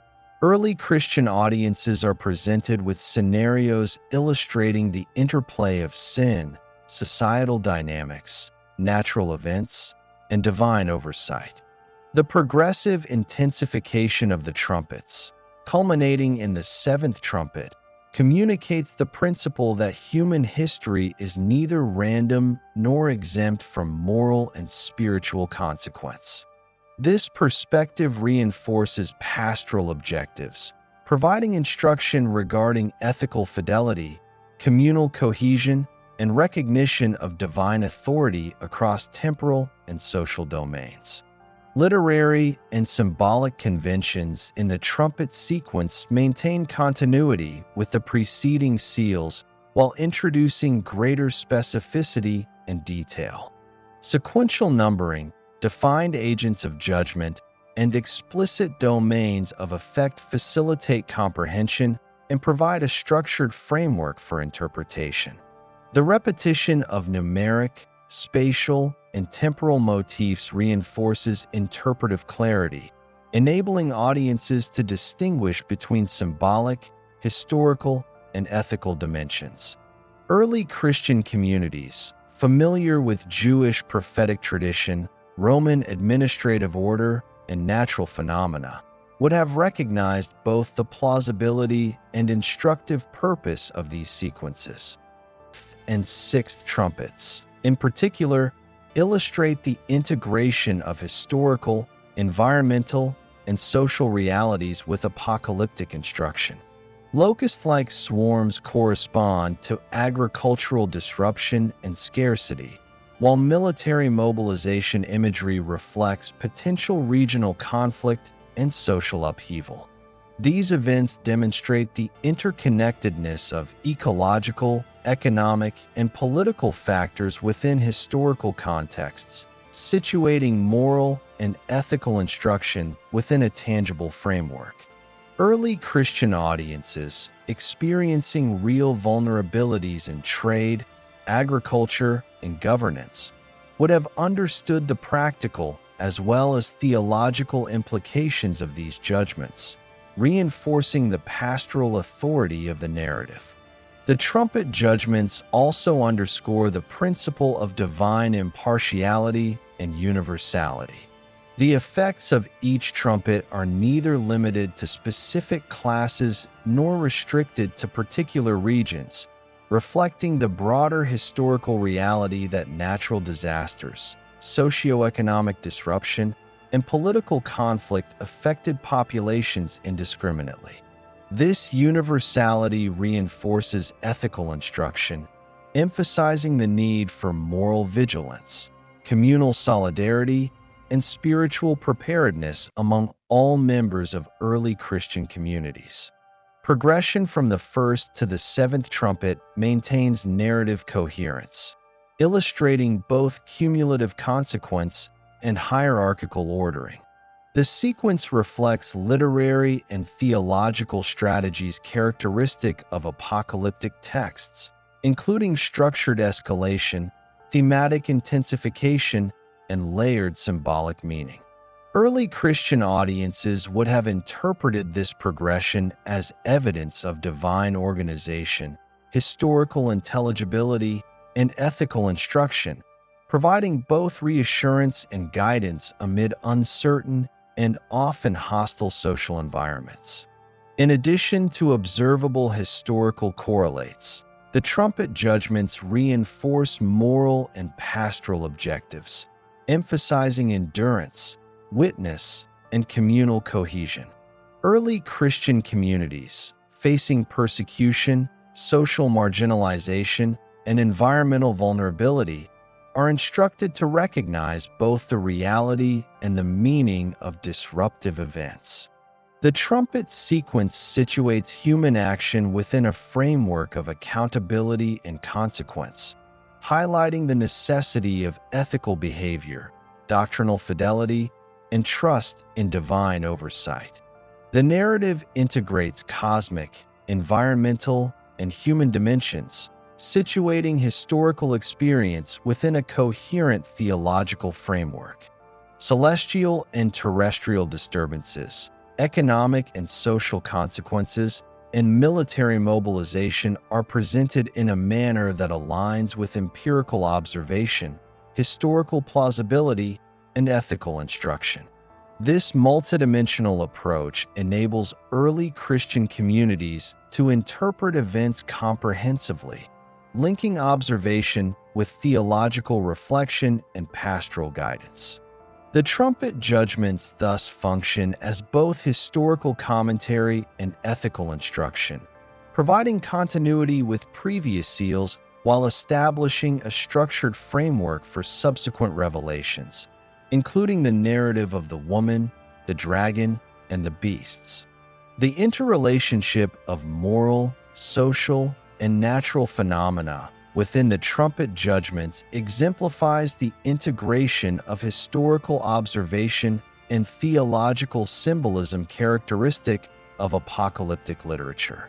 Early Christian audiences are presented with scenarios illustrating the interplay of sin, societal dynamics, natural events, and divine oversight. The progressive intensification of the trumpets, culminating in the seventh trumpet, communicates the principle that human history is neither random nor exempt from moral and spiritual consequence. This perspective reinforces pastoral objectives, providing instruction regarding ethical fidelity, communal cohesion, and recognition of divine authority across temporal and social domains. Literary and symbolic conventions in the trumpet sequence maintain continuity with the preceding seals while introducing greater specificity and detail. Sequential numbering, defined agents of judgment, and explicit domains of effect facilitate comprehension and provide a structured framework for interpretation. The repetition of numeric, spatial, and temporal motifs reinforces interpretive clarity, enabling audiences to distinguish between symbolic, historical, and ethical dimensions. Early Christian communities, familiar with Jewish prophetic tradition, Roman administrative order, and natural phenomena, would have recognized both the plausibility and instructive purpose of these sequences. And sixth trumpets, in particular, illustrate the integration of historical, environmental, and social realities with apocalyptic instruction. Locust-like swarms correspond to agricultural disruption and scarcity, while military mobilization imagery reflects potential regional conflict and social upheaval. These events demonstrate the interconnectedness of ecological, economic, and political factors within historical contexts, situating moral and ethical instruction within a tangible framework. Early Christian audiences, experiencing real vulnerabilities in trade, agriculture, and governance, would have understood the practical as well as theological implications of these judgments, reinforcing the pastoral authority of the narrative. The trumpet judgments also underscore the principle of divine impartiality and universality. The effects of each trumpet are neither limited to specific classes nor restricted to particular regions, reflecting the broader historical reality that natural disasters, socioeconomic disruption, and political conflict affected populations indiscriminately. This universality reinforces ethical instruction, emphasizing the need for moral vigilance, communal solidarity, and spiritual preparedness among all members of early Christian communities. Progression from the first to the seventh trumpet maintains narrative coherence, illustrating both cumulative consequence and hierarchical ordering. The sequence reflects literary and theological strategies characteristic of apocalyptic texts, including structured escalation, thematic intensification, and layered symbolic meaning. Early Christian audiences would have interpreted this progression as evidence of divine organization, historical intelligibility, and ethical instruction, providing both reassurance and guidance amid uncertain and often hostile social environments. In addition to observable historical correlates, the trumpet judgments reinforce moral and pastoral objectives, emphasizing endurance, witness, and communal cohesion. Early Christian communities, facing persecution, social marginalization, and environmental vulnerability, are instructed to recognize both the reality and the meaning of disruptive events. The trumpet sequence situates human action within a framework of accountability and consequence, highlighting the necessity of ethical behavior, doctrinal fidelity, and trust in divine oversight. The narrative integrates cosmic, environmental, and human dimensions, situating historical experience within a coherent theological framework. Celestial and terrestrial disturbances, economic and social consequences, and military mobilization are presented in a manner that aligns with empirical observation, historical plausibility, and ethical instruction. This multidimensional approach enables early Christian communities to interpret events comprehensively, linking observation with theological reflection and pastoral guidance. The trumpet judgments thus function as both historical commentary and ethical instruction, providing continuity with previous seals while establishing a structured framework for subsequent revelations, including the narrative of the woman, the dragon, and the beasts. The interrelationship of moral, social, and natural phenomena within the trumpet judgments exemplifies the integration of historical observation and theological symbolism characteristic of apocalyptic literature.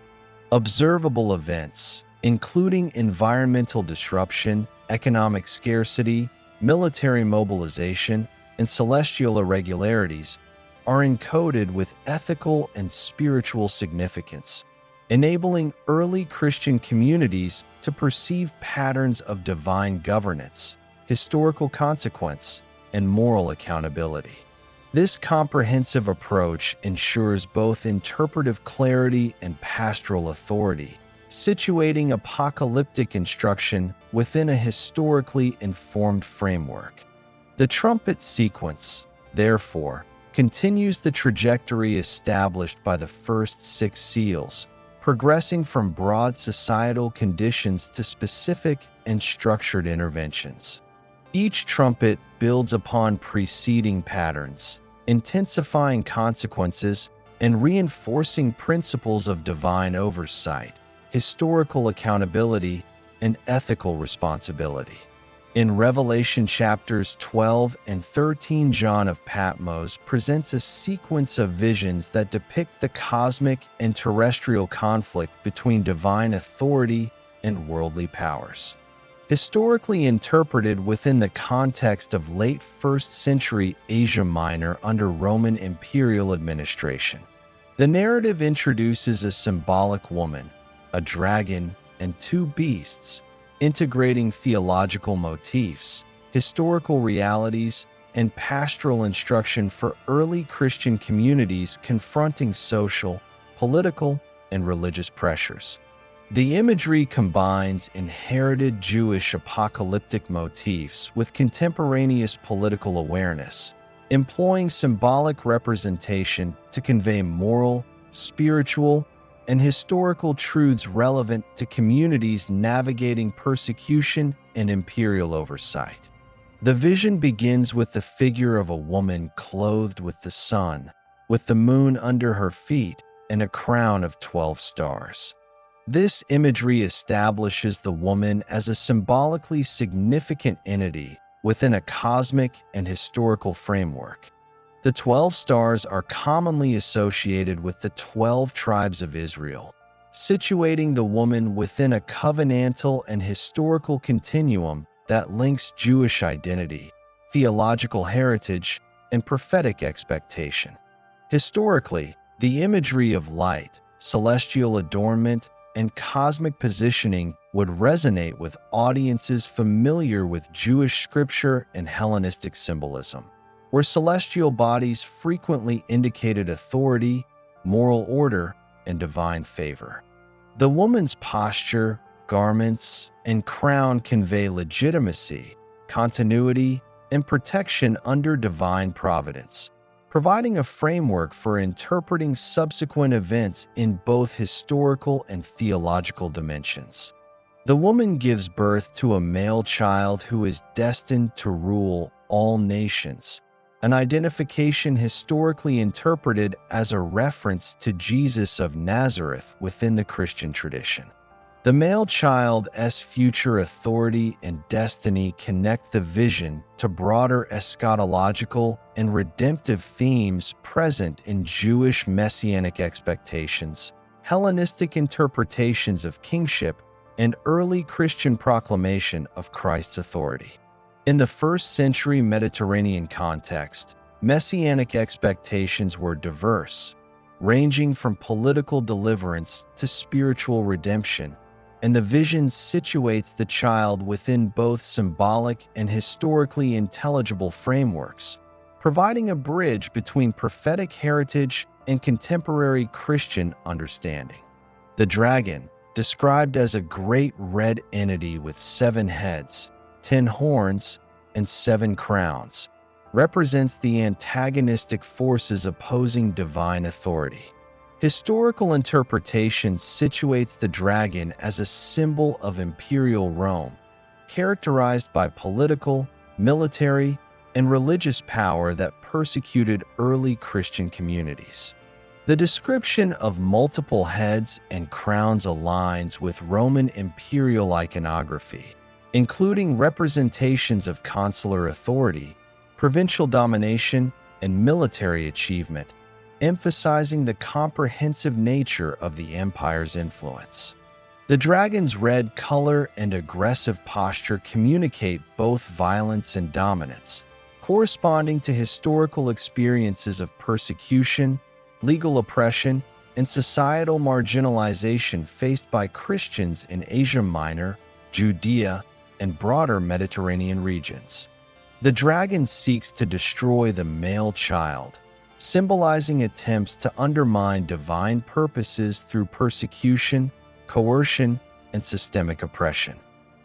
Observable events, including environmental disruption, economic scarcity, military mobilization, and celestial irregularities, are encoded with ethical and spiritual significance, enabling early Christian communities to perceive patterns of divine governance, historical consequence, and moral accountability. This comprehensive approach ensures both interpretive clarity and pastoral authority, situating apocalyptic instruction within a historically informed framework. The trumpet sequence, therefore, continues the trajectory established by the first 6 seals, progressing from broad societal conditions to specific and structured interventions. Each trumpet builds upon preceding patterns, intensifying consequences and reinforcing principles of divine oversight, historical accountability, and ethical responsibility. In Revelation chapters 12 and 13, John of Patmos presents a sequence of visions that depict the cosmic and terrestrial conflict between divine authority and worldly powers. Historically interpreted within the context of late 1st century Asia Minor under Roman imperial administration, the narrative introduces a symbolic woman, a dragon, and two beasts, integrating theological motifs, historical realities, and pastoral instruction for early Christian communities confronting social, political, and religious pressures. The imagery combines inherited Jewish apocalyptic motifs with contemporaneous political awareness, employing symbolic representation to convey moral, spiritual, and historical truths relevant to communities navigating persecution and imperial oversight. The vision begins with the figure of a woman clothed with the sun, with the moon under her feet and a crown of 12 stars. This imagery establishes the woman as a symbolically significant entity within a cosmic and historical framework. The 12 stars are commonly associated with the 12 tribes of Israel, situating the woman within a covenantal and historical continuum that links Jewish identity, theological heritage, and prophetic expectation. Historically, the imagery of light, celestial adornment, and cosmic positioning would resonate with audiences familiar with Jewish scripture and Hellenistic symbolism, where celestial bodies frequently indicated authority, moral order, and divine favor. The woman's posture, garments, and crown convey legitimacy, continuity, and protection under divine providence, providing a framework for interpreting subsequent events in both historical and theological dimensions. The woman gives birth to a male child who is destined to rule all nations, an identification historically interpreted as a reference to Jesus of Nazareth within the Christian tradition. The male child's future authority and destiny connect the vision to broader eschatological and redemptive themes present in Jewish messianic expectations, Hellenistic interpretations of kingship, and early Christian proclamation of Christ's authority. In the first-century Mediterranean context, messianic expectations were diverse, ranging from political deliverance to spiritual redemption, and the vision situates the child within both symbolic and historically intelligible frameworks, providing a bridge between prophetic heritage and contemporary Christian understanding. The dragon, described as a great red entity with 7 heads, 10 horns, and 7 crowns, represents the antagonistic forces opposing divine authority. Historical interpretation situates the dragon as a symbol of imperial Rome, characterized by political, military, and religious power that persecuted early Christian communities. The description of multiple heads and crowns aligns with Roman imperial iconography, including representations of consular authority, provincial domination, and military achievement, emphasizing the comprehensive nature of the empire's influence. The dragon's red color and aggressive posture communicate both violence and dominance, corresponding to historical experiences of persecution, legal oppression, and societal marginalization faced by Christians in Asia Minor, Judea, and broader Mediterranean regions. The dragon seeks to destroy the male child, symbolizing attempts to undermine divine purposes through persecution, coercion, and systemic oppression.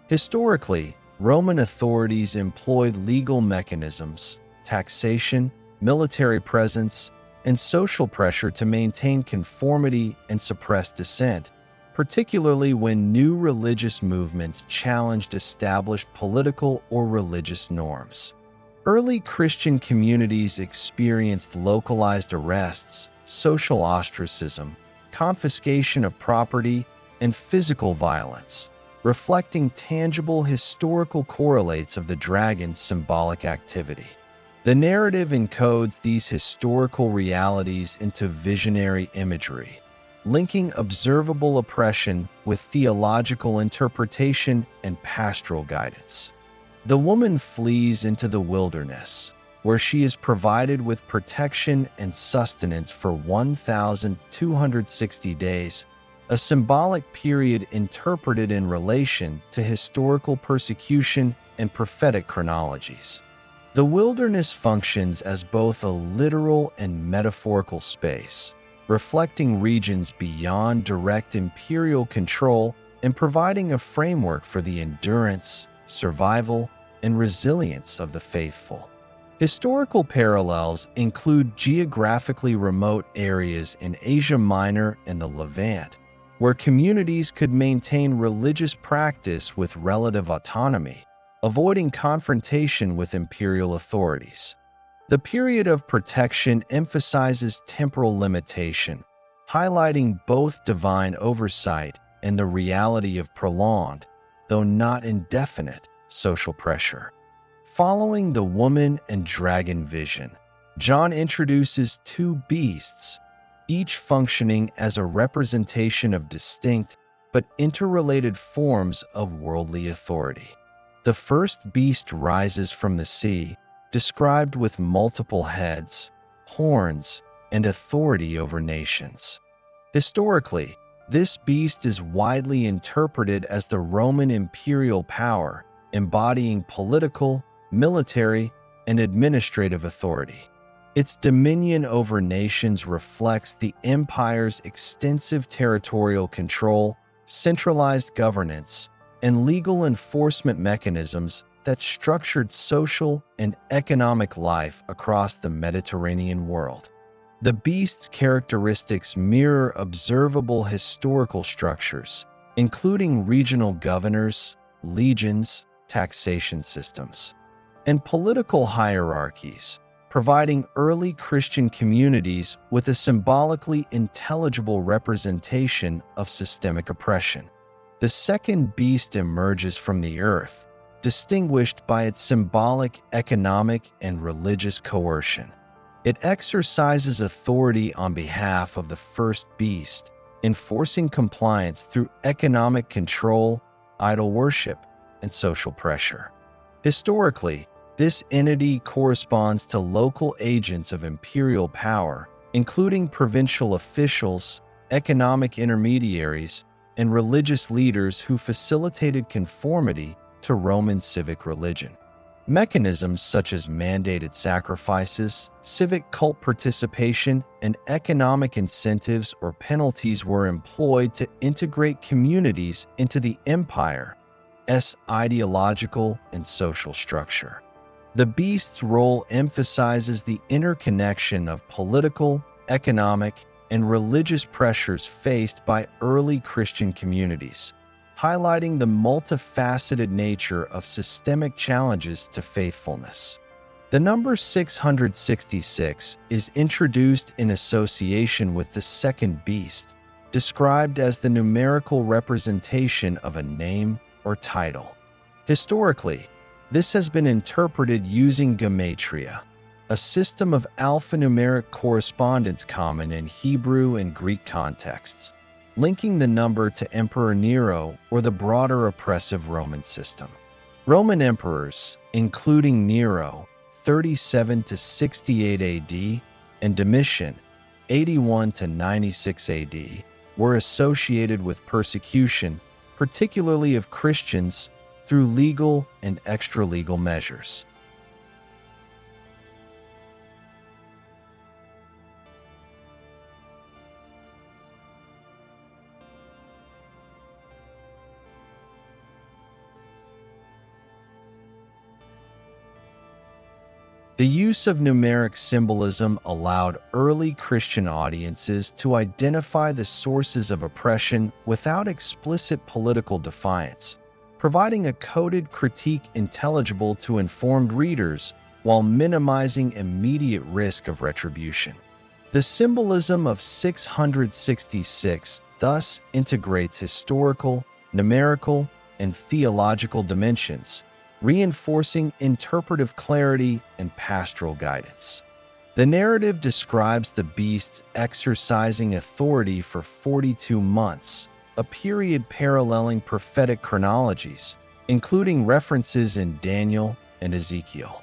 Historically, Roman authorities employed legal mechanisms, taxation, military presence, and social pressure to maintain conformity and suppress dissent, particularly when new religious movements challenged established political or religious norms. Early Christian communities experienced localized arrests, social ostracism, confiscation of property, and physical violence, reflecting tangible historical correlates of the dragon's symbolic activity. The narrative encodes these historical realities into visionary imagery, linking observable oppression with theological interpretation and pastoral guidance. The woman flees into the wilderness, where she is provided with protection and sustenance for 1,260 days, a symbolic period interpreted in relation to historical persecution and prophetic chronologies. The wilderness functions as both a literal and metaphorical space, reflecting regions beyond direct imperial control and providing a framework for the endurance, survival, and resilience of the faithful. Historical parallels include geographically remote areas in Asia Minor and the Levant, where communities could maintain religious practice with relative autonomy, avoiding confrontation with imperial authorities. The period of protection emphasizes temporal limitation, highlighting both divine oversight and the reality of prolonged, though not indefinite, social pressure. Following the woman and dragon vision, John introduces two beasts, each functioning as a representation of distinct but interrelated forms of worldly authority. The first beast rises from the sea, described with multiple heads, horns, and authority over nations. Historically, this beast is widely interpreted as the Roman imperial power, embodying political, military, and administrative authority. Its dominion over nations reflects the empire's extensive territorial control, centralized governance, and legal enforcement mechanisms that structured social and economic life across the Mediterranean world. The beast's characteristics mirror observable historical structures, including regional governors, legions, taxation systems, and political hierarchies, providing early Christian communities with a symbolically intelligible representation of systemic oppression. The second beast emerges from the earth, distinguished by its symbolic, economic, and religious coercion. It exercises authority on behalf of the first beast, enforcing compliance through economic control, idol worship, and social pressure. Historically, this entity corresponds to local agents of imperial power, including provincial officials, economic intermediaries, and religious leaders who facilitated conformity to Roman civic religion. Mechanisms such as mandated sacrifices, civic cult participation, and economic incentives or penalties were employed to integrate communities into the empire's ideological and social structure. The beast's role emphasizes the interconnection of political, economic, and religious pressures faced by early Christian communities, highlighting the multifaceted nature of systemic challenges to faithfulness. The number 666 is introduced in association with the second beast, described as the numerical representation of a name or title. Historically, this has been interpreted using gematria, a system of alphanumeric correspondence common in Hebrew and Greek contexts, linking the number to Emperor Nero or the broader oppressive Roman system. Roman emperors, including Nero, 37 to 68 AD, and Domitian, 81 to 96 AD, were associated with persecution, particularly of Christians, through legal and extra-legal measures. The use of numeric symbolism allowed early Christian audiences to identify the sources of oppression without explicit political defiance, providing a coded critique intelligible to informed readers while minimizing immediate risk of retribution. The symbolism of 666 thus integrates historical, numerical, and theological dimensions, reinforcing interpretive clarity and pastoral guidance. The narrative describes the beasts exercising authority for 42 months, a period paralleling prophetic chronologies, including references in Daniel and Ezekiel.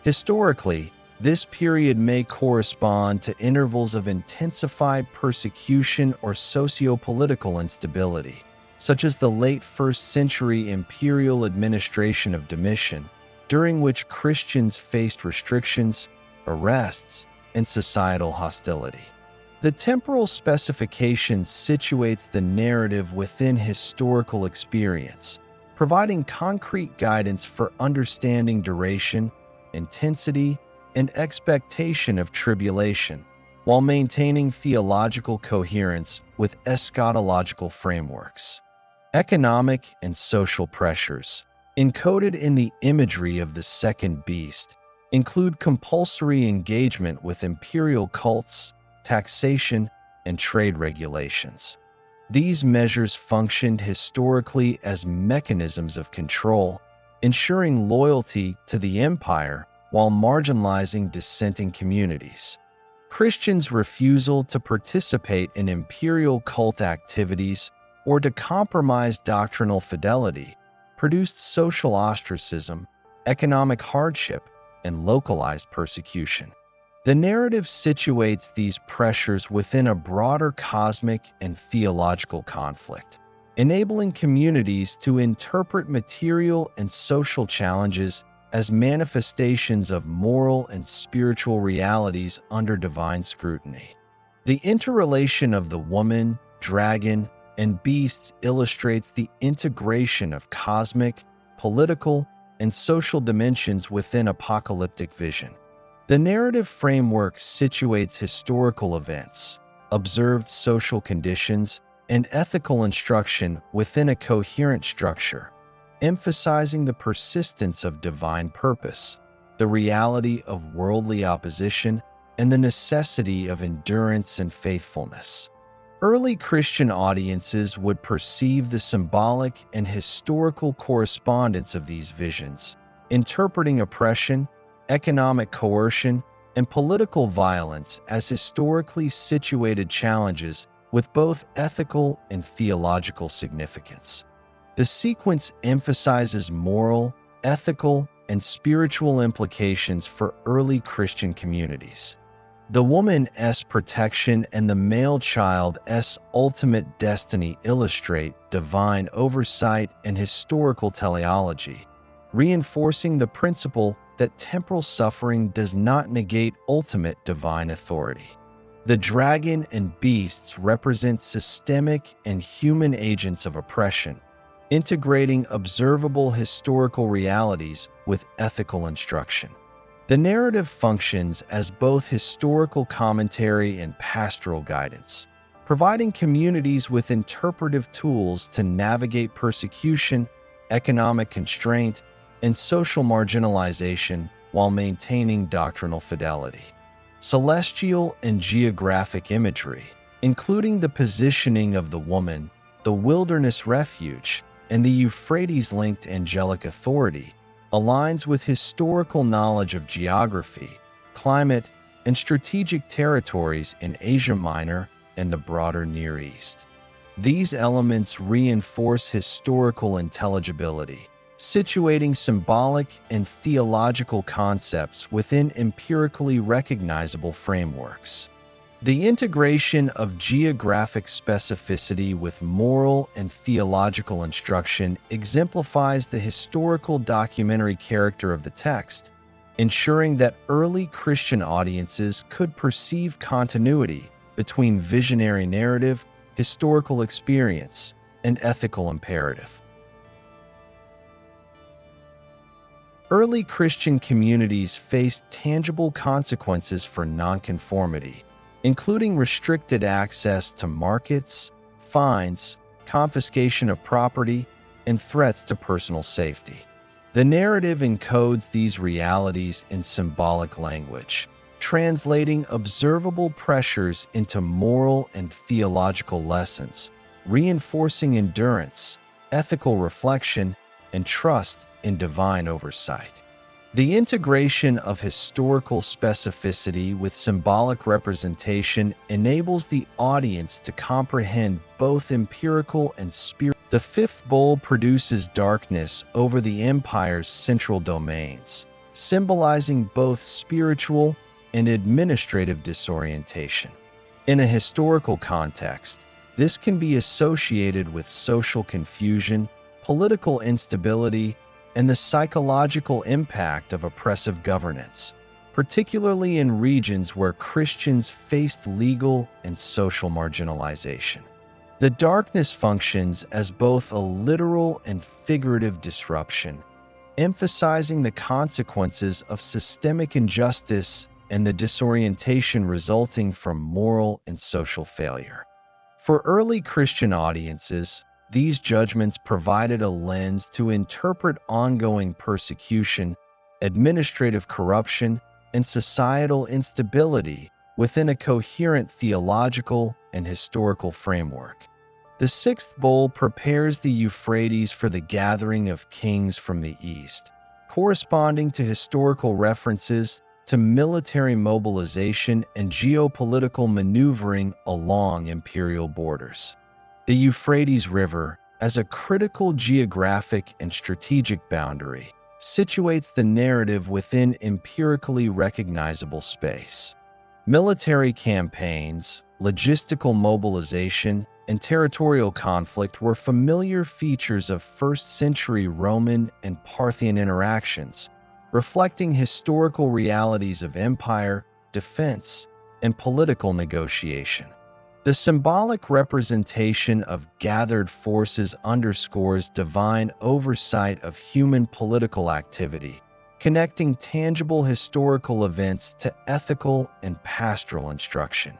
Historically, This period may correspond to intervals of intensified persecution or socio-political instability, such as the late 1st century imperial administration of Domitian, during which Christians faced restrictions, arrests, and societal hostility. The temporal specification situates the narrative within historical experience, providing concrete guidance for understanding duration, intensity, and expectation of tribulation, while maintaining theological coherence with eschatological frameworks. Economic and social pressures, encoded in the imagery of the second beast, include compulsory engagement with imperial cults, taxation, and trade regulations. These measures functioned historically as mechanisms of control, ensuring loyalty to the empire while marginalizing dissenting communities. Christians' refusal to participate in imperial cult activities or to compromise doctrinal fidelity produced social ostracism, economic hardship, and localized persecution. The narrative situates these pressures within a broader cosmic and theological conflict, enabling communities to interpret material and social challenges as manifestations of moral and spiritual realities under divine scrutiny. The interrelation of the woman, dragon, and beasts illustrates the integration of cosmic, political, and social dimensions within apocalyptic vision. The narrative framework situates historical events, observed social conditions, and ethical instruction within a coherent structure, emphasizing the persistence of divine purpose, the reality of worldly opposition, and the necessity of endurance and faithfulness. Early Christian audiences would perceive the symbolic and historical correspondence of these visions, interpreting oppression, economic coercion, and political violence as historically situated challenges with both ethical and theological significance. The sequence emphasizes moral, ethical, and spiritual implications for early Christian communities. The woman's protection and the male child's ultimate destiny illustrate divine oversight and historical teleology, reinforcing the principle that temporal suffering does not negate ultimate divine authority. The dragon and beasts represent systemic and human agents of oppression, integrating observable historical realities with ethical instruction. The narrative functions as both historical commentary and pastoral guidance, providing communities with interpretive tools to navigate persecution, economic constraint, and social marginalization while maintaining doctrinal fidelity. Celestial and geographic imagery, including the positioning of the woman, the wilderness refuge, and the Euphrates-linked angelic authority, aligns with historical knowledge of geography, climate, and strategic territories in Asia Minor and the broader Near East. These elements reinforce historical intelligibility, situating symbolic and theological concepts within empirically recognizable frameworks. The integration of geographic specificity with moral and theological instruction exemplifies the historical documentary character of the text, ensuring that early Christian audiences could perceive continuity between visionary narrative, historical experience, and ethical imperative. Early Christian communities faced tangible consequences for nonconformity, including restricted access to markets, fines, confiscation of property, and threats to personal safety. The narrative encodes these realities in symbolic language, translating observable pressures into moral and theological lessons, reinforcing endurance, ethical reflection, and trust in divine oversight. The integration of historical specificity with symbolic representation enables the audience to comprehend both empirical and spiritual. The fifth bowl produces darkness over the empire's central domains, symbolizing both spiritual and administrative disorientation. In a historical context, this can be associated with social confusion, political instability, and the psychological impact of oppressive governance, particularly in regions where Christians faced legal and social marginalization. The darkness functions as both a literal and figurative disruption, emphasizing the consequences of systemic injustice and the disorientation resulting from moral and social failure. For early Christian audiences, these judgments provided a lens to interpret ongoing persecution, administrative corruption, and societal instability within a coherent theological and historical framework. The sixth bowl prepares the Euphrates for the gathering of kings from the east, corresponding to historical references to military mobilization and geopolitical maneuvering along imperial borders. The Euphrates River, as a critical geographic and strategic boundary, situates the narrative within empirically recognizable space. Military campaigns, logistical mobilization, and territorial conflict were familiar features of first-century Roman and Parthian interactions, reflecting historical realities of empire, defense, and political negotiation. The symbolic representation of gathered forces underscores divine oversight of human political activity, connecting tangible historical events to ethical and pastoral instruction.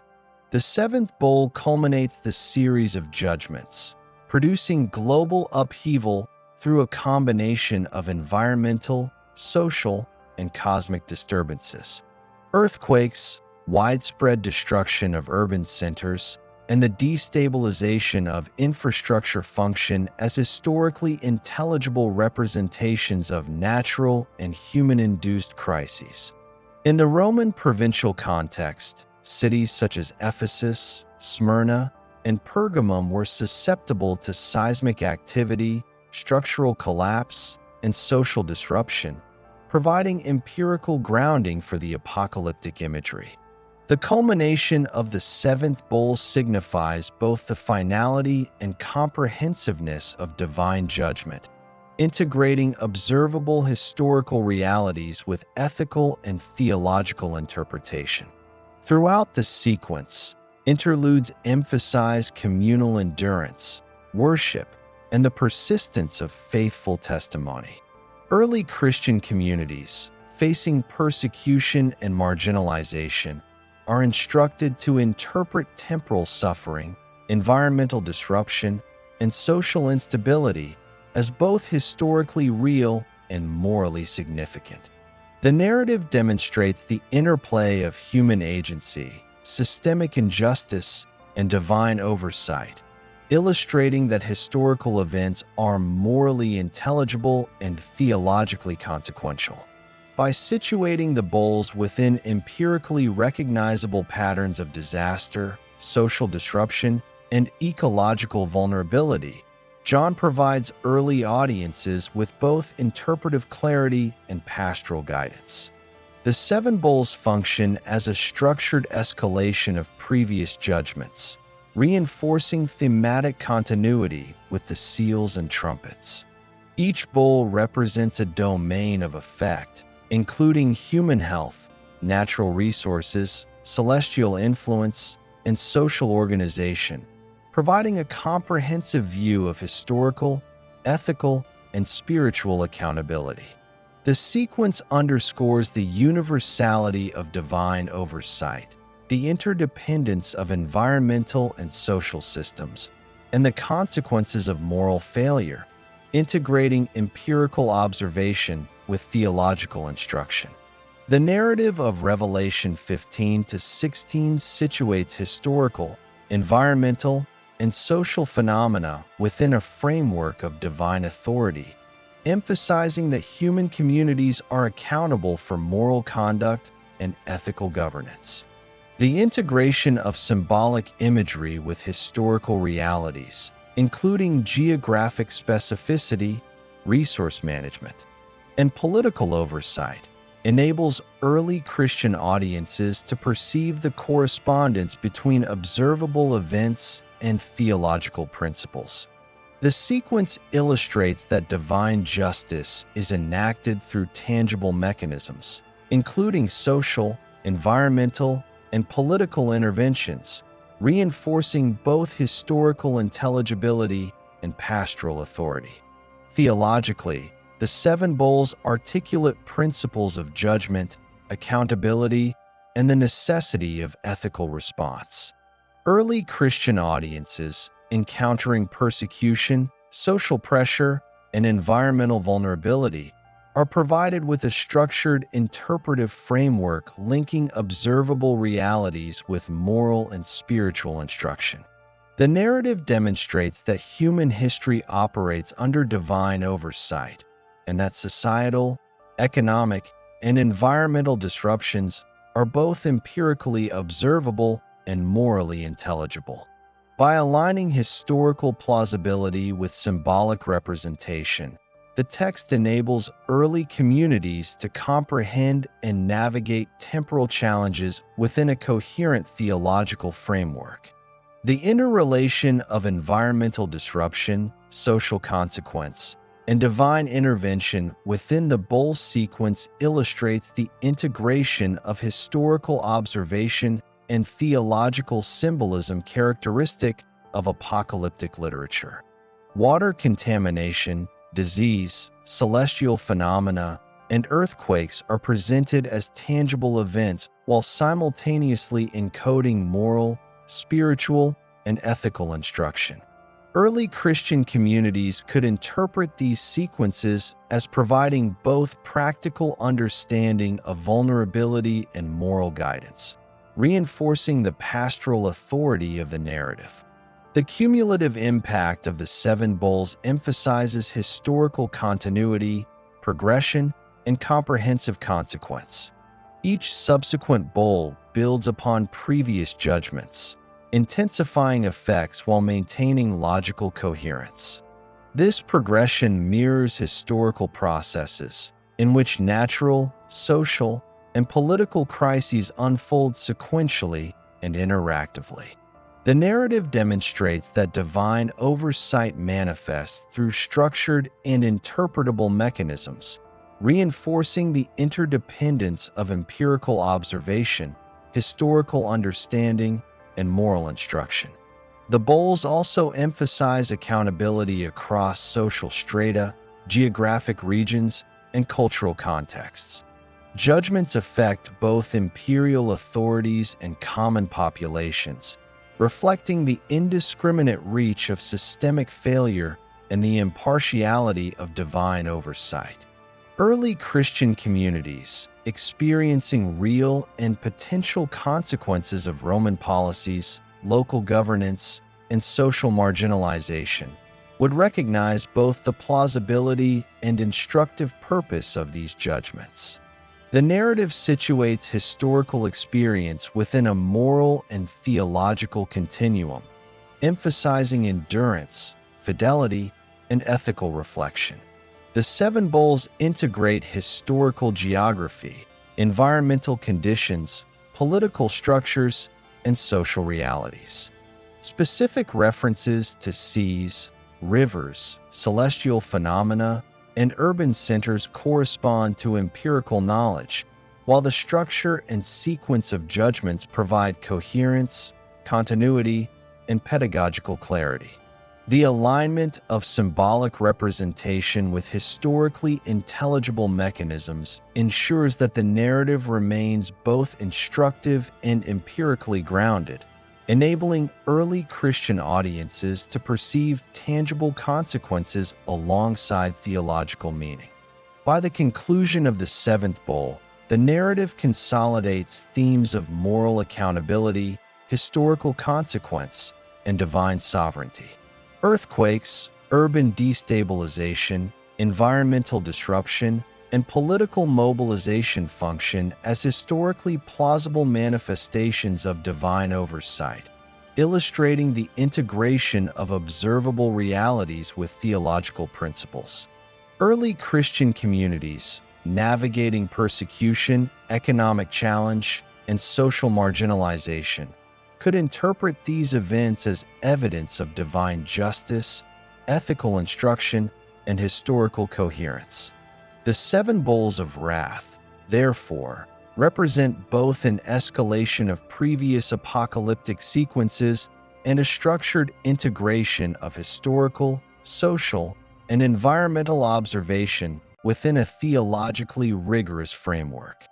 The seventh bowl culminates the series of judgments, producing global upheaval through a combination of environmental, social, and cosmic disturbances. Earthquakes, widespread destruction of urban centers, and the destabilization of infrastructure function as historically intelligible representations of natural and human-induced crises. In the Roman provincial context, cities such as Ephesus, Smyrna, and Pergamum were susceptible to seismic activity, structural collapse, and social disruption, providing empirical grounding for the apocalyptic imagery. The culmination of the seventh bowl signifies both the finality and comprehensiveness of divine judgment, integrating observable historical realities with ethical and theological interpretation. Throughout the sequence, interludes emphasize communal endurance, worship, and the persistence of faithful testimony. Early Christian communities, facing persecution and marginalization, are instructed to interpret temporal suffering, environmental disruption, and social instability as both historically real and morally significant. The narrative demonstrates the interplay of human agency, systemic injustice, and divine oversight, illustrating that historical events are morally intelligible and theologically consequential. By situating the bowls within empirically recognizable patterns of disaster, social disruption, and ecological vulnerability, John provides early audiences with both interpretive clarity and pastoral guidance. The seven bowls function as a structured escalation of previous judgments, reinforcing thematic continuity with the seals and trumpets. Each bowl represents a domain of effect, including human health, natural resources, celestial influence, and social organization, providing a comprehensive view of historical, ethical, and spiritual accountability. The sequence underscores the universality of divine oversight, the interdependence of environmental and social systems, and the consequences of moral failure, integrating empirical observation with theological instruction. The narrative of Revelation 15 to 16 situates historical, environmental, and social phenomena within a framework of divine authority, emphasizing that human communities are accountable for moral conduct and ethical governance. The integration of symbolic imagery with historical realities, including geographic specificity, resource management, and political oversight, enables early Christian audiences to perceive the correspondence between observable events and theological principles. The sequence illustrates that divine justice is enacted through tangible mechanisms, including social, environmental, and political interventions, reinforcing both historical intelligibility and pastoral authority. Theologically, the seven bowls articulate principles of judgment, accountability, and the necessity of ethical response. Early Christian audiences, encountering persecution, social pressure, and environmental vulnerability, are provided with a structured interpretive framework linking observable realities with moral and spiritual instruction. The narrative demonstrates that human history operates under divine oversight, and that societal, economic, and environmental disruptions are both empirically observable and morally intelligible. By aligning historical plausibility with symbolic representation, the text enables early communities to comprehend and navigate temporal challenges within a coherent theological framework. The interrelation of environmental disruption, social consequence, and divine intervention within the bowl sequence illustrates the integration of historical observation and theological symbolism characteristic of apocalyptic literature. Water contamination, disease, celestial phenomena, and earthquakes are presented as tangible events while simultaneously encoding moral, spiritual, and ethical instruction. Early Christian communities could interpret these sequences as providing both practical understanding of vulnerability and moral guidance, reinforcing the pastoral authority of the narrative. The cumulative impact of the seven bowls emphasizes historical continuity, progression, and comprehensive consequence. Each subsequent bowl builds upon previous judgments, intensifying effects while maintaining logical coherence. This progression mirrors historical processes in which natural, social, and political crises unfold sequentially and interactively. The narrative demonstrates that divine oversight manifests through structured and interpretable mechanisms, reinforcing the interdependence of empirical observation, historical understanding, and moral instruction. The bowls also emphasize accountability across social strata, geographic regions, and cultural contexts. Judgments affect both imperial authorities and common populations, reflecting the indiscriminate reach of systemic failure and the impartiality of divine oversight. Early Christian communities, experiencing real and potential consequences of Roman policies, local governance, and social marginalization, would recognize both the plausibility and instructive purpose of these judgments. The narrative situates historical experience within a moral and theological continuum, emphasizing endurance, fidelity, and ethical reflection. The seven bowls integrate historical geography, environmental conditions, political structures, and social realities. Specific references to seas, rivers, celestial phenomena, and urban centers correspond to empirical knowledge, while the structure and sequence of judgments provide coherence, continuity, and pedagogical clarity. The alignment of symbolic representation with historically intelligible mechanisms ensures that the narrative remains both instructive and empirically grounded, enabling early Christian audiences to perceive tangible consequences alongside theological meaning. By the conclusion of the seventh bowl, the narrative consolidates themes of moral accountability, historical consequence, and divine sovereignty. Earthquakes, urban destabilization, environmental disruption, and political mobilization function as historically plausible manifestations of divine oversight, illustrating the integration of observable realities with theological principles. Early Christian communities, navigating persecution, economic challenge, and social marginalization, could interpret these events as evidence of divine justice, ethical instruction, and historical coherence. The seven bowls of wrath, therefore, represent both an escalation of previous apocalyptic sequences and a structured integration of historical, social, and environmental observation within a theologically rigorous framework.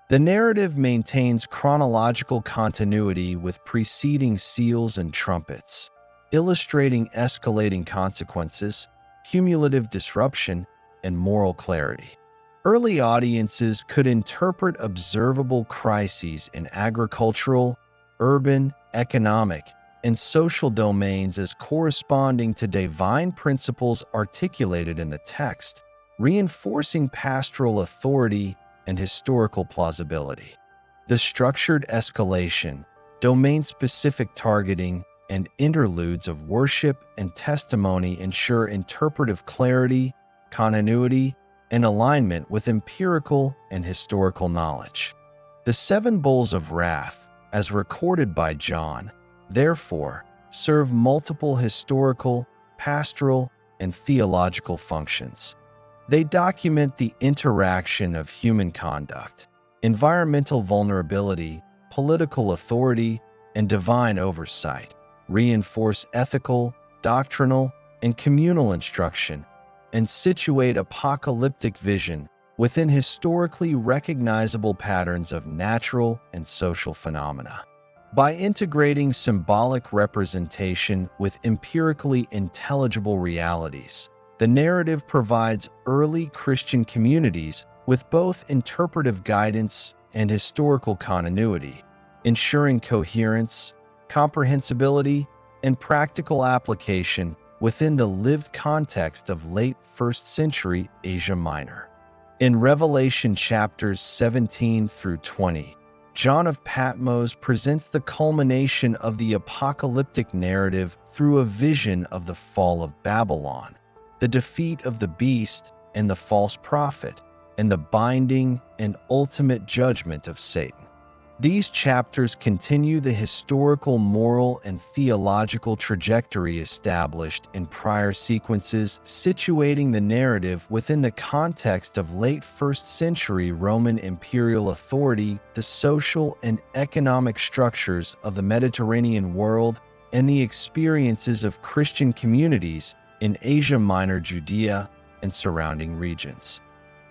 The narrative maintains chronological continuity with preceding seals and trumpets, illustrating escalating consequences, cumulative disruption, and moral clarity. Early audiences could interpret observable crises in agricultural, urban, economic, and social domains as corresponding to divine principles articulated in the text, reinforcing pastoral authority and historical plausibility. The structured escalation, domain-specific targeting, and interludes of worship and testimony ensure interpretive clarity, continuity, and alignment with empirical and historical knowledge. The seven bowls of wrath, as recorded by John, therefore, serve multiple historical, pastoral, and theological functions. They document the interaction of human conduct, environmental vulnerability, political authority, and divine oversight, reinforce ethical, doctrinal, and communal instruction, and situate apocalyptic vision within historically recognizable patterns of natural and social phenomena. By integrating symbolic representation with empirically intelligible realities, the narrative provides early Christian communities with both interpretive guidance and historical continuity, ensuring coherence, comprehensibility, and practical application within the lived context of late 1st century Asia Minor. In Revelation chapters 17 through 20, John of Patmos presents the culmination of the apocalyptic narrative through a vision of the fall of Babylon, the defeat of the beast and the false prophet, and the binding and ultimate judgment of Satan. These chapters continue the historical, moral, and theological trajectory established in prior sequences, situating the narrative within the context of late 1st century Roman imperial authority, the social and economic structures of the Mediterranean world, and the experiences of Christian communities in Asia Minor, Judea, and surrounding regions.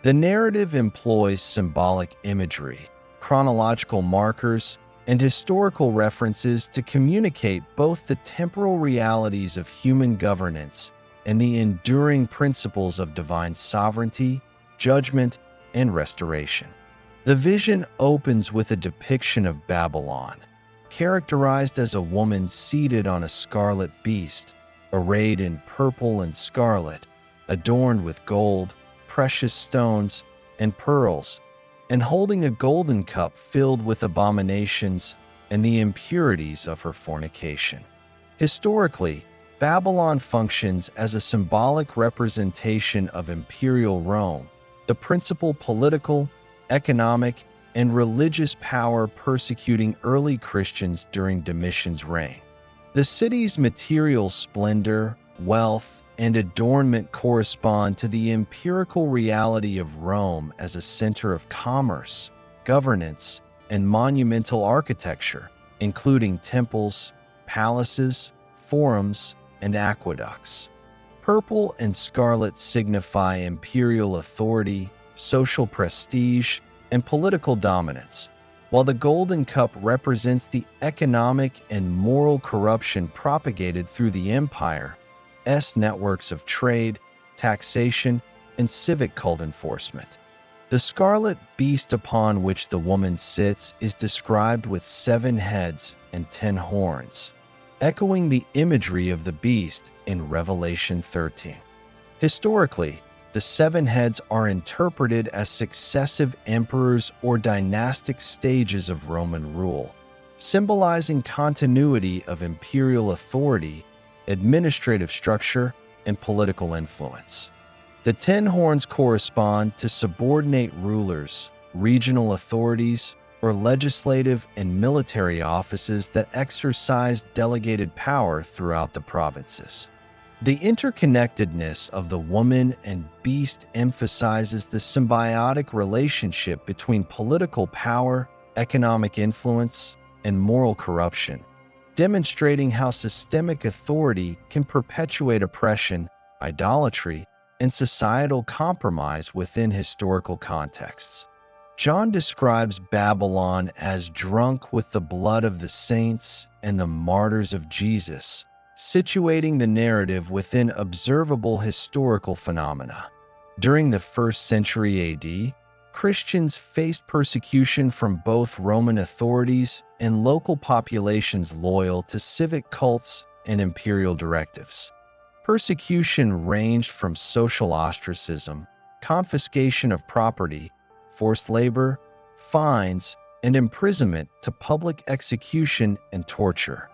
The narrative employs symbolic imagery, chronological markers, and historical references to communicate both the temporal realities of human governance and the enduring principles of divine sovereignty, judgment, and restoration. The vision opens with a depiction of Babylon, characterized as a woman seated on a scarlet beast, arrayed in purple and scarlet, adorned with gold, precious stones, and pearls, and holding a golden cup filled with abominations and the impurities of her fornication. Historically, Babylon functions as a symbolic representation of imperial Rome, the principal political, economic, and religious power persecuting early Christians during Domitian's reign. The city's material splendor, wealth, and adornment correspond to the empirical reality of Rome as a center of commerce, governance, and monumental architecture, including temples, palaces, forums, and aqueducts. Purple and scarlet signify imperial authority, social prestige, and political dominance, while the golden cup represents the economic and moral corruption propagated through the empire's networks of trade, taxation, and civic cult enforcement. The scarlet beast upon which the woman sits is described with 7 heads and 10 horns, echoing the imagery of the beast in Revelation 13. Historically, the 7 heads are interpreted as successive emperors or dynastic stages of Roman rule, symbolizing continuity of imperial authority, administrative structure, and political influence. The 10 horns correspond to subordinate rulers, regional authorities, or legislative and military offices that exercise delegated power throughout the provinces. The interconnectedness of the woman and beast emphasizes the symbiotic relationship between political power, economic influence, and moral corruption, demonstrating how systemic authority can perpetuate oppression, idolatry, and societal compromise within historical contexts. John describes Babylon as drunk with the blood of the saints and the martyrs of Jesus, situating the narrative within observable historical phenomena. During the 1st century AD, Christians faced persecution from both Roman authorities and local populations loyal to civic cults and imperial directives. Persecution ranged from social ostracism, confiscation of property, forced labor, fines, and imprisonment to public execution and torture.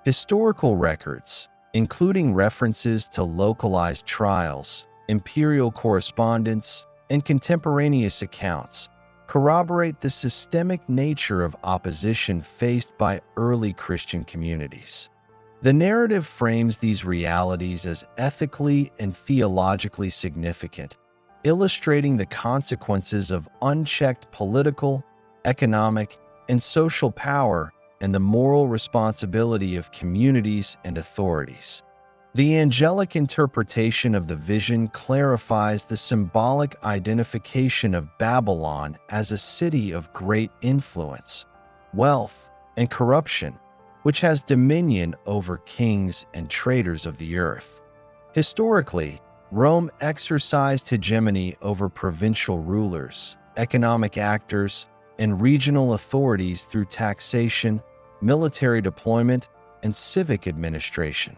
Historical records, including references to localized trials, imperial correspondence, and contemporaneous accounts, corroborate the systemic nature of opposition faced by early Christian communities. The narrative frames these realities as ethically and theologically significant, illustrating the consequences of unchecked political, economic, and social power and the moral responsibility of communities and authorities. The angelic interpretation of the vision clarifies the symbolic identification of Babylon as a city of great influence, wealth, and corruption, which has dominion over kings and traders of the earth. Historically, Rome exercised hegemony over provincial rulers, economic actors, and regional authorities through taxation, military deployment, and civic administration.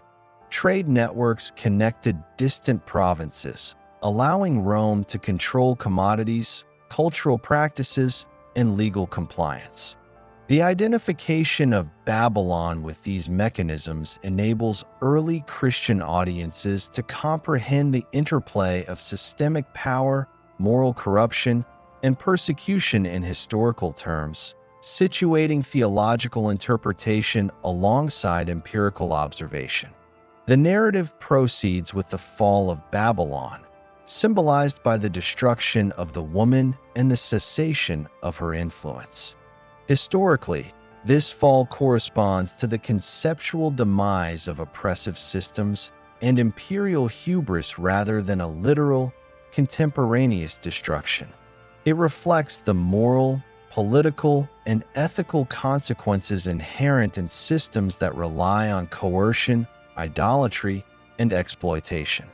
Trade networks connected distant provinces, allowing Rome to control commodities, cultural practices, and legal compliance. The identification of Babylon with these mechanisms enables early Christian audiences to comprehend the interplay of systemic power, moral corruption, and persecution in historical terms, situating theological interpretation alongside empirical observation. The narrative proceeds with the fall of Babylon, symbolized by the destruction of the woman and the cessation of her influence. Historically, this fall corresponds to the conceptual demise of oppressive systems and imperial hubris rather than a literal, contemporaneous destruction. It reflects the moral, political, and ethical consequences inherent in systems that rely on coercion, idolatry, and exploitation.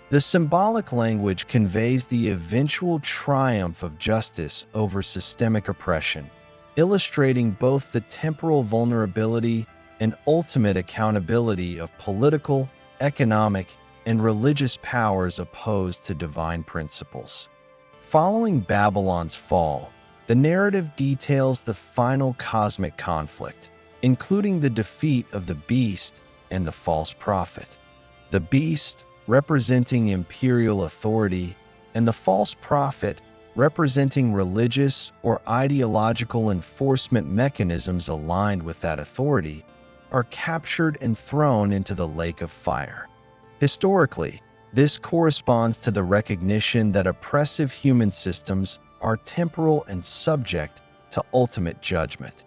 The symbolic language conveys the eventual triumph of justice over systemic oppression, illustrating both the temporal vulnerability and ultimate accountability of political, economic, and religious powers opposed to divine principles. Following Babylon's fall, the narrative details the final cosmic conflict, including the defeat of the beast and the false prophet. The beast, representing imperial authority, and the false prophet, representing religious or ideological enforcement mechanisms aligned with that authority, are captured and thrown into the lake of fire. Historically, this corresponds to the recognition that oppressive human systems are temporal and subject to ultimate judgment.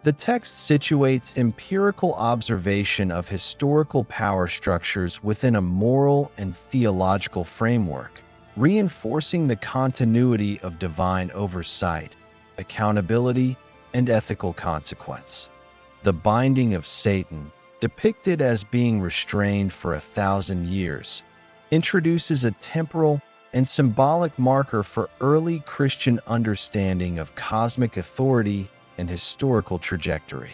The text situates empirical observation of historical power structures within a moral and theological framework, reinforcing the continuity of divine oversight, accountability, and ethical consequence. The binding of Satan, depicted as being restrained for 1,000 years, introduces a temporal and symbolic marker for early Christian understanding of cosmic authority and historical trajectory.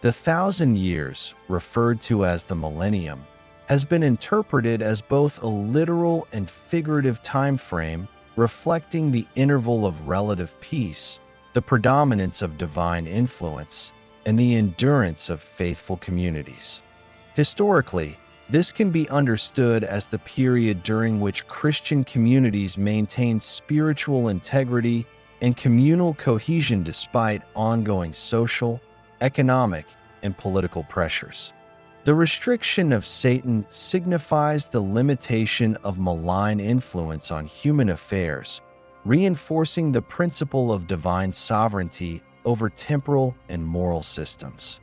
The 1,000 years, referred to as the millennium, has been interpreted as both a literal and figurative time frame, reflecting the interval of relative peace, the predominance of divine influence, and the endurance of faithful communities. Historically, This can be understood as the period during which Christian communities maintained spiritual integrity and communal cohesion despite ongoing social, economic, and political pressures. The restriction of Satan signifies the limitation of malign influence on human affairs, reinforcing the principle of divine sovereignty over temporal and moral systems.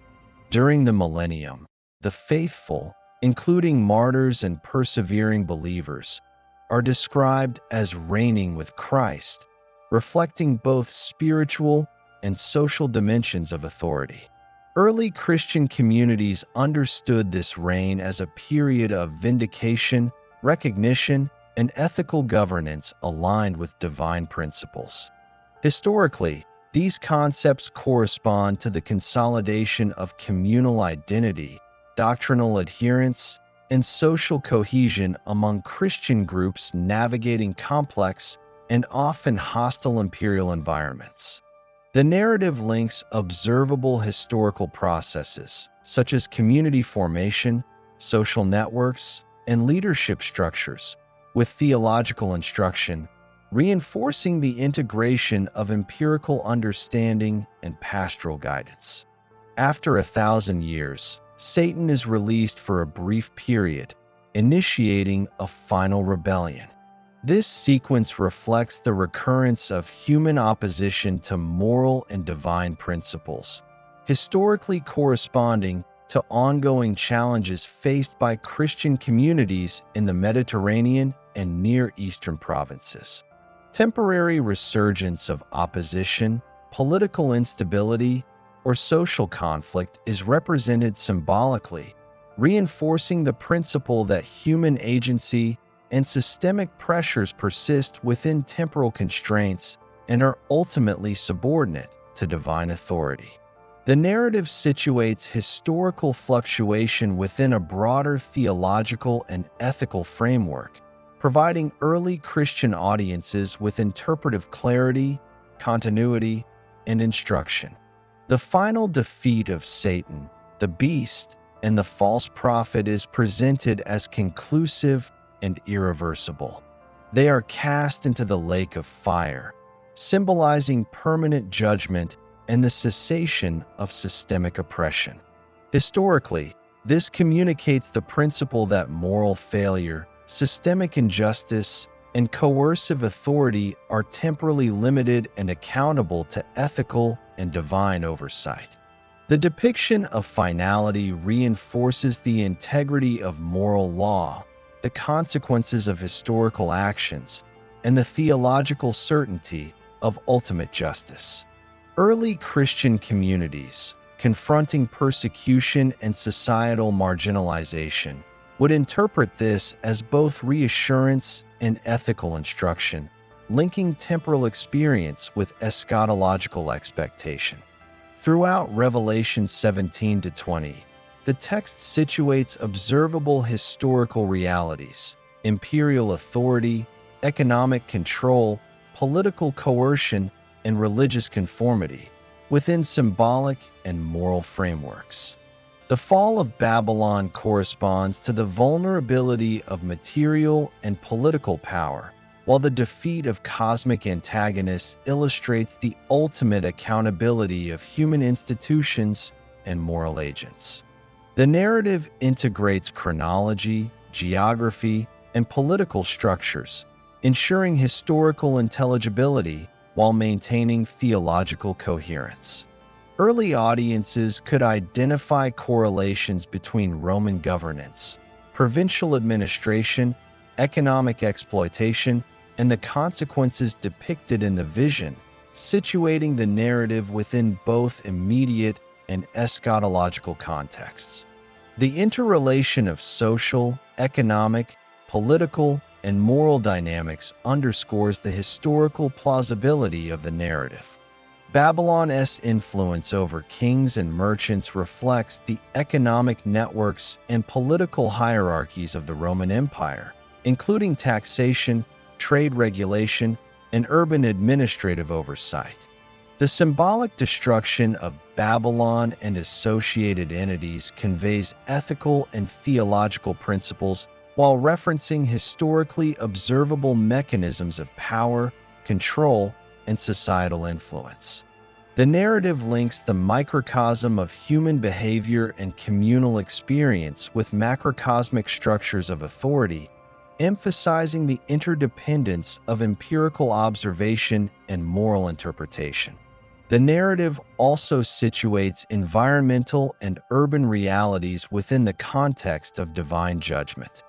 During the millennium, the faithful, including martyrs and persevering believers, are described as reigning with Christ, reflecting both spiritual and social dimensions of authority. Early Christian communities understood this reign as a period of vindication, recognition, and ethical governance aligned with divine principles. Historically, these concepts correspond to the consolidation of communal identity, doctrinal adherence, and social cohesion among Christian groups navigating complex and often hostile imperial environments. The narrative links observable historical processes, such as community formation, social networks, and leadership structures, with theological instruction, reinforcing the integration of empirical understanding and pastoral guidance. After 1,000 years, Satan is released for a brief period, initiating a final rebellion. This sequence reflects the recurrence of human opposition to moral and divine principles, historically corresponding to ongoing challenges faced by Christian communities in the Mediterranean and Near Eastern provinces. Temporary resurgence of opposition, political instability, or social conflict is represented symbolically, reinforcing the principle that human agency and systemic pressures persist within temporal constraints and are ultimately subordinate to divine authority. The narrative situates historical fluctuation within a broader theological and ethical framework, providing early Christian audiences with interpretive clarity, continuity, and instruction. The final defeat of Satan, the beast, and the false prophet is presented as conclusive and irreversible. They are cast into the lake of fire, symbolizing permanent judgment and the cessation of systemic oppression. Historically, this communicates the principle that moral failure, systemic injustice, and coercive authority are temporally limited and accountable to ethical and divine oversight. The depiction of finality reinforces the integrity of moral law, the consequences of historical actions, and the theological certainty of ultimate justice. Early Christian communities, confronting persecution and societal marginalization, would interpret this as both reassurance and ethical instruction, linking temporal experience with eschatological expectation. Throughout Revelation 17-20, the text situates observable historical realities, imperial authority, economic control, political coercion, and religious conformity within symbolic and moral frameworks. The fall of Babylon corresponds to the vulnerability of material and political power, while the defeat of cosmic antagonists illustrates the ultimate accountability of human institutions and moral agents. The narrative integrates chronology, geography, and political structures, ensuring historical intelligibility while maintaining theological coherence. Early audiences could identify correlations between Roman governance, provincial administration, economic exploitation, and the consequences depicted in the vision, situating the narrative within both immediate and eschatological contexts. The interrelation of social, economic, political, and moral dynamics underscores the historical plausibility of the narrative. Babylon's influence over kings and merchants reflects the economic networks and political hierarchies of the Roman Empire, including taxation, trade regulation, and urban administrative oversight. The symbolic destruction of Babylon and associated entities conveys ethical and theological principles while referencing historically observable mechanisms of power, control, and societal influence. The narrative links the microcosm of human behavior and communal experience with macrocosmic structures of authority, emphasizing the interdependence of empirical observation and moral interpretation. The narrative also situates environmental and urban realities within the context of divine judgment.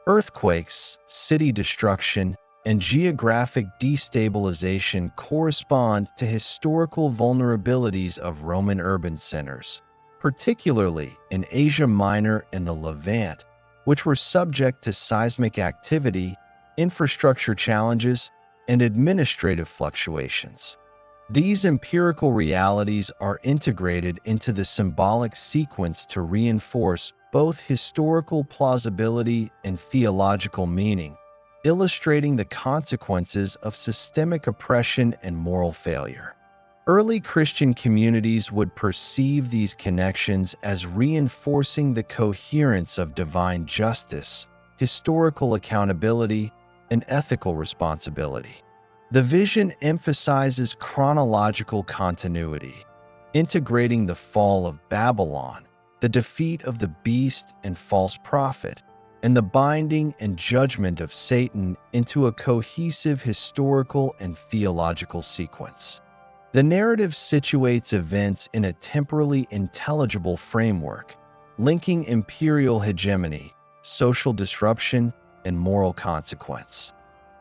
Earthquakes, city destruction, and geographic destabilization correspond to historical vulnerabilities of Roman urban centers, particularly in Asia Minor and the Levant, which were subject to seismic activity, infrastructure challenges, and administrative fluctuations. These empirical realities are integrated into the symbolic sequence to reinforce both historical plausibility and theological meaning, illustrating the consequences of systemic oppression and moral failure. Early Christian communities would perceive these connections as reinforcing the coherence of divine justice, historical accountability, and ethical responsibility. The vision emphasizes chronological continuity, integrating the fall of Babylon, the defeat of the beast and false prophet, and the binding and judgment of Satan into a cohesive historical and theological sequence. The narrative situates events in a temporally intelligible framework, linking imperial hegemony, social disruption, and moral consequence.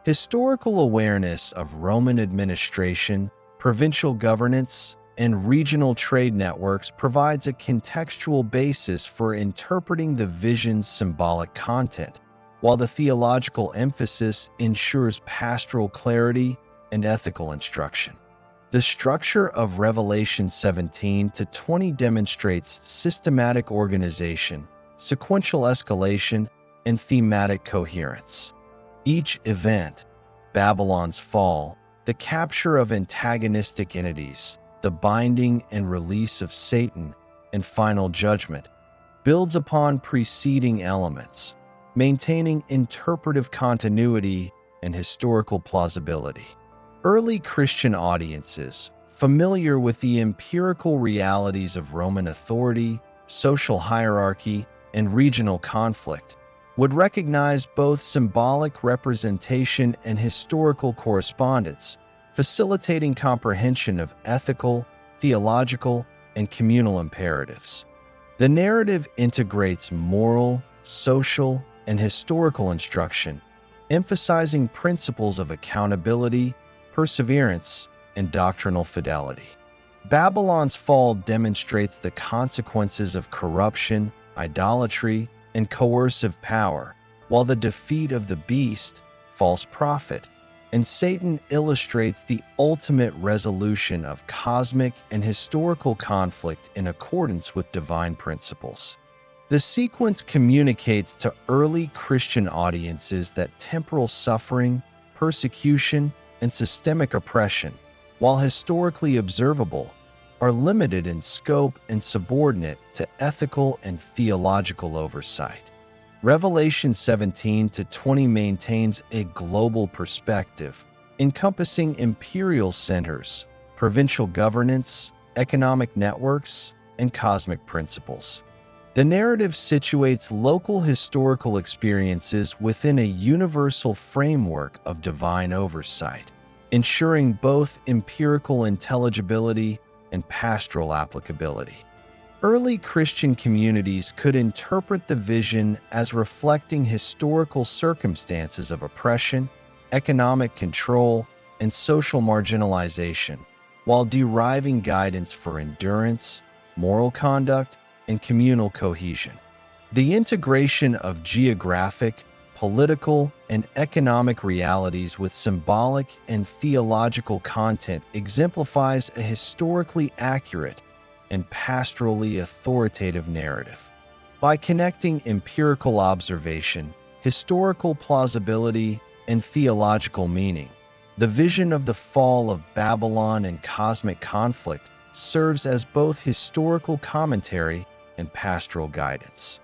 Historical awareness of Roman administration, provincial governance, and regional trade networks provides a contextual basis for interpreting the vision's symbolic content, while the theological emphasis ensures pastoral clarity and ethical instruction. The structure of Revelation 17 to 20 demonstrates systematic organization, sequential escalation, and thematic coherence. Each event, Babylon's fall, the capture of antagonistic entities, the binding and release of Satan, and final judgment, builds upon preceding elements, maintaining interpretive continuity and historical plausibility. Early Christian audiences, familiar with the empirical realities of Roman authority, social hierarchy, and regional conflict, would recognize both symbolic representation and historical correspondence, facilitating comprehension of ethical, theological, and communal imperatives. The narrative integrates moral, social, and historical instruction, emphasizing principles of accountability, perseverance, and doctrinal fidelity. Babylon's fall demonstrates the consequences of corruption, idolatry, and coercive power, while the defeat of the beast, false prophet, and Satan illustrates the ultimate resolution of cosmic and historical conflict in accordance with divine principles. The sequence communicates to early Christian audiences that temporal suffering, persecution, and systemic oppression, while historically observable, are limited in scope and subordinate to ethical and theological oversight. Revelation 17 to 20 maintains a global perspective, encompassing imperial centers, provincial governance, economic networks, and cosmic principles. The narrative situates local historical experiences within a universal framework of divine oversight, ensuring both empirical intelligibility and pastoral applicability. Early Christian communities could interpret the vision as reflecting historical circumstances of oppression, economic control, and social marginalization, while deriving guidance for endurance, moral conduct, and communal cohesion. The integration of geographic, political, and economic realities with symbolic and theological content exemplifies a historically accurate and pastorally authoritative narrative. By connecting empirical observation, historical plausibility, and theological meaning, The vision of the fall of Babylon and cosmic conflict serves as both historical commentary and pastoral guidance.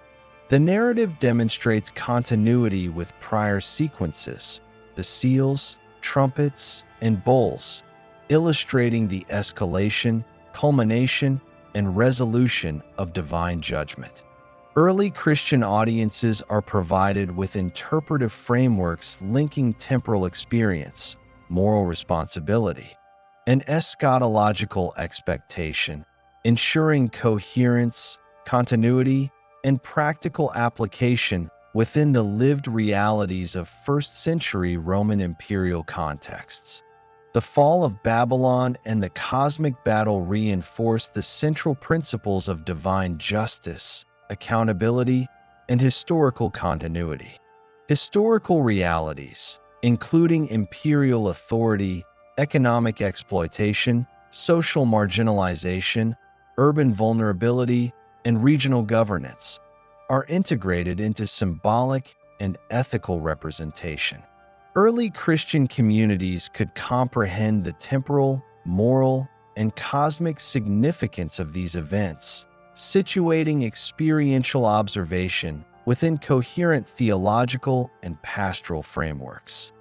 The narrative demonstrates continuity with prior sequences, the seals, trumpets, and bowls, illustrating the escalation, culmination, and resolution of divine judgment. Early Christian audiences are provided with interpretive frameworks linking temporal experience, moral responsibility, and eschatological expectation, ensuring coherence, continuity, and practical application within the lived realities of first-century Roman imperial contexts. The fall of Babylon and the cosmic battle reinforce the central principles of divine justice, accountability, and historical continuity. Historical realities, including imperial authority, economic exploitation, social marginalization, urban vulnerability, and regional governance, are integrated into symbolic and ethical representation. Early Christian communities could comprehend the temporal, moral, and cosmic significance of these events, situating experiential observation within coherent theological and pastoral frameworks.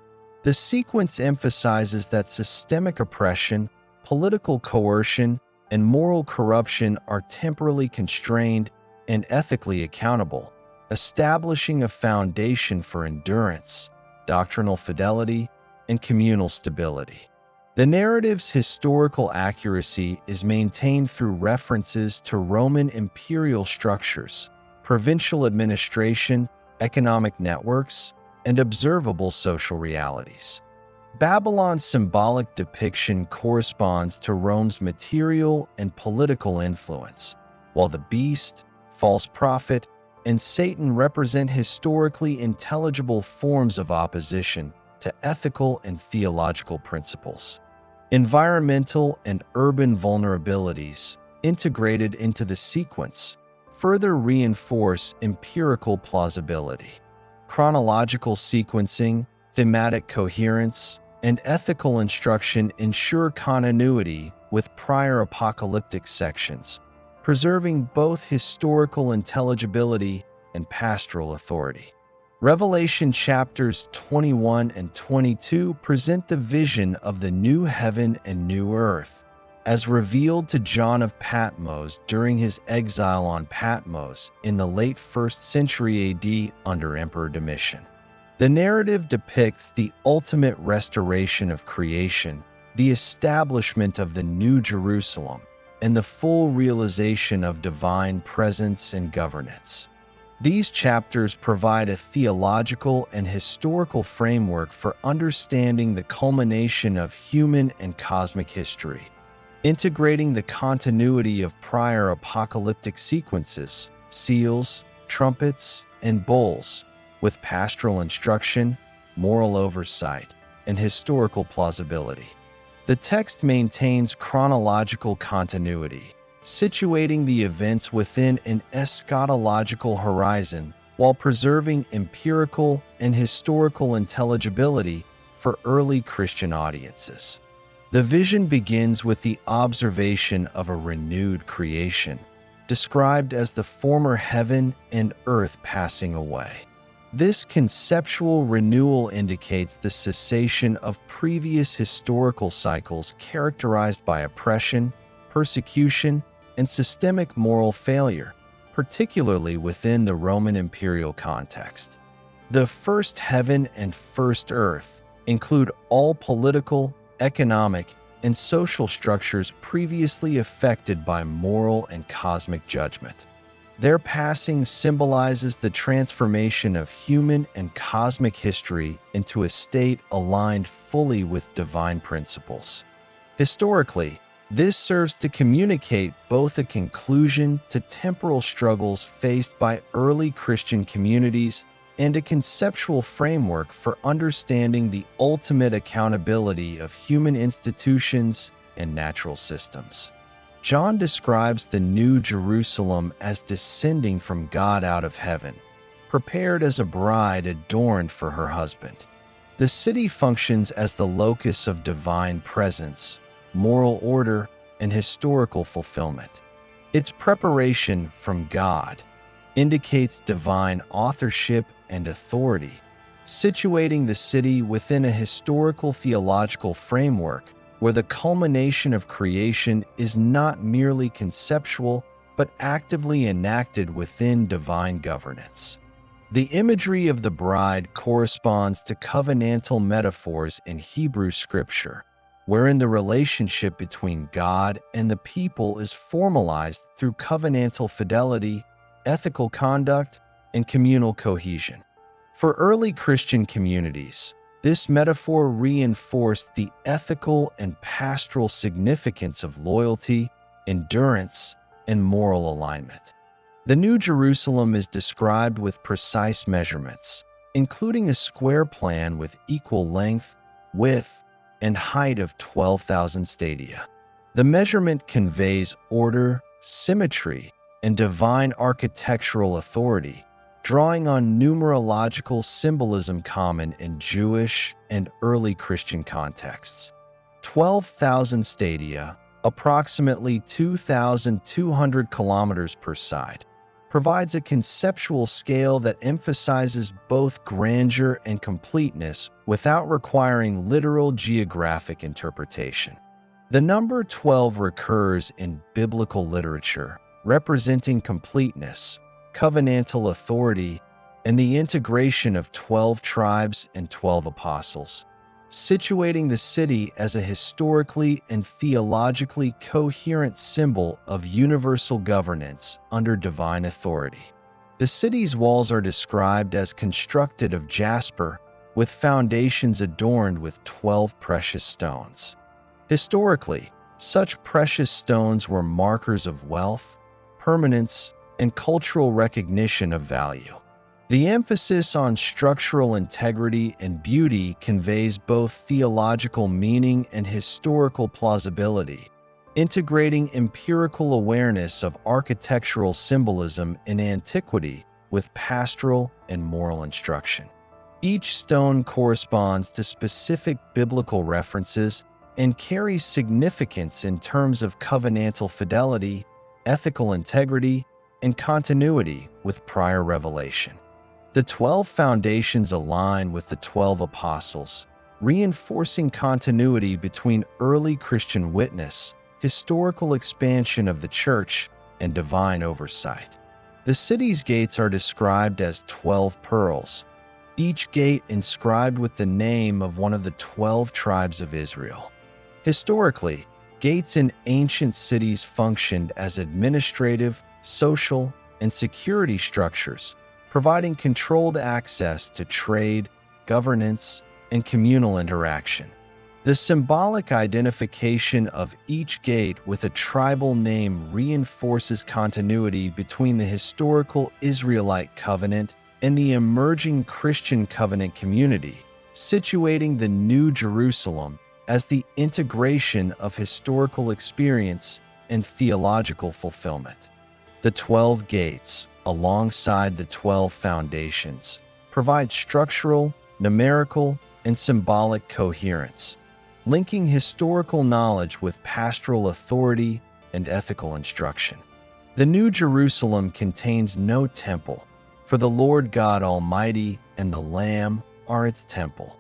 The sequence emphasizes that systemic oppression, political coercion, and moral corruption are temporally constrained and ethically accountable, establishing a foundation for endurance, doctrinal fidelity, and communal stability. The narrative's historical accuracy is maintained through references to Roman imperial structures, provincial administration, economic networks, and observable social realities. Babylon's symbolic depiction corresponds to Rome's material and political influence, while the beast, false prophet, and Satan represent historically intelligible forms of opposition to ethical and theological principles. Environmental and urban vulnerabilities, integrated into the sequence, further reinforce empirical plausibility. Chronological sequencing, thematic coherence, and ethical instruction ensure continuity with prior apocalyptic sections, preserving both historical intelligibility and pastoral authority. Revelation chapters 21 and 22 present the vision of the new heaven and new earth, as revealed to John of Patmos during his exile on Patmos in the late 1st century AD under Emperor Domitian. The narrative depicts the ultimate restoration of creation, the establishment of the New Jerusalem, and the full realization of divine presence and governance. These chapters provide a theological and historical framework for understanding the culmination of human and cosmic history, integrating the continuity of prior apocalyptic sequences, seals, trumpets, and bowls, with pastoral instruction, moral oversight, and historical plausibility. The text maintains chronological continuity, situating the events within an eschatological horizon while preserving empirical and historical intelligibility for early Christian audiences. The vision begins with the observation of a renewed creation, described as the former heaven and earth passing away. This conceptual renewal indicates the cessation of previous historical cycles characterized by oppression, persecution, and systemic moral failure, particularly within the Roman imperial context. The first heaven and first earth include all political, economic, and social structures previously affected by moral and cosmic judgment. Their passing symbolizes the transformation of human and cosmic history into a state aligned fully with divine principles. Historically, this serves to communicate both a conclusion to temporal struggles faced by early Christian communities and a conceptual framework for understanding the ultimate accountability of human institutions and natural systems. John describes the New Jerusalem as descending from God out of heaven, prepared as a bride adorned for her husband. The city functions as the locus of divine presence, moral order, and historical fulfillment. Its preparation from God indicates divine authorship and authority, situating the city within a historical theological framework where the culmination of creation is not merely conceptual but actively enacted within divine governance. The imagery of the bride corresponds to covenantal metaphors in Hebrew scripture, wherein the relationship between God and the people is formalized through covenantal fidelity, ethical conduct, and communal cohesion. For early Christian communities, this metaphor reinforced the ethical and pastoral significance of loyalty, endurance, and moral alignment. The New Jerusalem is described with precise measurements, including a square plan with equal length, width, and height of 12,000 stadia. The measurement conveys order, symmetry, and divine architectural authority, drawing on numerological symbolism common in Jewish and early Christian contexts. 12,000 stadia, approximately 2,200 kilometers per side, provides a conceptual scale that emphasizes both grandeur and completeness without requiring literal geographic interpretation. The number 12 recurs in biblical literature, representing completeness, covenantal authority, and the integration of 12 tribes and 12 apostles, situating the city as a historically and theologically coherent symbol of universal governance under divine authority. The city's walls are described as constructed of jasper, with foundations adorned with 12 precious stones. Historically, such precious stones were markers of wealth, permanence, and cultural recognition of value. The emphasis on structural integrity and beauty conveys both theological meaning and historical plausibility, integrating empirical awareness of architectural symbolism in antiquity with pastoral and moral instruction. Each stone corresponds to specific biblical references and carries significance in terms of covenantal fidelity, ethical integrity, and continuity with prior revelation. The 12 foundations align with the 12 apostles, reinforcing continuity between early Christian witness, historical expansion of the church, and divine oversight. The city's gates are described as 12 pearls, each gate inscribed with the name of one of the 12 tribes of Israel. Historically, gates in ancient cities functioned as administrative, social, and security structures, providing controlled access to trade, governance, and communal interaction. The symbolic identification of each gate with a tribal name reinforces continuity between the historical Israelite covenant and the emerging Christian covenant community, situating the New Jerusalem as the integration of historical experience and theological fulfillment. The 12 gates, alongside the 12 foundations, provide structural, numerical, and symbolic coherence, linking historical knowledge with pastoral authority and ethical instruction. The New Jerusalem contains no temple, for the Lord God Almighty and the Lamb are its temple.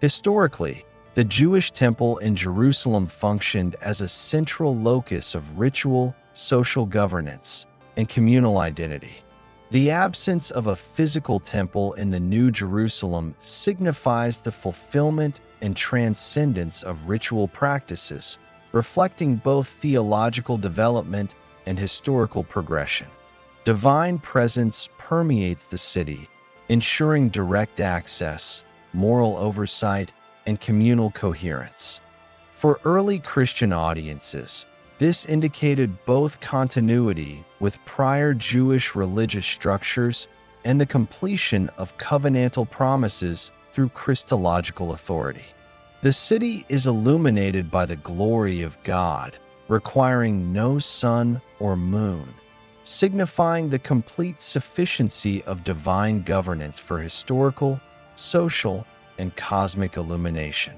Historically, the Jewish temple in Jerusalem functioned as a central locus of ritual, social governance, and communal identity. The absence of a physical temple in the New Jerusalem signifies the fulfillment and transcendence of ritual practices, reflecting both theological development and historical progression. Divine presence permeates the city, ensuring direct access, moral oversight, and communal coherence. For early Christian audiences, this indicated both continuity with prior Jewish religious structures and the completion of covenantal promises through Christological authority. The city is illuminated by the glory of God, requiring no sun or moon, signifying the complete sufficiency of divine governance for historical, social, and cosmic illumination.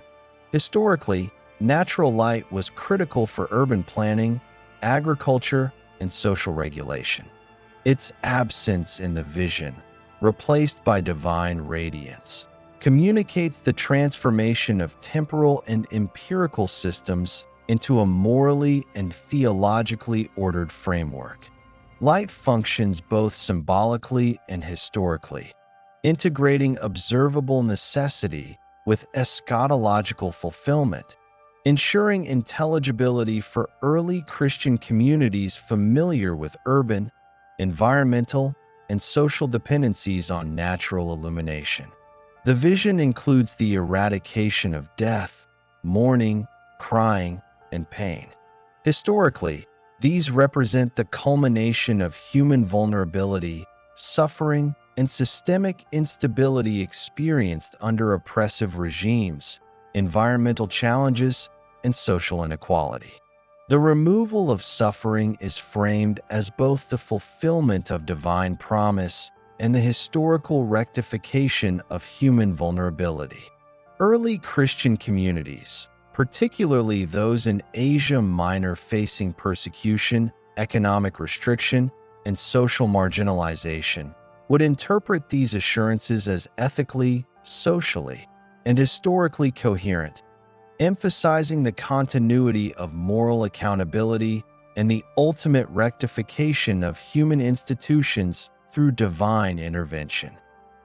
Historically, natural light was critical for urban planning, agriculture, and social regulation. Its absence in the vision, replaced by divine radiance, communicates the transformation of temporal and empirical systems into a morally and theologically ordered framework. Light functions both symbolically and historically, integrating observable necessity with eschatological fulfillment, ensuring intelligibility for early Christian communities familiar with urban, environmental, and social dependencies on natural illumination. The vision includes the eradication of death, mourning, crying, and pain. Historically, these represent the culmination of human vulnerability, suffering, and systemic instability experienced under oppressive regimes, environmental challenges, and social inequality. The removal of suffering is framed as both the fulfillment of divine promise and the historical rectification of human vulnerability. Early Christian communities, particularly those in Asia Minor facing persecution, economic restriction, and social marginalization, would interpret these assurances as ethically, socially, and historically coherent, emphasizing the continuity of moral accountability and the ultimate rectification of human institutions through divine intervention.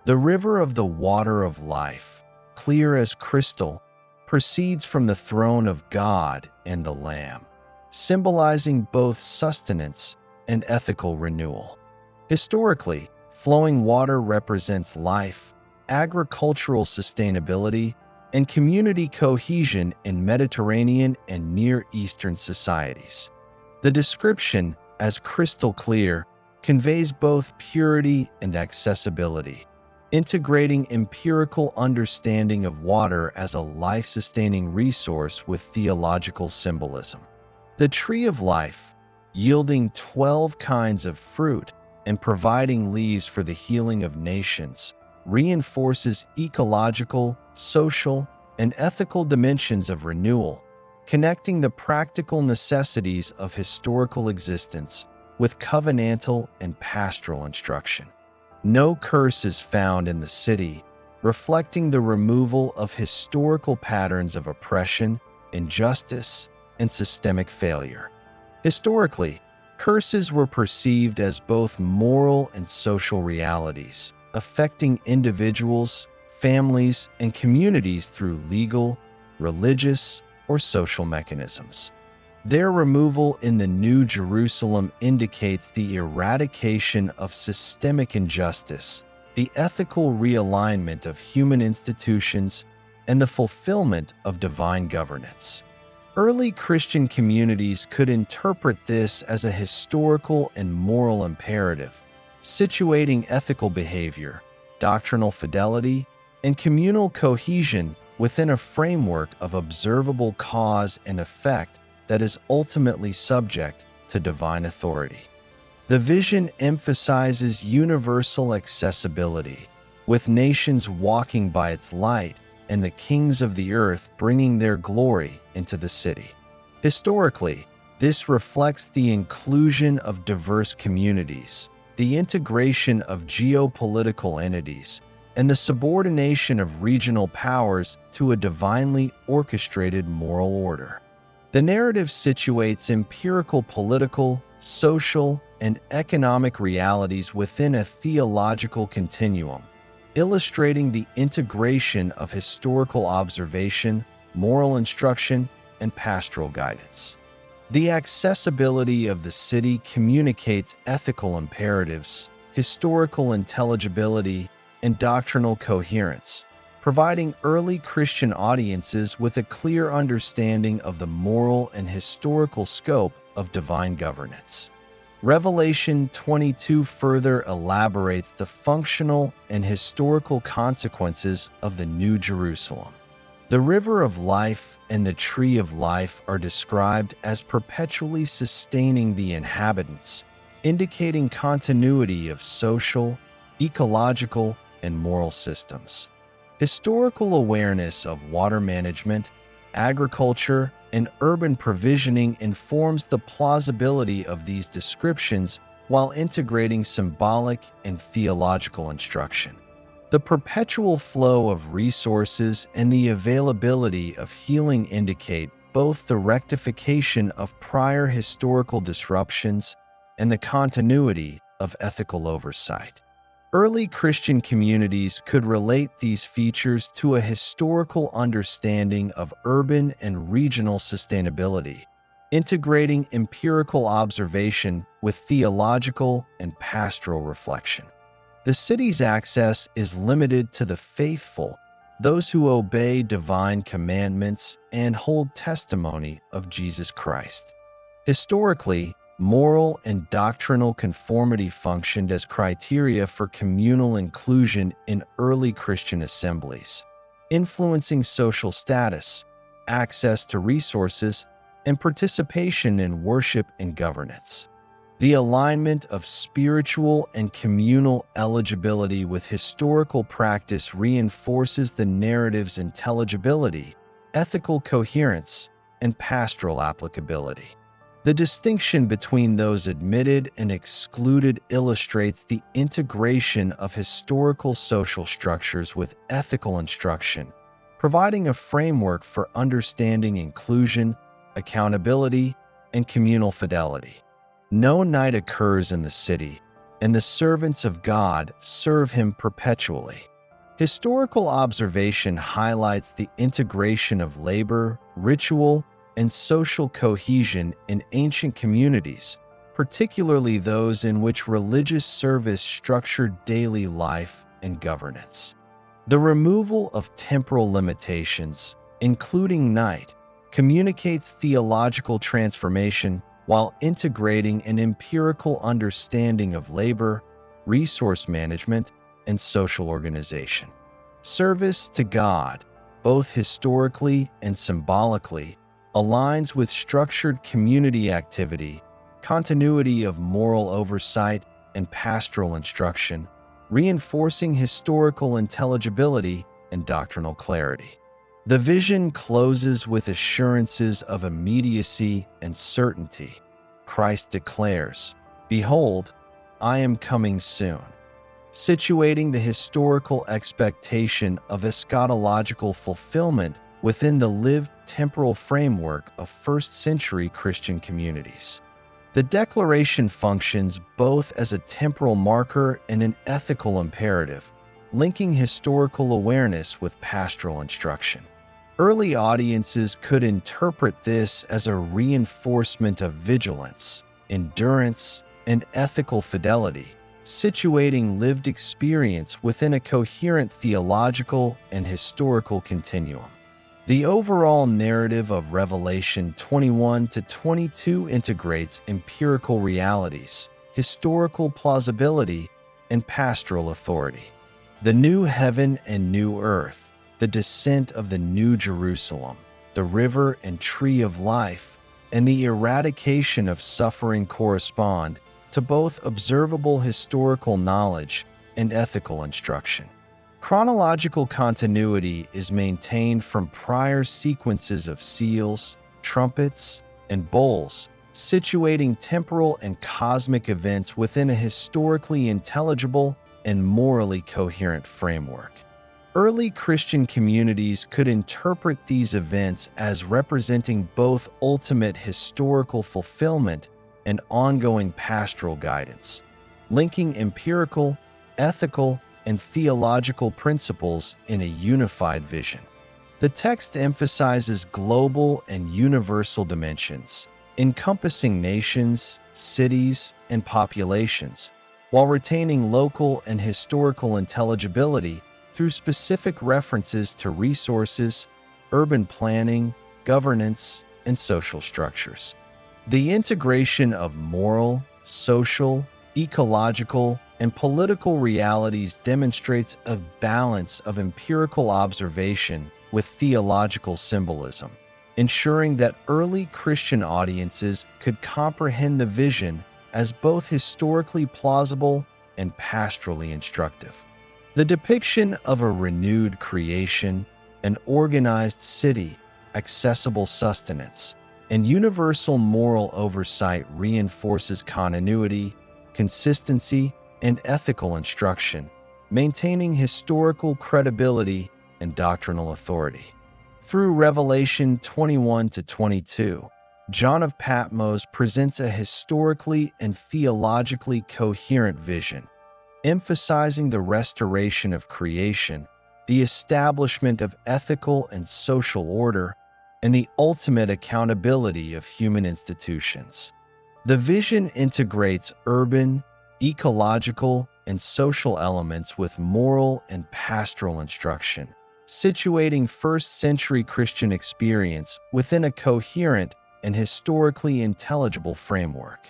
The river of the water of life, clear as crystal, proceeds from the throne of God and the Lamb, symbolizing both sustenance and ethical renewal. Historically, flowing water represents life, agricultural sustainability, and community cohesion in Mediterranean and Near Eastern societies. The description, as crystal clear, conveys both purity and accessibility, integrating empirical understanding of water as a life-sustaining resource with theological symbolism. The tree of life, yielding 12 kinds of fruit and providing leaves for the healing of nations, reinforces ecological, social, and ethical dimensions of renewal, connecting the practical necessities of historical existence with covenantal and pastoral instruction. No curse is found in the city, reflecting the removal of historical patterns of oppression, injustice, and systemic failure. Historically, curses were perceived as both moral and social realities, affecting individuals, families, and communities through legal, religious, or social mechanisms. Their removal in the New Jerusalem indicates the eradication of systemic injustice, the ethical realignment of human institutions, and the fulfillment of divine governance. Early Christian communities could interpret this as a historical and moral imperative, situating ethical behavior, doctrinal fidelity, and communal cohesion within a framework of observable cause and effect that is ultimately subject to divine authority. The vision emphasizes universal accessibility, with nations walking by its light and the kings of the earth bringing their glory into the city. Historically, this reflects the inclusion of diverse communities, the integration of geopolitical entities, and the subordination of regional powers to a divinely orchestrated moral order. The narrative situates empirical political, social, and economic realities within a theological continuum, illustrating the integration of historical observation, moral instruction, and pastoral guidance. The accessibility of the city communicates ethical imperatives, historical intelligibility, and doctrinal coherence, providing early Christian audiences with a clear understanding of the moral and historical scope of divine governance. Revelation 22 further elaborates the functional and historical consequences of the New Jerusalem. The river of life and the tree of life are described as perpetually sustaining the inhabitants, indicating continuity of social, ecological, and moral systems. Historical awareness of water management, agriculture, and urban provisioning informs the plausibility of these descriptions while integrating symbolic and theological instruction. The perpetual flow of resources and the availability of healing indicate both the rectification of prior historical disruptions and the continuity of ethical oversight. Early Christian communities could relate these features to a historical understanding of urban and regional sustainability, integrating empirical observation with theological and pastoral reflection. The city's access is limited to the faithful, those who obey divine commandments and hold testimony of Jesus Christ. Historically, moral and doctrinal conformity functioned as criteria for communal inclusion in early Christian assemblies, influencing social status, access to resources, and participation in worship and governance. The alignment of spiritual and communal eligibility with historical practice reinforces the narrative's intelligibility, ethical coherence, and pastoral applicability. The distinction between those admitted and excluded illustrates the integration of historical social structures with ethical instruction, providing a framework for understanding inclusion, accountability, and communal fidelity. No night occurs in the city, and the servants of God serve him perpetually. Historical observation highlights the integration of labor, ritual, and social cohesion in ancient communities, particularly those in which religious service structured daily life and governance. The removal of temporal limitations, including night, communicates theological transformation while integrating an empirical understanding of labor, resource management, and social organization. Service to God, both historically and symbolically, aligns with structured community activity, continuity of moral oversight, and pastoral instruction, reinforcing historical intelligibility and doctrinal clarity. The vision closes with assurances of immediacy and certainty. Christ declares, "Behold, I am coming soon," situating the historical expectation of eschatological fulfillment within the lived temporal framework of first-century Christian communities. The declaration functions both as a temporal marker and an ethical imperative, linking historical awareness with pastoral instruction. Early audiences could interpret this as a reinforcement of vigilance, endurance, and ethical fidelity, situating lived experience within a coherent theological and historical continuum. The overall narrative of Revelation 21 to 22 integrates empirical realities, historical plausibility, and pastoral authority. The new heaven and new earth, the descent of the New Jerusalem, the river and tree of life, and the eradication of suffering correspond to both observable historical knowledge and ethical instruction. Chronological continuity is maintained from prior sequences of seals, trumpets, and bowls, situating temporal and cosmic events within a historically intelligible and morally coherent framework. Early Christian communities could interpret these events as representing both ultimate historical fulfillment and ongoing pastoral guidance, linking empirical, ethical, and theological principles in a unified vision. The text emphasizes global and universal dimensions, encompassing nations, cities, and populations, while retaining local and historical intelligibility through specific references to resources, urban planning, governance, and social structures. The integration of moral, social, ecological, and political realities demonstrates a balance of empirical observation with theological symbolism, ensuring that early Christian audiences could comprehend the vision as both historically plausible and pastorally instructive. The depiction of a renewed creation, an organized city, accessible sustenance, and universal moral oversight reinforces continuity, consistency, and ethical instruction, maintaining historical credibility and doctrinal authority. Through Revelation 21 to 22, John of Patmos presents a historically and theologically coherent vision, emphasizing the restoration of creation, the establishment of ethical and social order, and the ultimate accountability of human institutions. The vision integrates urban, ecological, and social elements with moral and pastoral instruction, situating first-century Christian experience within a coherent and historically intelligible framework.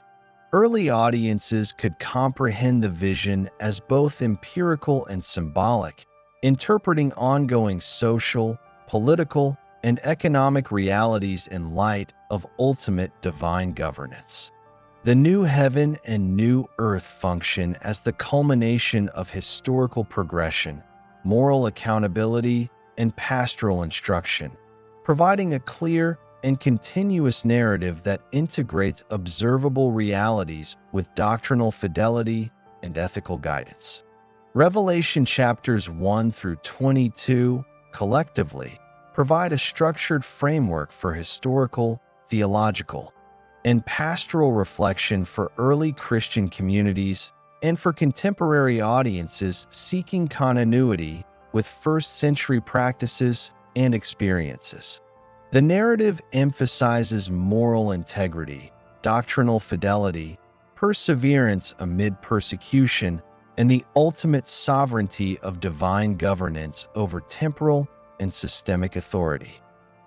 Early audiences could comprehend the vision as both empirical and symbolic, interpreting ongoing social, political, and economic realities in light of ultimate divine governance. The new heaven and new earth function as the culmination of historical progression, moral accountability, and pastoral instruction, providing a clear and continuous narrative that integrates observable realities with doctrinal fidelity and ethical guidance. Revelation chapters 1 through 22 collectively provide a structured framework for historical, theological, and pastoral reflection for early Christian communities and for contemporary audiences seeking continuity with first-century practices and experiences. The narrative emphasizes moral integrity, doctrinal fidelity, perseverance amid persecution, and the ultimate sovereignty of divine governance over temporal and systemic authority.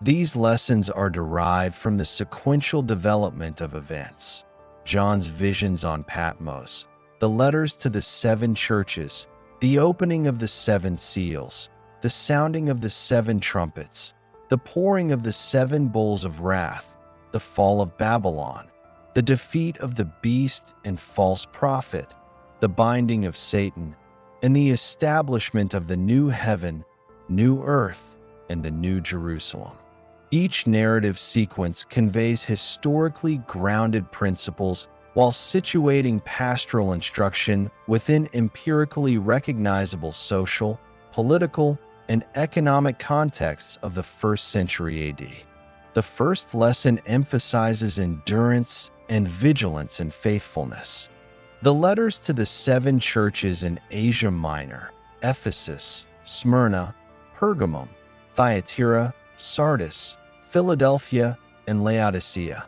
These lessons are derived from the sequential development of events: John's visions on Patmos, the letters to the 7 churches, the opening of the 7 seals, the sounding of the 7 trumpets, the pouring of the 7 bowls of wrath, the fall of Babylon, the defeat of the beast and false prophet, the binding of Satan, and the establishment of the new heaven, new earth, and the new Jerusalem. Each narrative sequence conveys historically grounded principles while situating pastoral instruction within empirically recognizable social, political, and economic contexts of the 1st century AD. The first lesson emphasizes endurance and vigilance and faithfulness. The letters to the 7 churches in Asia Minor, Ephesus, Smyrna, Pergamum, Thyatira, Sardis, Philadelphia, and Laodicea,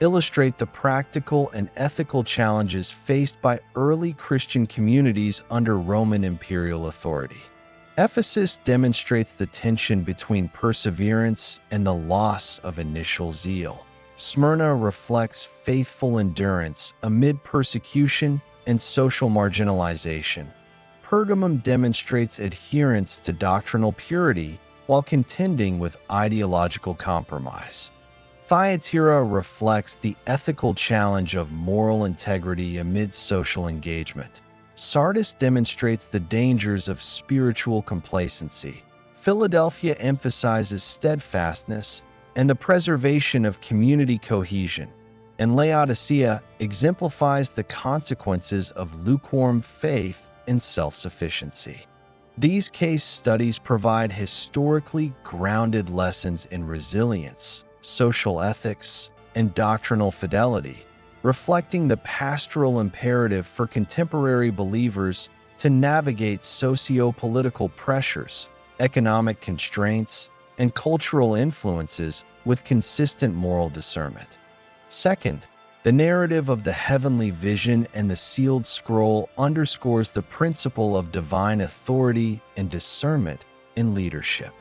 illustrate the practical and ethical challenges faced by early Christian communities under Roman imperial authority. Ephesus demonstrates the tension between perseverance and the loss of initial zeal. Smyrna reflects faithful endurance amid persecution and social marginalization. Pergamum demonstrates adherence to doctrinal purity while contending with ideological compromise. Thyatira reflects the ethical challenge of moral integrity amid social engagement. Sardis demonstrates the dangers of spiritual complacency. Philadelphia emphasizes steadfastness and the preservation of community cohesion, and Laodicea exemplifies the consequences of lukewarm faith and self-sufficiency. These case studies provide historically grounded lessons in resilience, social ethics, and doctrinal fidelity, reflecting the pastoral imperative for contemporary believers to navigate socio-political pressures, economic constraints, and cultural influences with consistent moral discernment. Second, the narrative of the heavenly vision and the sealed scroll underscores the principle of divine authority and discernment in leadership.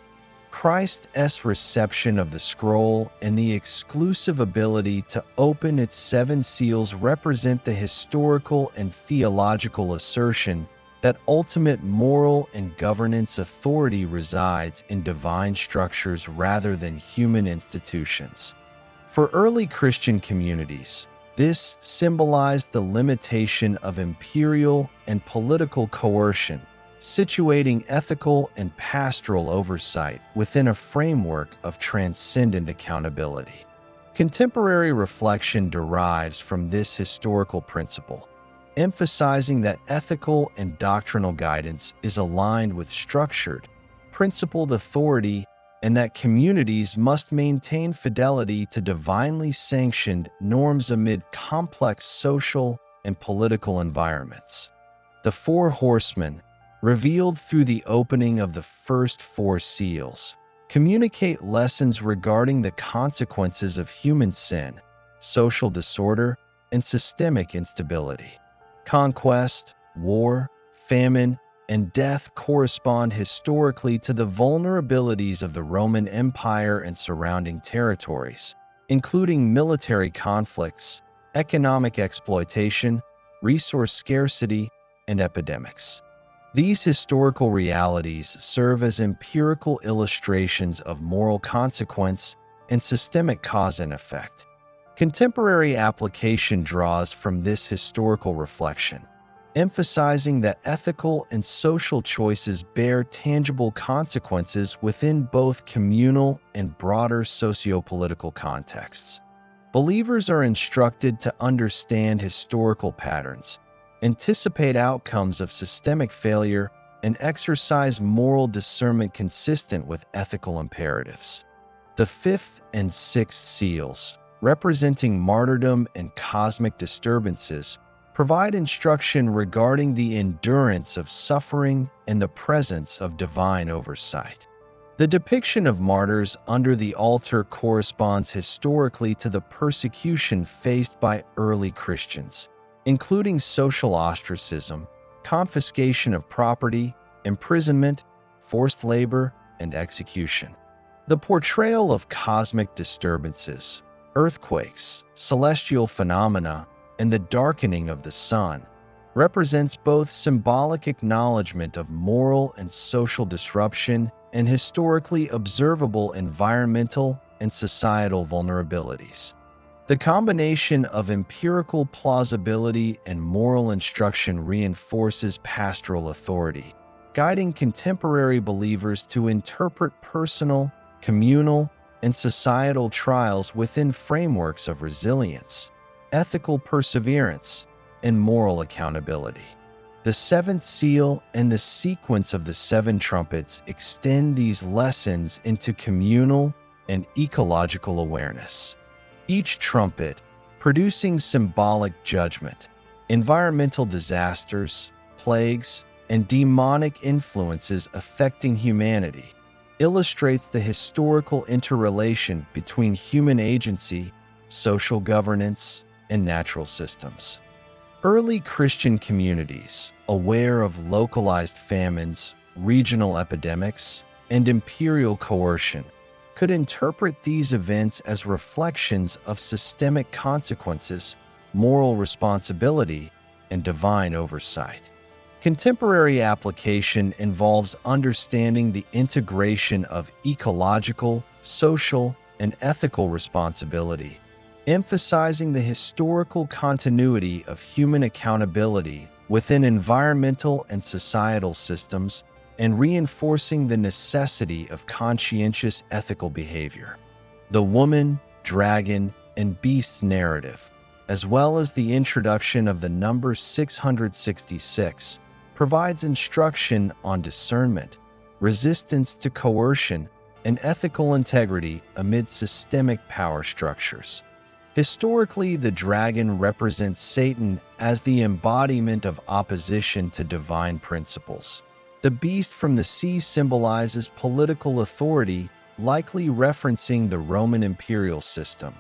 Christ's reception of the scroll and the exclusive ability to open its 7 seals represent the historical and theological assertion that ultimate moral and governance authority resides in divine structures rather than human institutions. For early Christian communities, this symbolized the limitation of imperial and political coercion, situating ethical and pastoral oversight within a framework of transcendent accountability. Contemporary reflection derives from this historical principle, emphasizing that ethical and doctrinal guidance is aligned with structured, principled authority and that communities must maintain fidelity to divinely sanctioned norms amid complex social and political environments. The four horsemen, revealed through the opening of the first four seals, communicate lessons regarding the consequences of human sin, social disorder, and systemic instability. Conquest, war, famine, and death correspond historically to the vulnerabilities of the Roman Empire and surrounding territories, including military conflicts, economic exploitation, resource scarcity, and epidemics. These historical realities serve as empirical illustrations of moral consequence and systemic cause and effect. Contemporary application draws from this historical reflection, emphasizing that ethical and social choices bear tangible consequences within both communal and broader socio-political contexts. Believers are instructed to understand historical patterns, anticipate outcomes of systemic failure, and exercise moral discernment consistent with ethical imperatives. The fifth and sixth seals, representing martyrdom and cosmic disturbances, provide instruction regarding the endurance of suffering and the presence of divine oversight. The depiction of martyrs under the altar corresponds historically to the persecution faced by early Christians, including social ostracism, confiscation of property, imprisonment, forced labor, and execution. The portrayal of cosmic disturbances, earthquakes, celestial phenomena, and the darkening of the sun represents both symbolic acknowledgement of moral and social disruption and historically observable environmental and societal vulnerabilities. The combination of empirical plausibility and moral instruction reinforces pastoral authority, guiding contemporary believers to interpret personal, communal, and societal trials within frameworks of resilience, ethical perseverance, and moral accountability. The seventh seal and the sequence of the seven trumpets extend these lessons into communal and ecological awareness. Each trumpet, producing symbolic judgment, environmental disasters, plagues, and demonic influences affecting humanity, illustrates the historical interrelation between human agency, social governance, and natural systems. Early Christian communities, aware of localized famines, regional epidemics, and imperial coercion, could interpret these events as reflections of systemic consequences, moral responsibility, and divine oversight. Contemporary application involves understanding the integration of ecological, social, and ethical responsibility, emphasizing the historical continuity of human accountability within environmental and societal systems and reinforcing the necessity of conscientious ethical behavior. The woman, dragon, and beast narrative, as well as the introduction of the number 666, provides instruction on discernment, resistance to coercion, and ethical integrity amid systemic power structures. Historically, the dragon represents Satan as the embodiment of opposition to divine principles. The beast from the sea symbolizes political authority, likely referencing the Roman imperial system,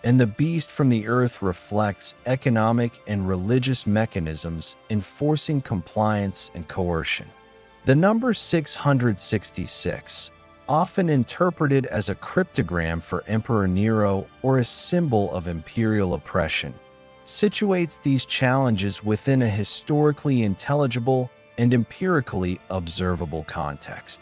and the beast from the earth reflects economic and religious mechanisms enforcing compliance and coercion. The number 666, often interpreted as a cryptogram for Emperor Nero or a symbol of imperial oppression, situates these challenges within a historically intelligible and empirically observable context.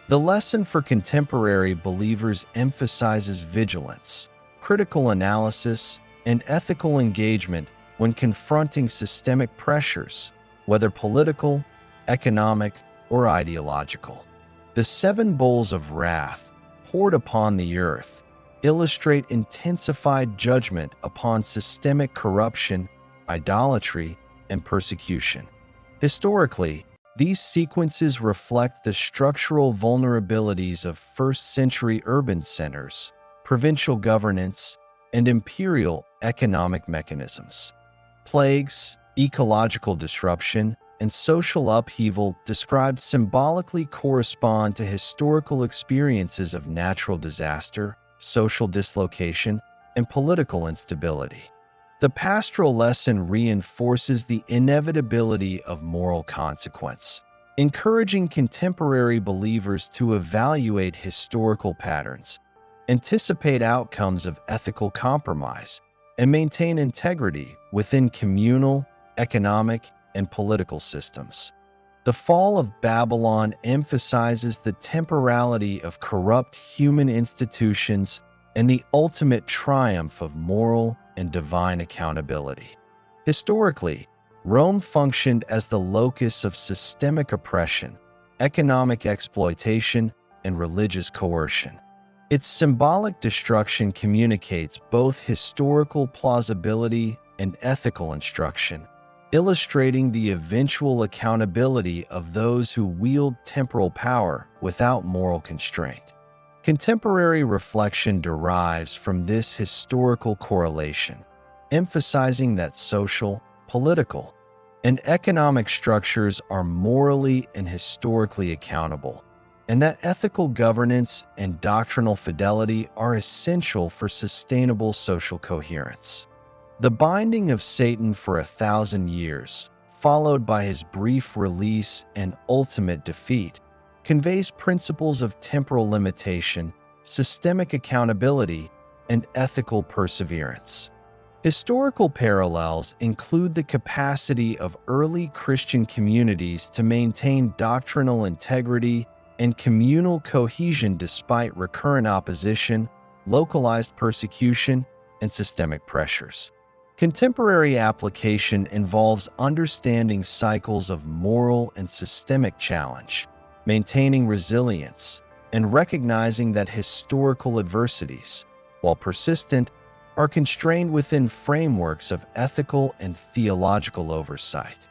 The lesson for contemporary believers emphasizes vigilance, critical analysis, and ethical engagement when confronting systemic pressures, whether political, economic, or ideological. The seven bowls of wrath poured upon the earth illustrate intensified judgment upon systemic corruption, idolatry, and persecution. Historically, these sequences reflect the structural vulnerabilities of first-century urban centers, provincial governance, and imperial economic mechanisms. Plagues, ecological disruption, and social upheaval described symbolically correspond to historical experiences of natural disaster, social dislocation, and political instability. The pastoral lesson reinforces the inevitability of moral consequence, encouraging contemporary believers to evaluate historical patterns, anticipate outcomes of ethical compromise, and maintain integrity within communal, economic, and political systems. The fall of Babylon emphasizes the temporality of corrupt human institutions and the ultimate triumph of moral and divine accountability. Historically, Rome functioned as the locus of systemic oppression, economic exploitation, and religious coercion. Its symbolic destruction communicates both historical plausibility and ethical instruction, illustrating the eventual accountability of those who wield temporal power without moral constraint. Contemporary reflection derives from this historical correlation, emphasizing that social, political, and economic structures are morally and historically accountable, and that ethical governance and doctrinal fidelity are essential for sustainable social coherence. The binding of Satan for 1,000 years, followed by his brief release and ultimate defeat, conveys principles of temporal limitation, systemic accountability, and ethical perseverance. Historical parallels include the capacity of early Christian communities to maintain doctrinal integrity and communal cohesion despite recurrent opposition, localized persecution, and systemic pressures. Contemporary application involves understanding cycles of moral and systemic challenge, maintaining resilience, and recognizing that historical adversities, while persistent, are constrained within frameworks of ethical and theological oversight.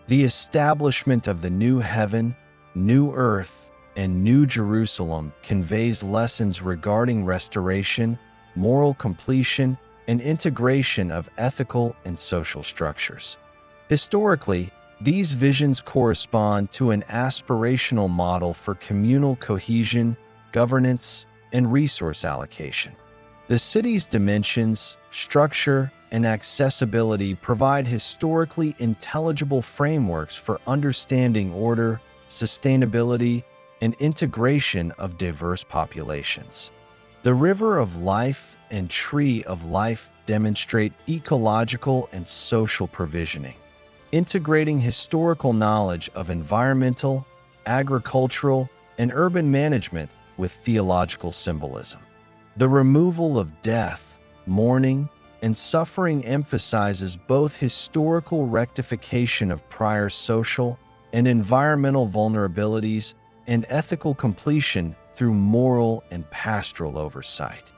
The establishment of the new heaven, new earth, and new Jerusalem conveys lessons regarding restoration, moral completion, and integration of ethical and social structures. Historically, these visions correspond to an aspirational model for communal cohesion, governance, and resource allocation. The city's dimensions, structure, and accessibility provide historically intelligible frameworks for understanding order, sustainability, and integration of diverse populations. The River of Life and Tree of Life demonstrate ecological and social provisioning, integrating historical knowledge of environmental, agricultural, and urban management with theological symbolism. The removal of death, mourning, and suffering emphasizes both historical rectification of prior social and environmental vulnerabilities and ethical completion through moral and pastoral oversight.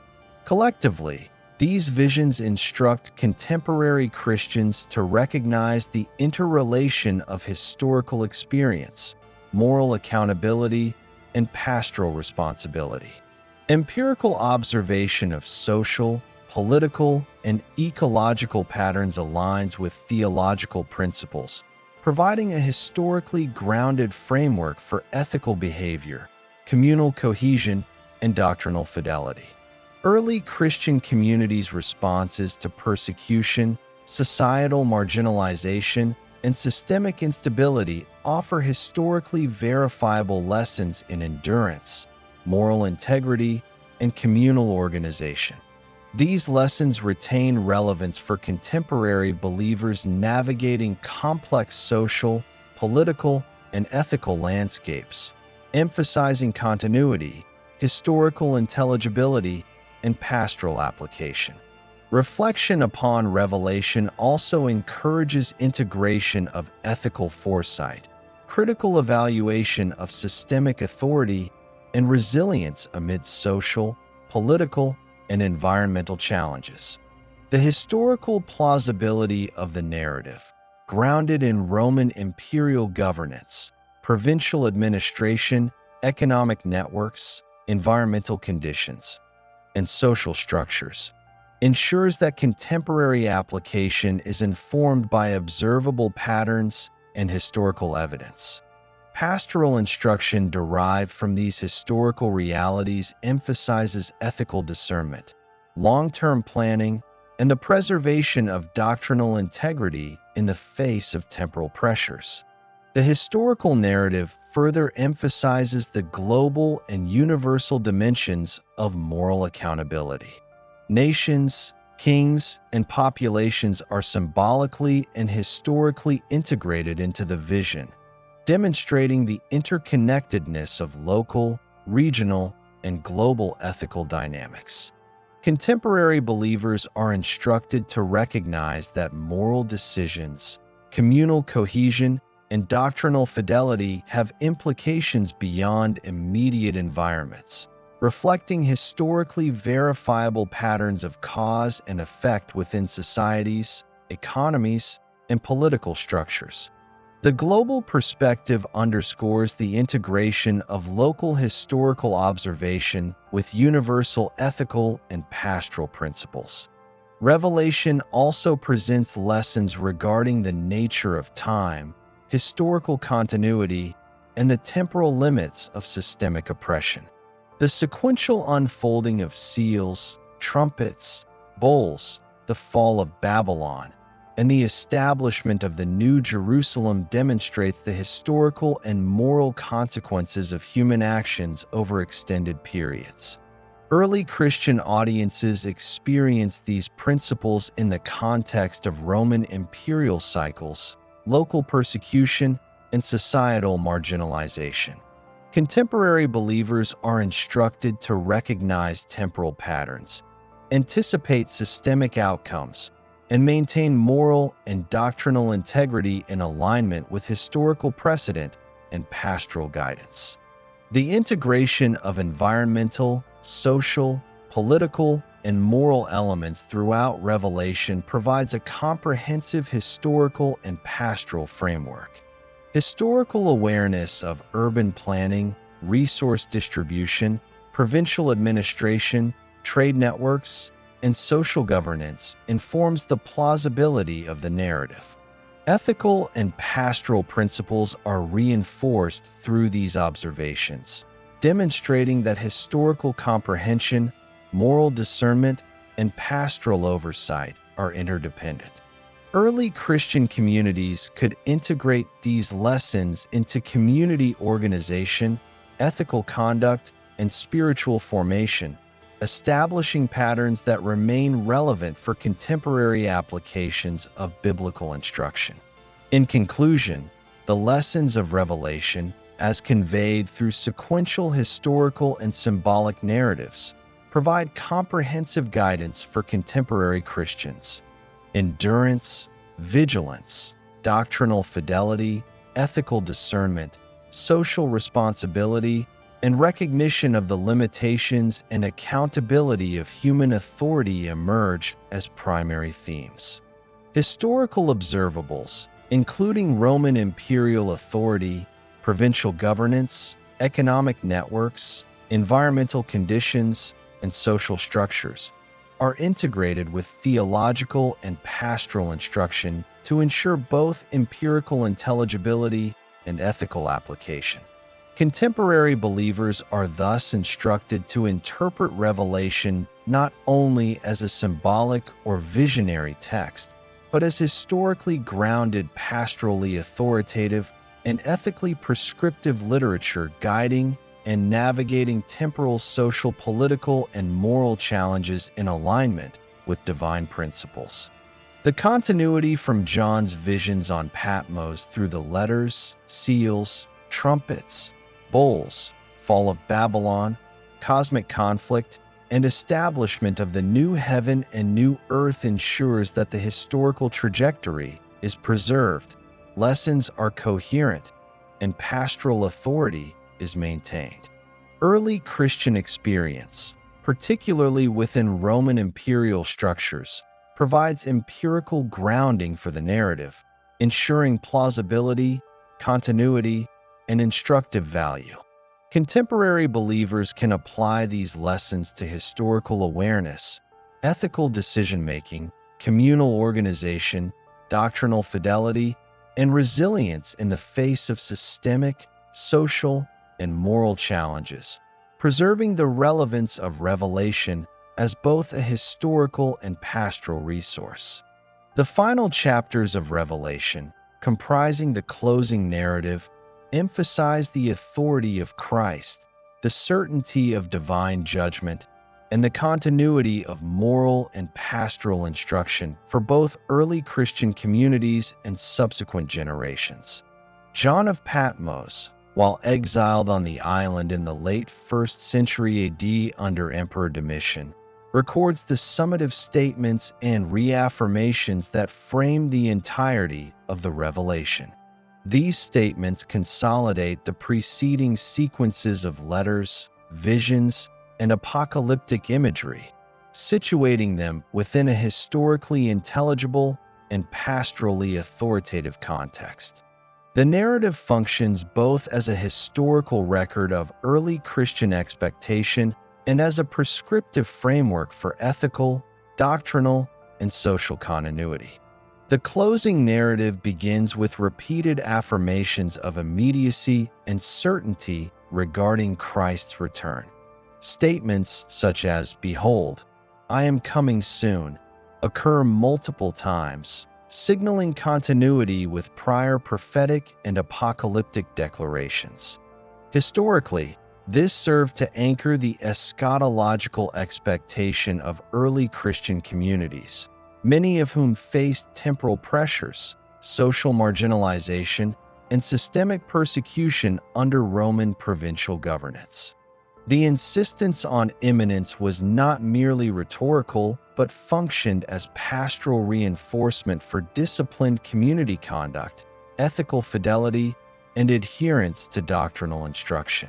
Collectively, these visions instruct contemporary Christians to recognize the interrelation of historical experience, moral accountability, and pastoral responsibility. Empirical observation of social, political, and ecological patterns aligns with theological principles, providing a historically grounded framework for ethical behavior, communal cohesion, and doctrinal fidelity. Early Christian communities' responses to persecution, societal marginalization, and systemic instability offer historically verifiable lessons in endurance, moral integrity, and communal organization. These lessons retain relevance for contemporary believers navigating complex social, political, and ethical landscapes, emphasizing continuity, historical intelligibility, and pastoral application. Reflection upon Revelation also encourages integration of ethical foresight, critical evaluation of systemic authority and resilience amid social, political, and environmental challenges. The historical plausibility of the narrative, grounded in Roman imperial governance, provincial administration, economic networks, environmental conditions, and social structures, ensures that contemporary application is informed by observable patterns and historical evidence. Pastoral instruction derived from these historical realities emphasizes ethical discernment, long-term planning, and the preservation of doctrinal integrity in the face of temporal pressures. The historical narrative further emphasizes the global and universal dimensions of moral accountability. Nations, kings, and populations are symbolically and historically integrated into the vision, demonstrating the interconnectedness of local, regional, and global ethical dynamics. Contemporary believers are instructed to recognize that moral decisions, communal cohesion, and doctrinal fidelity have implications beyond immediate environments, reflecting historically verifiable patterns of cause and effect within societies, economies, and political structures. The global perspective underscores the integration of local historical observation with universal ethical and pastoral principles. Revelation also presents lessons regarding the nature of time, historical continuity, and the temporal limits of systemic oppression. The sequential unfolding of seals, trumpets, bowls, the fall of Babylon, and the establishment of the New Jerusalem demonstrates the historical and moral consequences of human actions over extended periods. Early Christian audiences experienced these principles in the context of Roman imperial cycles, local persecution, and societal marginalization. Contemporary believers are instructed to recognize temporal patterns, anticipate systemic outcomes, and maintain moral and doctrinal integrity in alignment with historical precedent and pastoral guidance. The integration of environmental, social, political, and moral elements throughout Revelation provides a comprehensive historical and pastoral framework. Historical awareness of urban planning, resource distribution, provincial administration, trade networks, and social governance informs the plausibility of the narrative. Ethical and pastoral principles are reinforced through these observations, demonstrating that historical comprehension, moral discernment, and pastoral oversight are interdependent. Early Christian communities could integrate these lessons into community organization, ethical conduct, and spiritual formation, establishing patterns that remain relevant for contemporary applications of biblical instruction. In conclusion, the lessons of Revelation, as conveyed through sequential historical and symbolic narratives, provide comprehensive guidance for contemporary Christians. Endurance, vigilance, doctrinal fidelity, ethical discernment, social responsibility, and recognition of the limitations and accountability of human authority emerge as primary themes. Historical observables, including Roman imperial authority, provincial governance, economic networks, environmental conditions, and social structures, are integrated with theological and pastoral instruction to ensure both empirical intelligibility and ethical application. Contemporary believers are thus instructed to interpret Revelation not only as a symbolic or visionary text, but as historically grounded, pastorally authoritative, and ethically prescriptive literature guiding and navigating temporal, social, political, and moral challenges in alignment with divine principles. The continuity from John's visions on Patmos through the letters, seals, trumpets, bowls, fall of Babylon, cosmic conflict, and establishment of the new heaven and new earth ensures that the historical trajectory is preserved, lessons are coherent, and pastoral authority is maintained. Early Christian experience, particularly within Roman imperial structures, provides empirical grounding for the narrative, ensuring plausibility, continuity, and instructive value. Contemporary believers can apply these lessons to historical awareness, ethical decision-making, communal organization, doctrinal fidelity, and resilience in the face of systemic, social, and moral challenges, preserving the relevance of Revelation as both a historical and pastoral resource. The final chapters of Revelation, comprising the closing narrative, emphasize the authority of Christ, the certainty of divine judgment, and the continuity of moral and pastoral instruction for both early Christian communities and subsequent generations. John of Patmos, while exiled on the island in the late 1st century AD under Emperor Domitian, records the summative statements and reaffirmations that frame the entirety of the Revelation. These statements consolidate the preceding sequences of letters, visions, and apocalyptic imagery, situating them within a historically intelligible and pastorally authoritative context. The narrative functions both as a historical record of early Christian expectation and as a prescriptive framework for ethical, doctrinal, and social continuity. The closing narrative begins with repeated affirmations of immediacy and certainty regarding Christ's return. Statements such as, "Behold, I am coming soon," occur multiple times, signaling continuity with prior prophetic and apocalyptic declarations. Historically, this served to anchor the eschatological expectation of early Christian communities, many of whom faced temporal pressures, social marginalization, and systemic persecution under Roman provincial governance. The insistence on imminence was not merely rhetorical, but functioned as pastoral reinforcement for disciplined community conduct, ethical fidelity, and adherence to doctrinal instruction.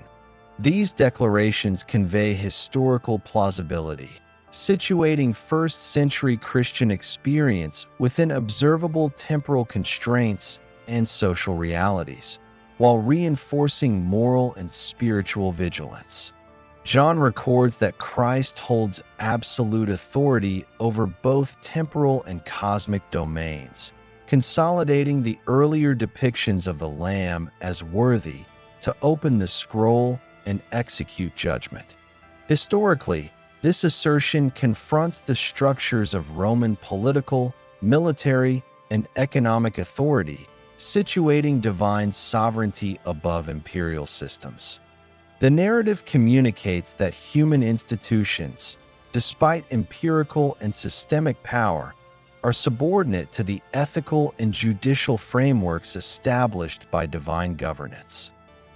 These declarations convey historical plausibility, situating 1st century Christian experience within observable temporal constraints and social realities, while reinforcing moral and spiritual vigilance. John records that Christ holds absolute authority over both temporal and cosmic domains, consolidating the earlier depictions of the Lamb as worthy to open the scroll and execute judgment. Historically, this assertion confronts the structures of Roman political, military, and economic authority, situating divine sovereignty above imperial systems. The narrative communicates that human institutions, despite empirical and systemic power, are subordinate to the ethical and judicial frameworks established by divine governance.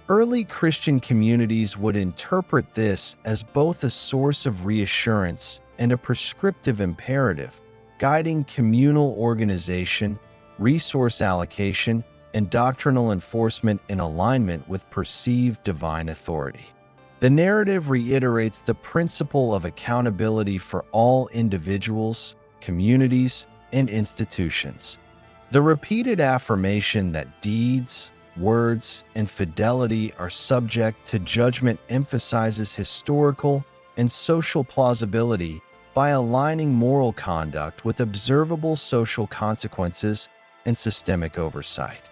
Early Christian communities would interpret this as both a source of reassurance and a prescriptive imperative, guiding communal organization, resource allocation, and doctrinal enforcement in alignment with perceived divine authority. The narrative reiterates the principle of accountability for all individuals, communities, and institutions. The repeated affirmation that deeds, words, and fidelity are subject to judgment emphasizes historical and social plausibility by aligning moral conduct with observable social consequences and systemic oversight.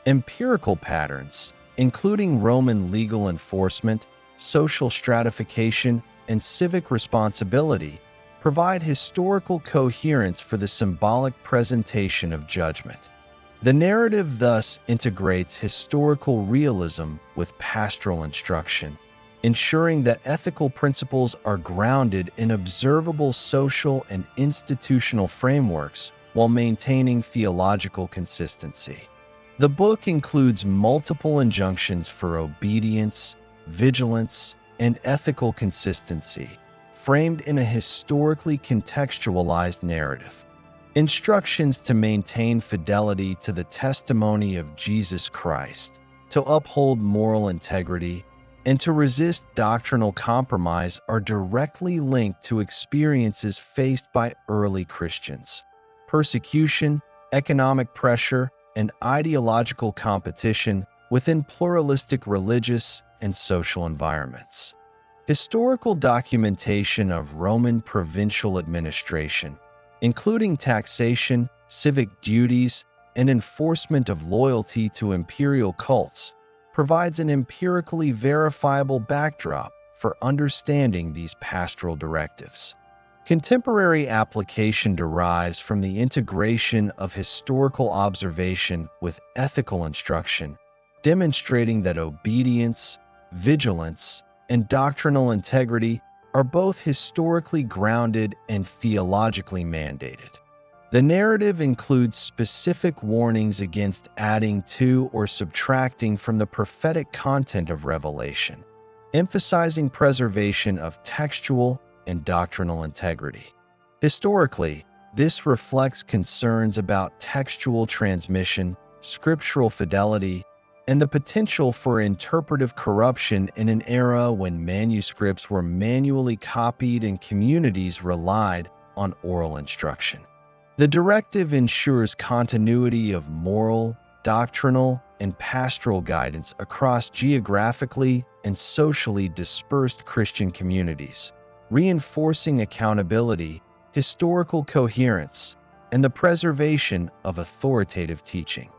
Empirical patterns, including Roman legal enforcement, social stratification, and civic responsibility, provide historical coherence for the symbolic presentation of judgment. The narrative thus integrates historical realism with pastoral instruction, ensuring that ethical principles are grounded in observable social and institutional frameworks while maintaining theological consistency. The book includes multiple injunctions for obedience, vigilance, and ethical consistency, framed in a historically contextualized narrative. Instructions to maintain fidelity to the testimony of Jesus Christ, to uphold moral integrity, and to resist doctrinal compromise are directly linked to experiences faced by early Christians. Persecution, economic pressure, and ideological competition within pluralistic religious and social environments. Historical documentation of Roman provincial administration, including taxation, civic duties, and enforcement of loyalty to imperial cults, provides an empirically verifiable backdrop for understanding these pastoral directives. Contemporary application derives from the integration of historical observation with ethical instruction, demonstrating that obedience, vigilance, and doctrinal integrity are both historically grounded and theologically mandated. The narrative includes specific warnings against adding to or subtracting from the prophetic content of Revelation, emphasizing preservation of textual and doctrinal integrity. Historically, this reflects concerns about textual transmission, scriptural fidelity, and the potential for interpretive corruption in an era when manuscripts were manually copied and communities relied on oral instruction. The directive ensures continuity of moral, doctrinal, and pastoral guidance across geographically and socially dispersed Christian communities, reinforcing accountability, historical coherence, and the preservation of authoritative teaching.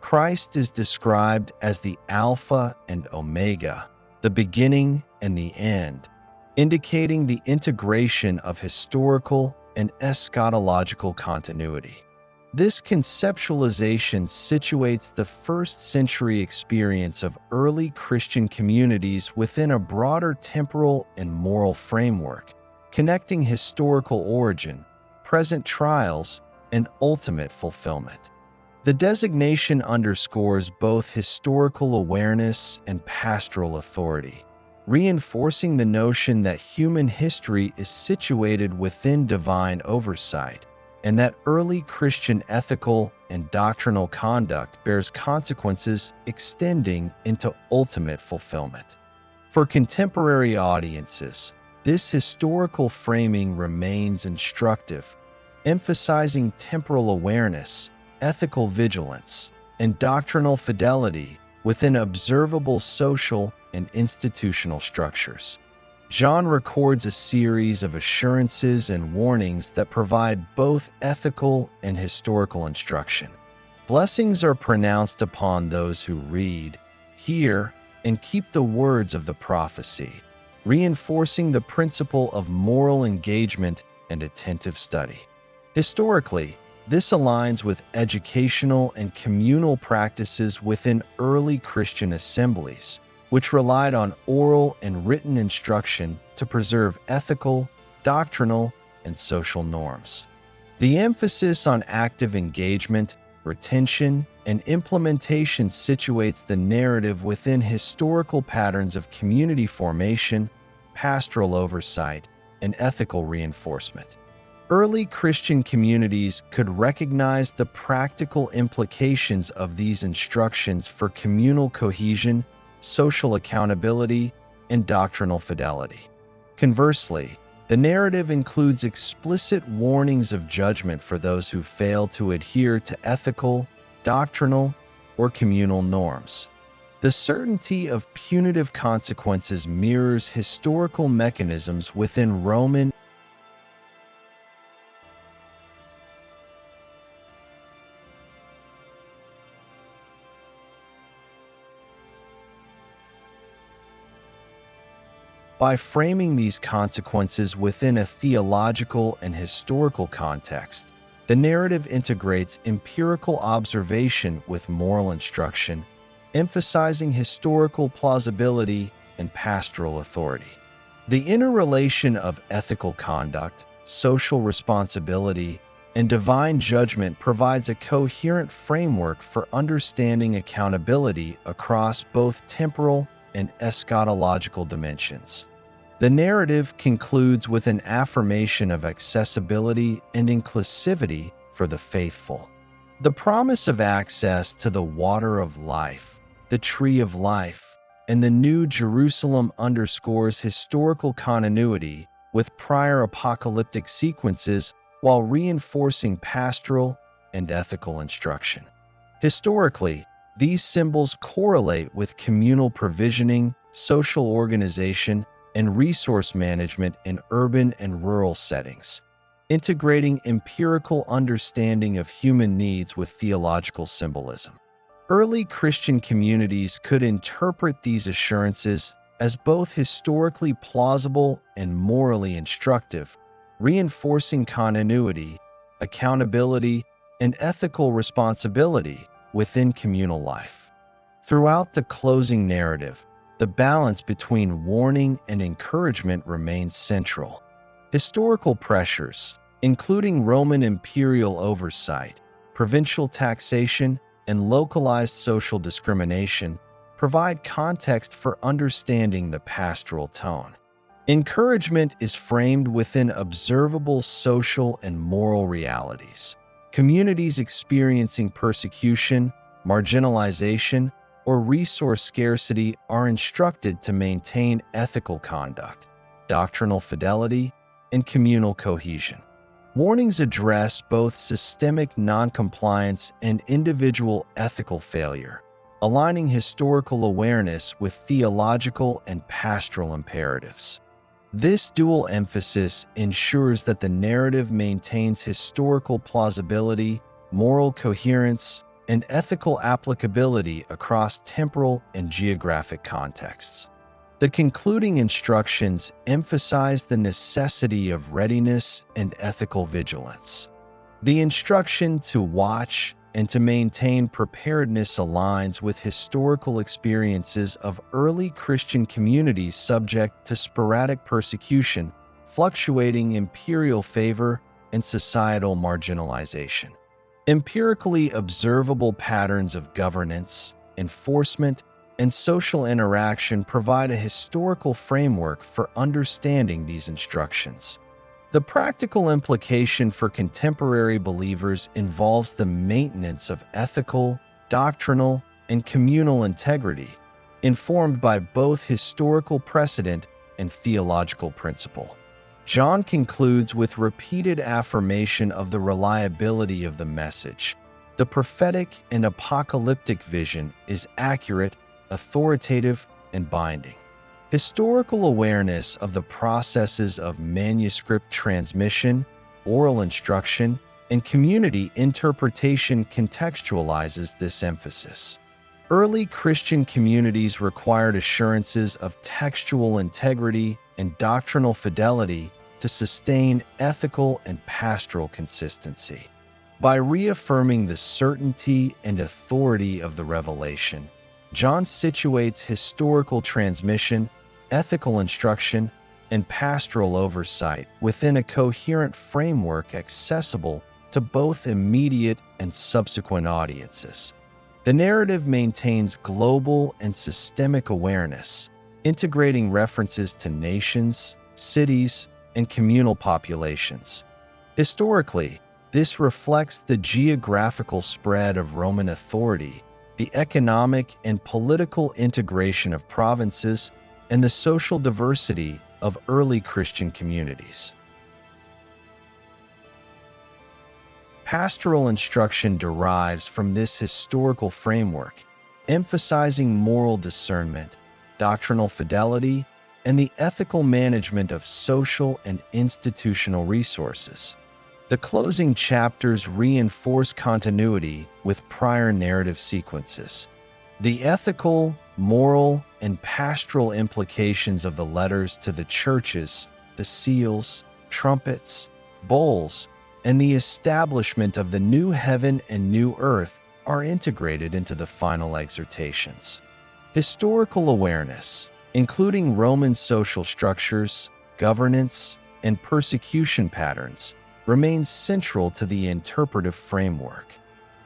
Christ is described as the Alpha and Omega, the beginning and the end, indicating the integration of historical and eschatological continuity. This conceptualization situates the first-century experience of early Christian communities within a broader temporal and moral framework, connecting historical origin, present trials, and ultimate fulfillment. The designation underscores both historical awareness and pastoral authority, reinforcing the notion that human history is situated within divine oversight, and that early Christian ethical and doctrinal conduct bears consequences extending into ultimate fulfillment. For contemporary audiences, this historical framing remains instructive, emphasizing temporal awareness, ethical vigilance, and doctrinal fidelity within observable social and institutional structures. John records a series of assurances and warnings that provide both ethical and historical instruction. Blessings are pronounced upon those who read, hear, and keep the words of the prophecy, reinforcing the principle of moral engagement and attentive study. Historically, this aligns with educational and communal practices within early Christian assemblies, which relied on oral and written instruction to preserve ethical, doctrinal, and social norms. The emphasis on active engagement, retention, and implementation situates the narrative within historical patterns of community formation, pastoral oversight, and ethical reinforcement. Early Christian communities could recognize the practical implications of these instructions for communal cohesion, social accountability, and doctrinal fidelity. Conversely, the narrative includes explicit warnings of judgment for those who fail to adhere to ethical, doctrinal, or communal norms. The certainty of punitive consequences mirrors historical mechanisms within Roman By framing these consequences within a theological and historical context, the narrative integrates empirical observation with moral instruction, emphasizing historical plausibility and pastoral authority. The interrelation of ethical conduct, social responsibility, and divine judgment provides a coherent framework for understanding accountability across both temporal and eschatological dimensions. The narrative concludes with an affirmation of accessibility and inclusivity for the faithful. The promise of access to the water of life, the Tree of Life, and the New Jerusalem underscores historical continuity with prior apocalyptic sequences while reinforcing pastoral and ethical instruction. Historically, these symbols correlate with communal provisioning, social organization, and resource management in urban and rural settings, integrating empirical understanding of human needs with theological symbolism. Early Christian communities could interpret these assurances as both historically plausible and morally instructive, reinforcing continuity, accountability, and ethical responsibility within communal life. Throughout the closing narrative, the balance between warning and encouragement remains central. Historical pressures, including Roman imperial oversight, provincial taxation, and localized social discrimination, provide context for understanding the pastoral tone. Encouragement is framed within observable social and moral realities. Communities experiencing persecution, marginalization, or resource scarcity are instructed to maintain ethical conduct, doctrinal fidelity, and communal cohesion. Warnings address both systemic noncompliance and individual ethical failure, aligning historical awareness with theological and pastoral imperatives. This dual emphasis ensures that the narrative maintains historical plausibility, moral coherence, and ethical applicability across temporal and geographic contexts. The concluding instructions emphasize the necessity of readiness and ethical vigilance. The instruction to watch and to maintain preparedness aligns with historical experiences of early Christian communities subject to sporadic persecution, fluctuating imperial favor, and societal marginalization. Empirically observable patterns of governance, enforcement, and social interaction provide a historical framework for understanding these instructions. The practical implication for contemporary believers involves the maintenance of ethical, doctrinal, and communal integrity, informed by both historical precedent and theological principle. John concludes with repeated affirmation of the reliability of the message. The prophetic and apocalyptic vision is accurate, authoritative, and binding. Historical awareness of the processes of manuscript transmission, oral instruction, and community interpretation contextualizes this emphasis. Early Christian communities required assurances of textual integrity and doctrinal fidelity to sustain ethical and pastoral consistency. By reaffirming the certainty and authority of the revelation, John situates historical transmission, ethical instruction, and pastoral oversight within a coherent framework accessible to both immediate and subsequent audiences. The narrative maintains global and systemic awareness, integrating references to nations, cities, and communal populations. Historically, this reflects the geographical spread of Roman authority, the economic and political integration of provinces, and the social diversity of early Christian communities. Pastoral instruction derives from this historical framework, emphasizing moral discernment, doctrinal fidelity, and the ethical management of social and institutional resources. The closing chapters reinforce continuity with prior narrative sequences. The ethical, moral, and pastoral implications of the letters to the churches, the seals, trumpets, bowls, and the establishment of the new heaven and new earth are integrated into the final exhortations. Historical awareness, including Roman social structures, governance, and persecution patterns, remains central to the interpretive framework.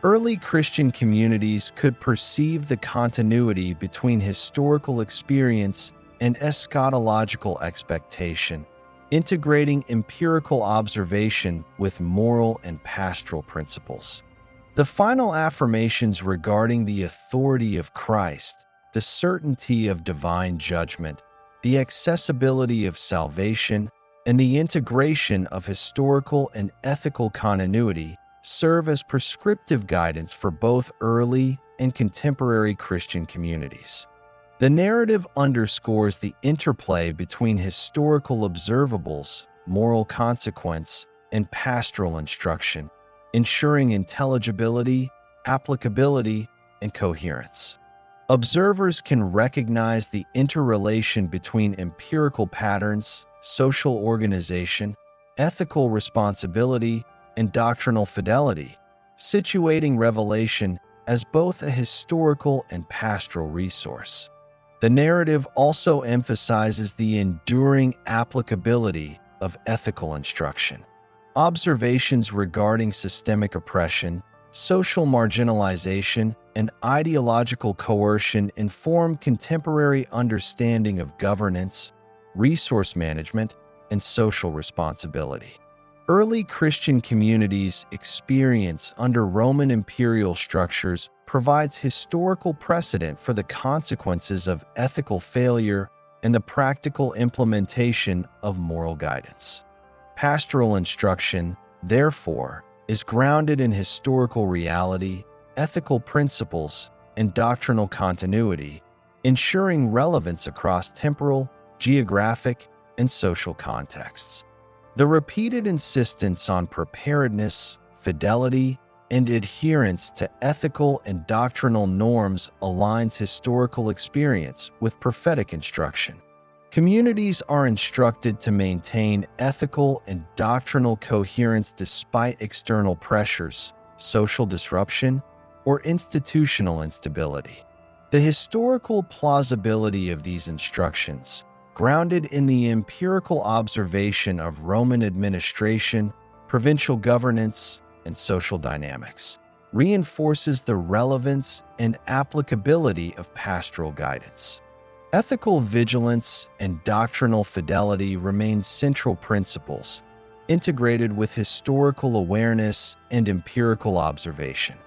Early Christian communities could perceive the continuity between historical experience and eschatological expectation, integrating empirical observation with moral and pastoral principles. The final affirmations regarding the authority of Christ, the certainty of divine judgment, the accessibility of salvation, and the integration of historical and ethical continuity serve as prescriptive guidance for both early and contemporary Christian communities. The narrative underscores the interplay between historical observables, moral consequence, and pastoral instruction, ensuring intelligibility, applicability, and coherence. Observers can recognize the interrelation between empirical patterns, social organization, ethical responsibility, and doctrinal fidelity, situating Revelation as both a historical and pastoral resource. The narrative also emphasizes the enduring applicability of ethical instruction. Observations regarding systemic oppression, social marginalization, and ideological coercion inform contemporary understanding of governance, resource management, and social responsibility. Early Christian communities' experience under Roman imperial structures provides historical precedent for the consequences of ethical failure and the practical implementation of moral guidance. Pastoral instruction, therefore, is grounded in historical reality, ethical principles, and doctrinal continuity, ensuring relevance across temporal, geographic, and social contexts. The repeated insistence on preparedness, fidelity, and adherence to ethical and doctrinal norms aligns historical experience with prophetic instruction. Communities are instructed to maintain ethical and doctrinal coherence despite external pressures, social disruption, or institutional instability. The historical plausibility of these instructions, grounded in the empirical observation of Roman administration, provincial governance, and social dynamics, reinforces the relevance and applicability of pastoral guidance. Ethical vigilance and doctrinal fidelity remain central principles, integrated with historical awareness and empirical observation.